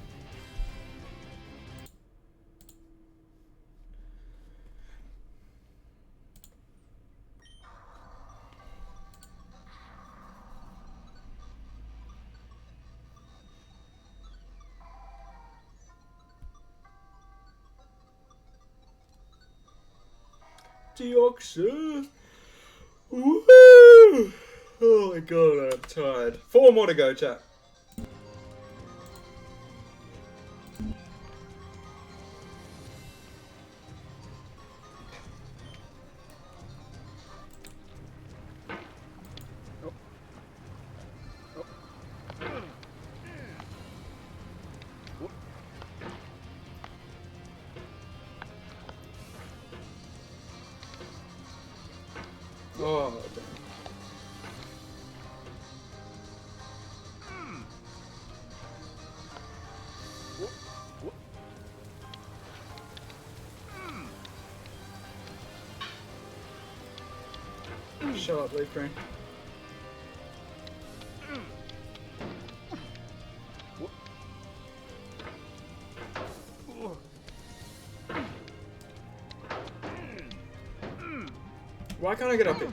Deoxys. Woo! Oh my god, I'm tired. 4 more to go, chat. Oh, damn. Shut up, Leaf Green. Why can't I get up here?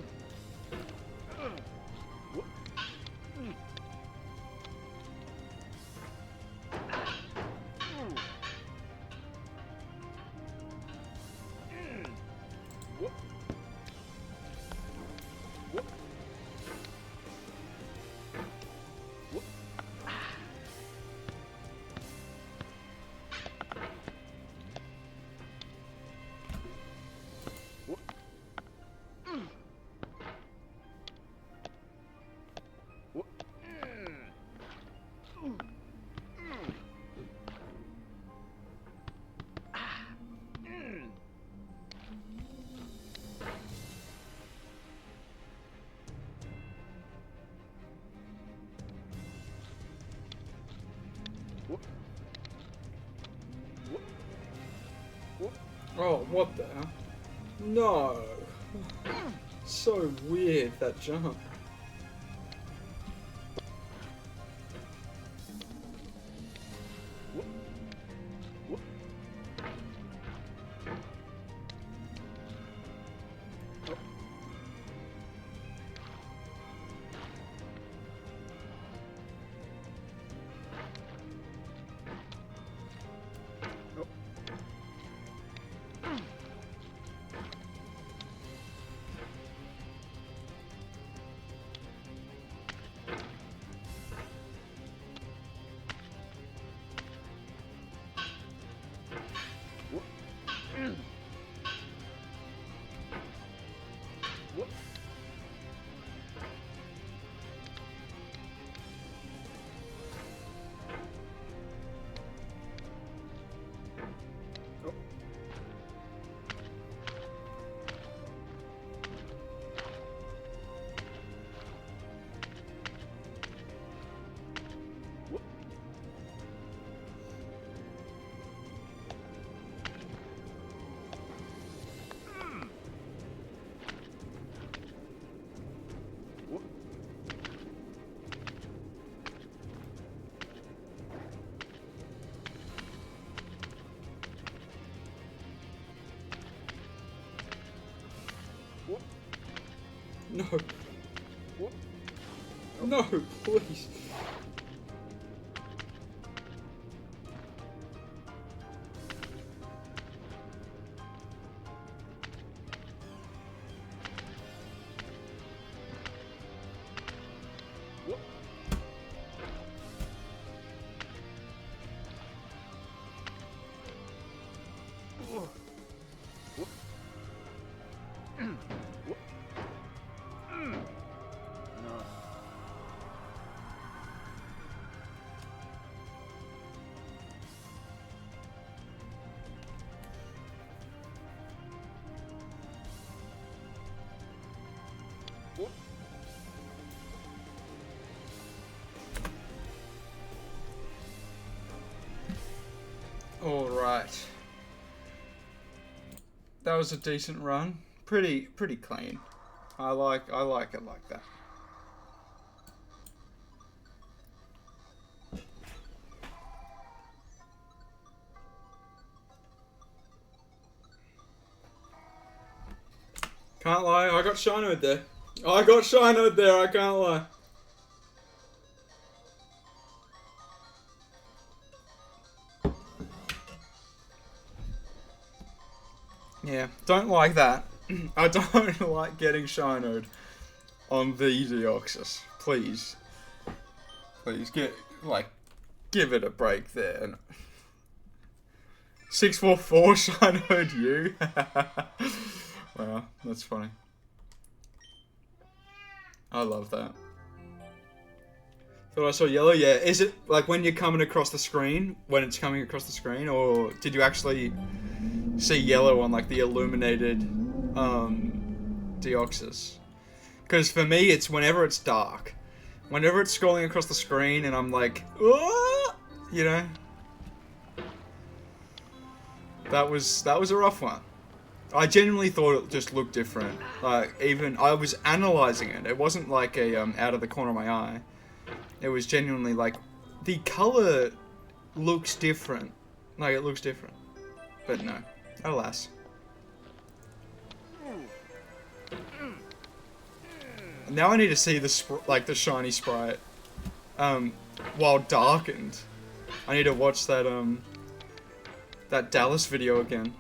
Oh, what the hell? No! So weird, that jump. No. No, please. All right. That was a decent run. Pretty clean. I like it like that. Can't lie, I got shinoed there. I got shinoed there, I can't lie. Yeah, don't like that. I don't like getting shinoed on the Deoxys. Please. Please, give it a break there. And 644 shinoed you? Wow, that's funny. I love that. Thought I saw yellow, yeah. Is it like when you're coming across the screen? When it's coming across the screen? Or did you actually see yellow on like the illuminated Deoxys? Because for me, it's whenever it's dark. Whenever it's scrolling across the screen and I'm like, oh! You know? That was a rough one. I genuinely thought it just looked different. Like, even, I was analysing it. It wasn't like a, out of the corner of my eye. It was genuinely like, the colour looks different. Like, it looks different. But no. Alas. Now I need to see the the shiny sprite, while darkened. I need to watch that that Dallas video again,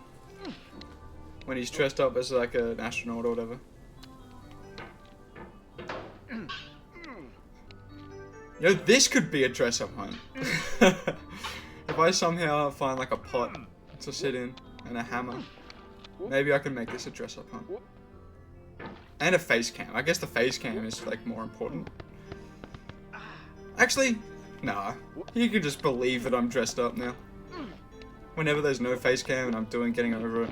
when he's dressed up as like an astronaut or whatever. You know, this could be a dress-up hunt. If I somehow find like a pot to sit in and a hammer, maybe I can make this a dress-up hunt. And a face cam. I guess the face cam is like more important. Actually, nah. You can just believe that I'm dressed up now. Whenever there's no face cam and I'm doing getting over it,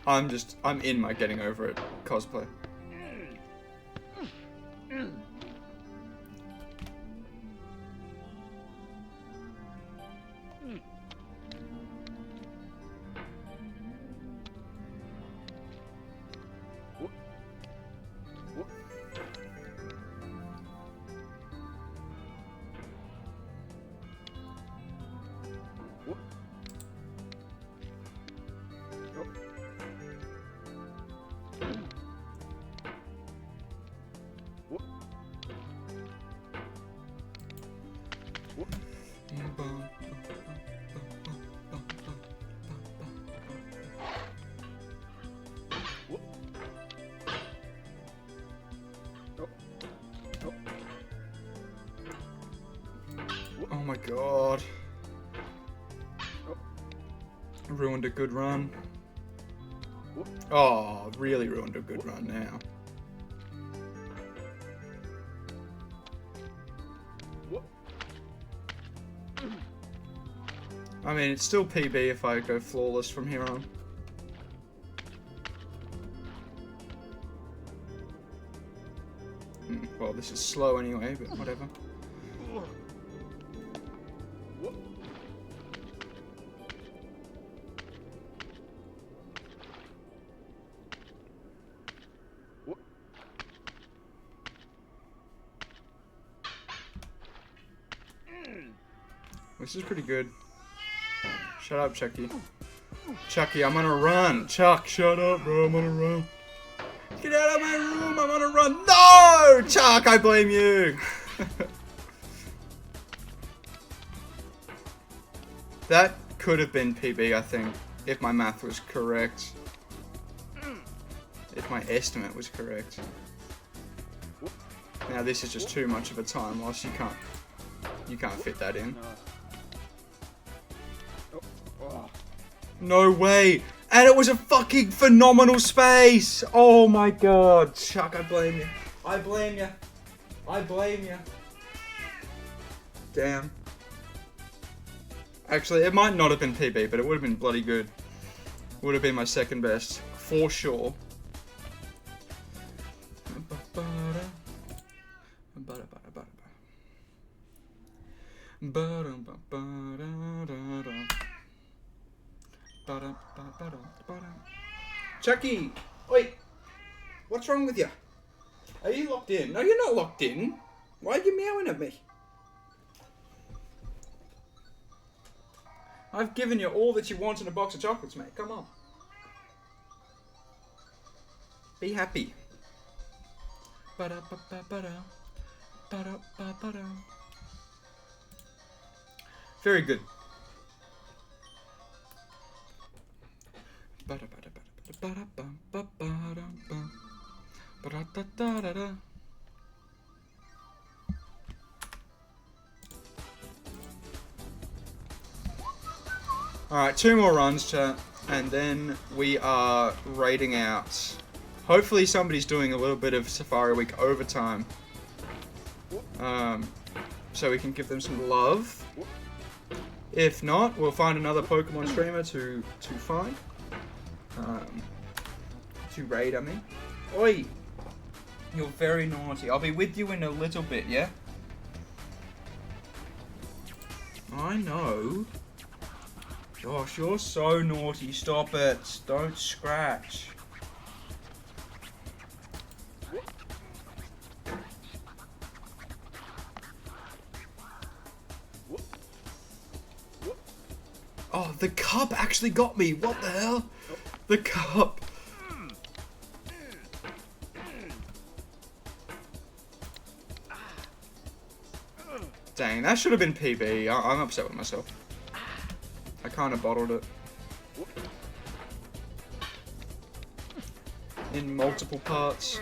I'm in my getting over it cosplay. Oh my god. Ruined a good run. Oh, really ruined a good run now. I mean, it's still PB if I go flawless from here on. Well, this is slow anyway, but whatever. This is pretty good. Shut up, Chucky. Chucky, I'm on a run. Chuck, shut up, bro. I'm on a run. Get out of my room. I'm on a run. No! Chuck, I blame you. That could have been PB, I think, if my math was correct. If my estimate was correct. Now this is just too much of a time loss. You can't fit that in. No way! And it was a fucking phenomenal space! Oh my god. Chuck, I blame you. I blame you. I blame you. Damn. Actually, it might not have been PB, but it would have been bloody good. Would have been my second best. For sure. Chucky! Wait! What's wrong with you? Are you locked in? No, you're not locked in. Why are you meowing at me? I've given you all that you want in a box of chocolates, mate. Come on. Be happy. Very good. Alright, 2 more runs, chat, and then we are raiding out. Hopefully somebody's doing a little bit of Safari Week overtime. So we can give them some love. If not, we'll find another Pokemon streamer to find. To raid, I mean. Oi! You're very naughty. I'll be with you in a little bit, yeah? I know. Josh, you're so naughty. Stop it. Don't scratch. Oh, the cup actually got me. What the hell? The cup. Dang, that should have been PB. I'm upset with myself. I kind of bottled it. In multiple parts.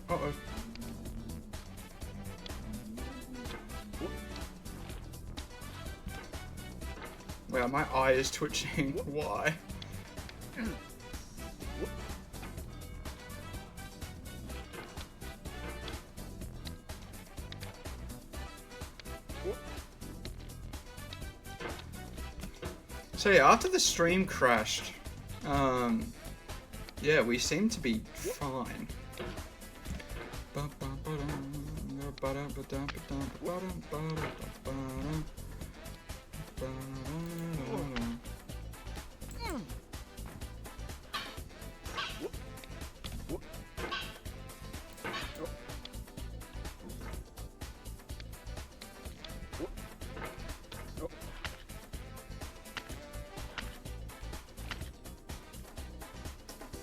Uh-oh. Wow, my eye is twitching. Why? So yeah, after the stream crashed, yeah, we seem to be fine.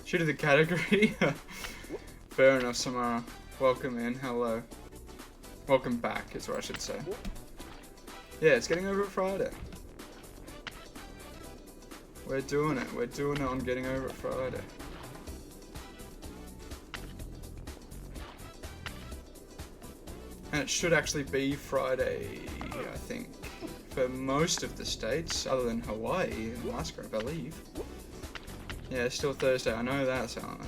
Shoot at the category. Fair enough, Samara. Welcome in. Hello. Welcome back, is what I should say. Yeah, it's getting over at Friday. We're doing it. We're doing it on getting over at Friday. And it should actually be Friday, I think, for most of the states, other than Hawaii and Alaska, I believe. Yeah, it's still Thursday. I know that, Silence.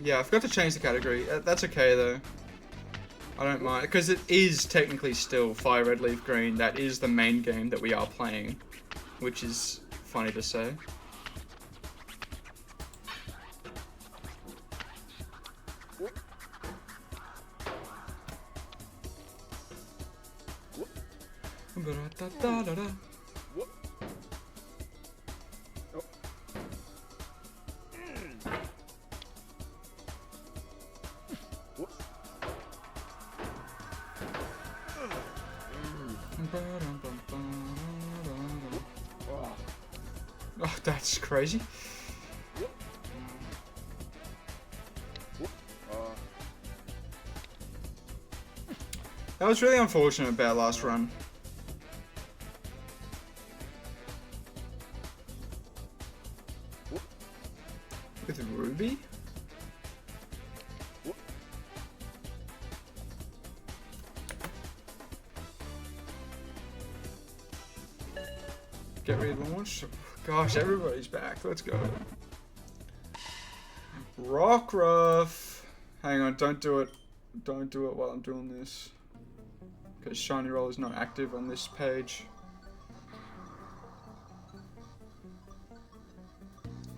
Yeah, I forgot to change the category. That's okay, though. I don't mind, because it is technically still Fire Red Leaf Green. That is the main game that we are playing, which is funny to say. Oh, that's crazy. That was really unfortunate about last run. With Ruby? Get relaunched? Gosh, everybody's back. Let's go. Rockruff. Hang on, don't do it. Don't do it while I'm doing this. Because Shiny Roll is not active on this page.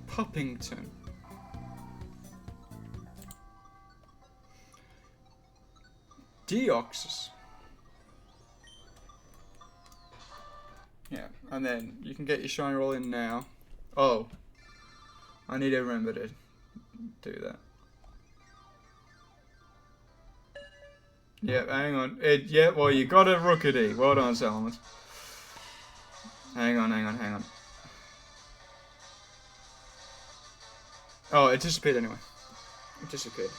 Puppington. Deoxys. Yeah, and then you can get your Shiny Roll in now. Oh. I need to remember to do that. Yeah, hang on. Yeah, well, you got a Rookity. Well done, Salamas. Hang on. Oh, it disappeared anyway. It disappeared.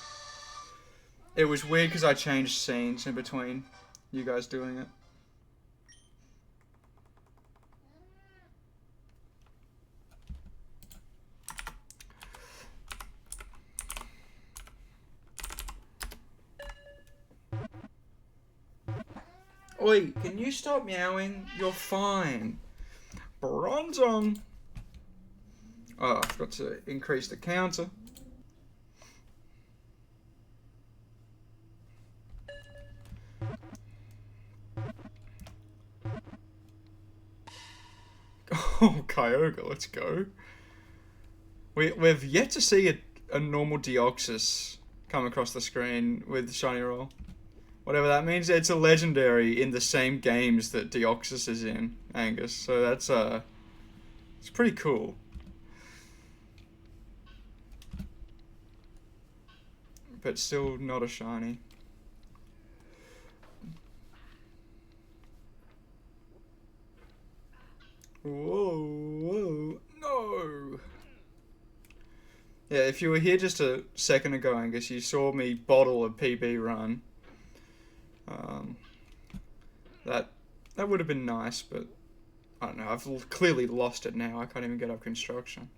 It was weird because I changed scenes in between you guys doing it. Oi, can you stop meowing? You're fine. Bronzong. Oh, I forgot to increase the counter. Oh, Kyogre, let's go. We've yet to see a normal Deoxys come across the screen with Shiny Roll. Whatever that means, it's a legendary in the same games that Deoxys is in, Angus. So that's it's pretty cool. But still not a shiny. Whoa, no! Yeah, if you were here just a second ago, Angus, you saw me bottle a PB run. That would have been nice, but I don't know, I've clearly lost it now. I can't even get up construction.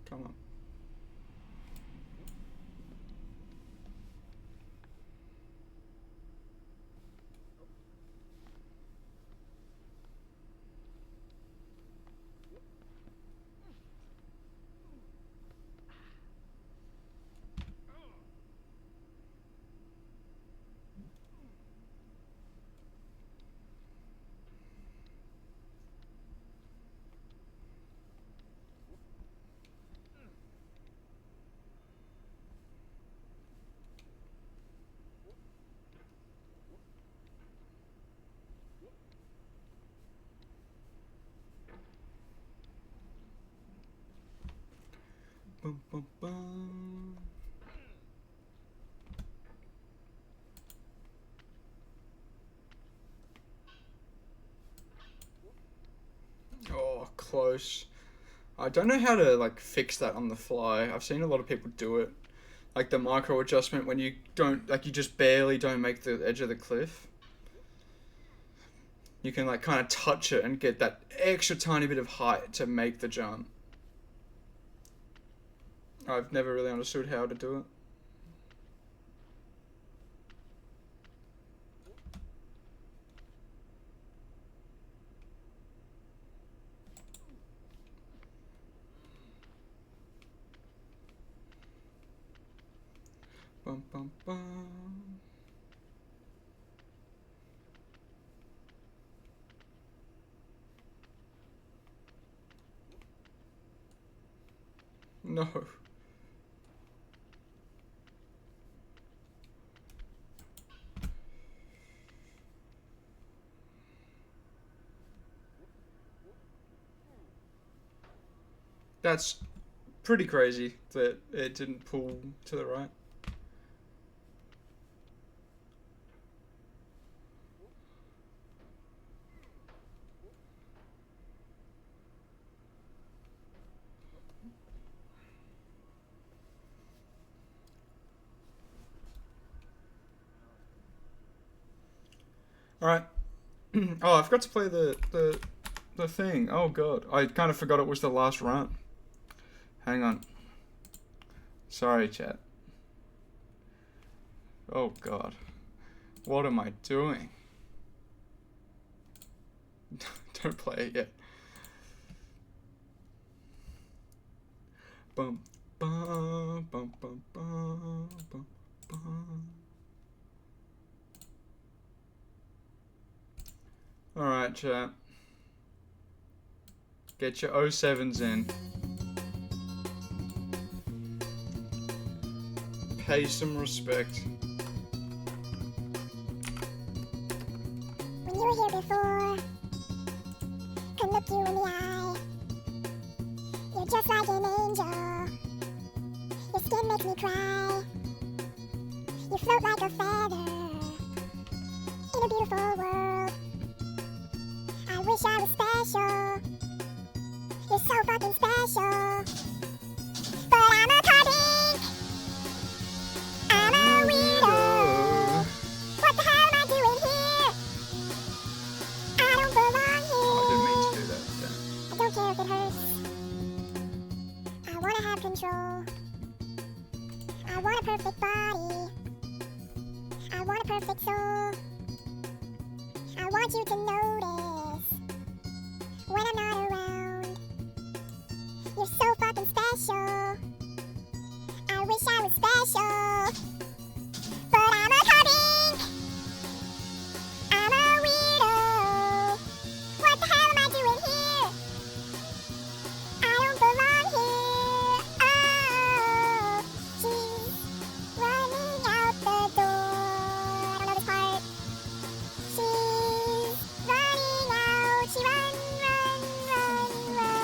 Come on. bum, bum, bum. Oh, close. I don't know how to like fix that on the fly. I've seen a lot of people do it. Like the micro adjustment when you don't, like you just barely don't make the edge of the cliff. You can like kind of touch it and get that extra tiny bit of height to make the jump. I've never really understood how to do it. Bum, bum, bum. No. That's pretty crazy that it didn't pull to the right. Alright. Oh, I forgot to play the thing. Oh god. I kind of forgot it was the last run. Hang on. Sorry, chat. Oh god. What am I doing? Don't play it yet. Bum bum bum bum bum bum bum. Alright, chat. Get your 07s in. Pay some respect. When you were here before, can look you in the eye. You're just like an angel. Your skin makes me cry. You float like a feather in a beautiful world. I wish I was special. You're so fucking special. But I'm a carbink. I'm a weirdo. What the hell am I doing here? I don't belong here. I didn't mean to do that. I don't care if it hurts. I wanna have control. I want a perfect body. I want a perfect soul. I want you to notice when I'm not around. You're so fucking special. I wish I was special. But I'm a carbink. I'm a weirdo. What the hell am I doing here? I don't belong here. Oh, she's running out the door. I don't know this part. She's running out. She run, run, run, run.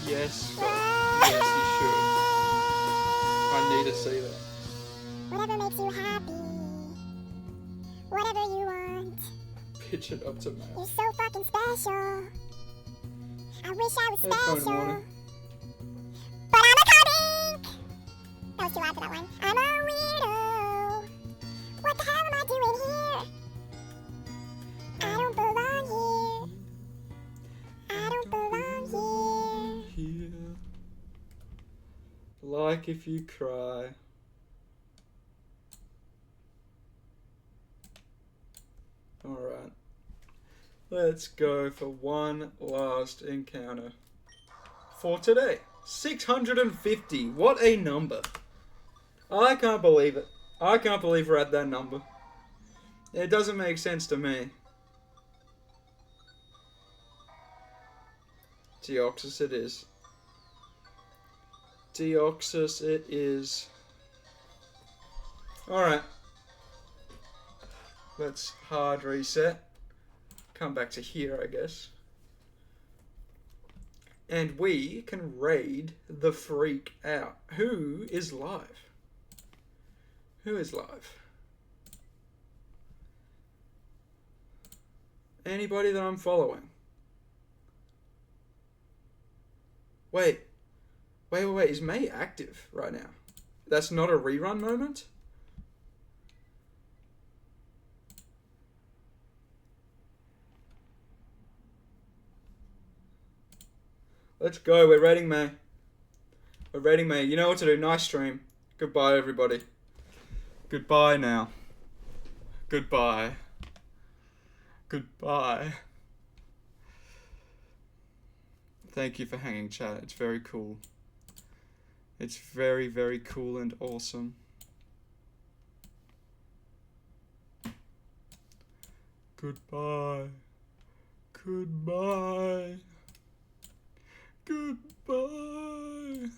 Yes, yes, you should. I need to see that. Whatever makes you happy. Whatever you want. Pitch it up to me. You're so fucking special. I wish I was Headphone special. warning. But I'm a carbink. That was too loud for that one. I'm a weirdo. What the hell am I doing here? I don't belong here. I don't belong here. Here. Like if you cry. Alright. Let's go for one last encounter. For today. 650. What a number. I can't believe it. I can't believe we're at that number. It doesn't make sense to me. Deoxys it is. Deoxys it is. Alright. Let's hard reset. Come back to here, I guess. And we can raid the freak out. Who is live? Who is live? Anybody that I'm following? Wait. Is May active right now? That's not a rerun moment? Let's go. We're raiding May. We're raiding May. You know what to do. Nice stream. Goodbye, everybody. Goodbye now. Goodbye. Goodbye. Thank you for hanging, chat. It's very cool. It's very, very cool and awesome. Goodbye. Goodbye. Goodbye.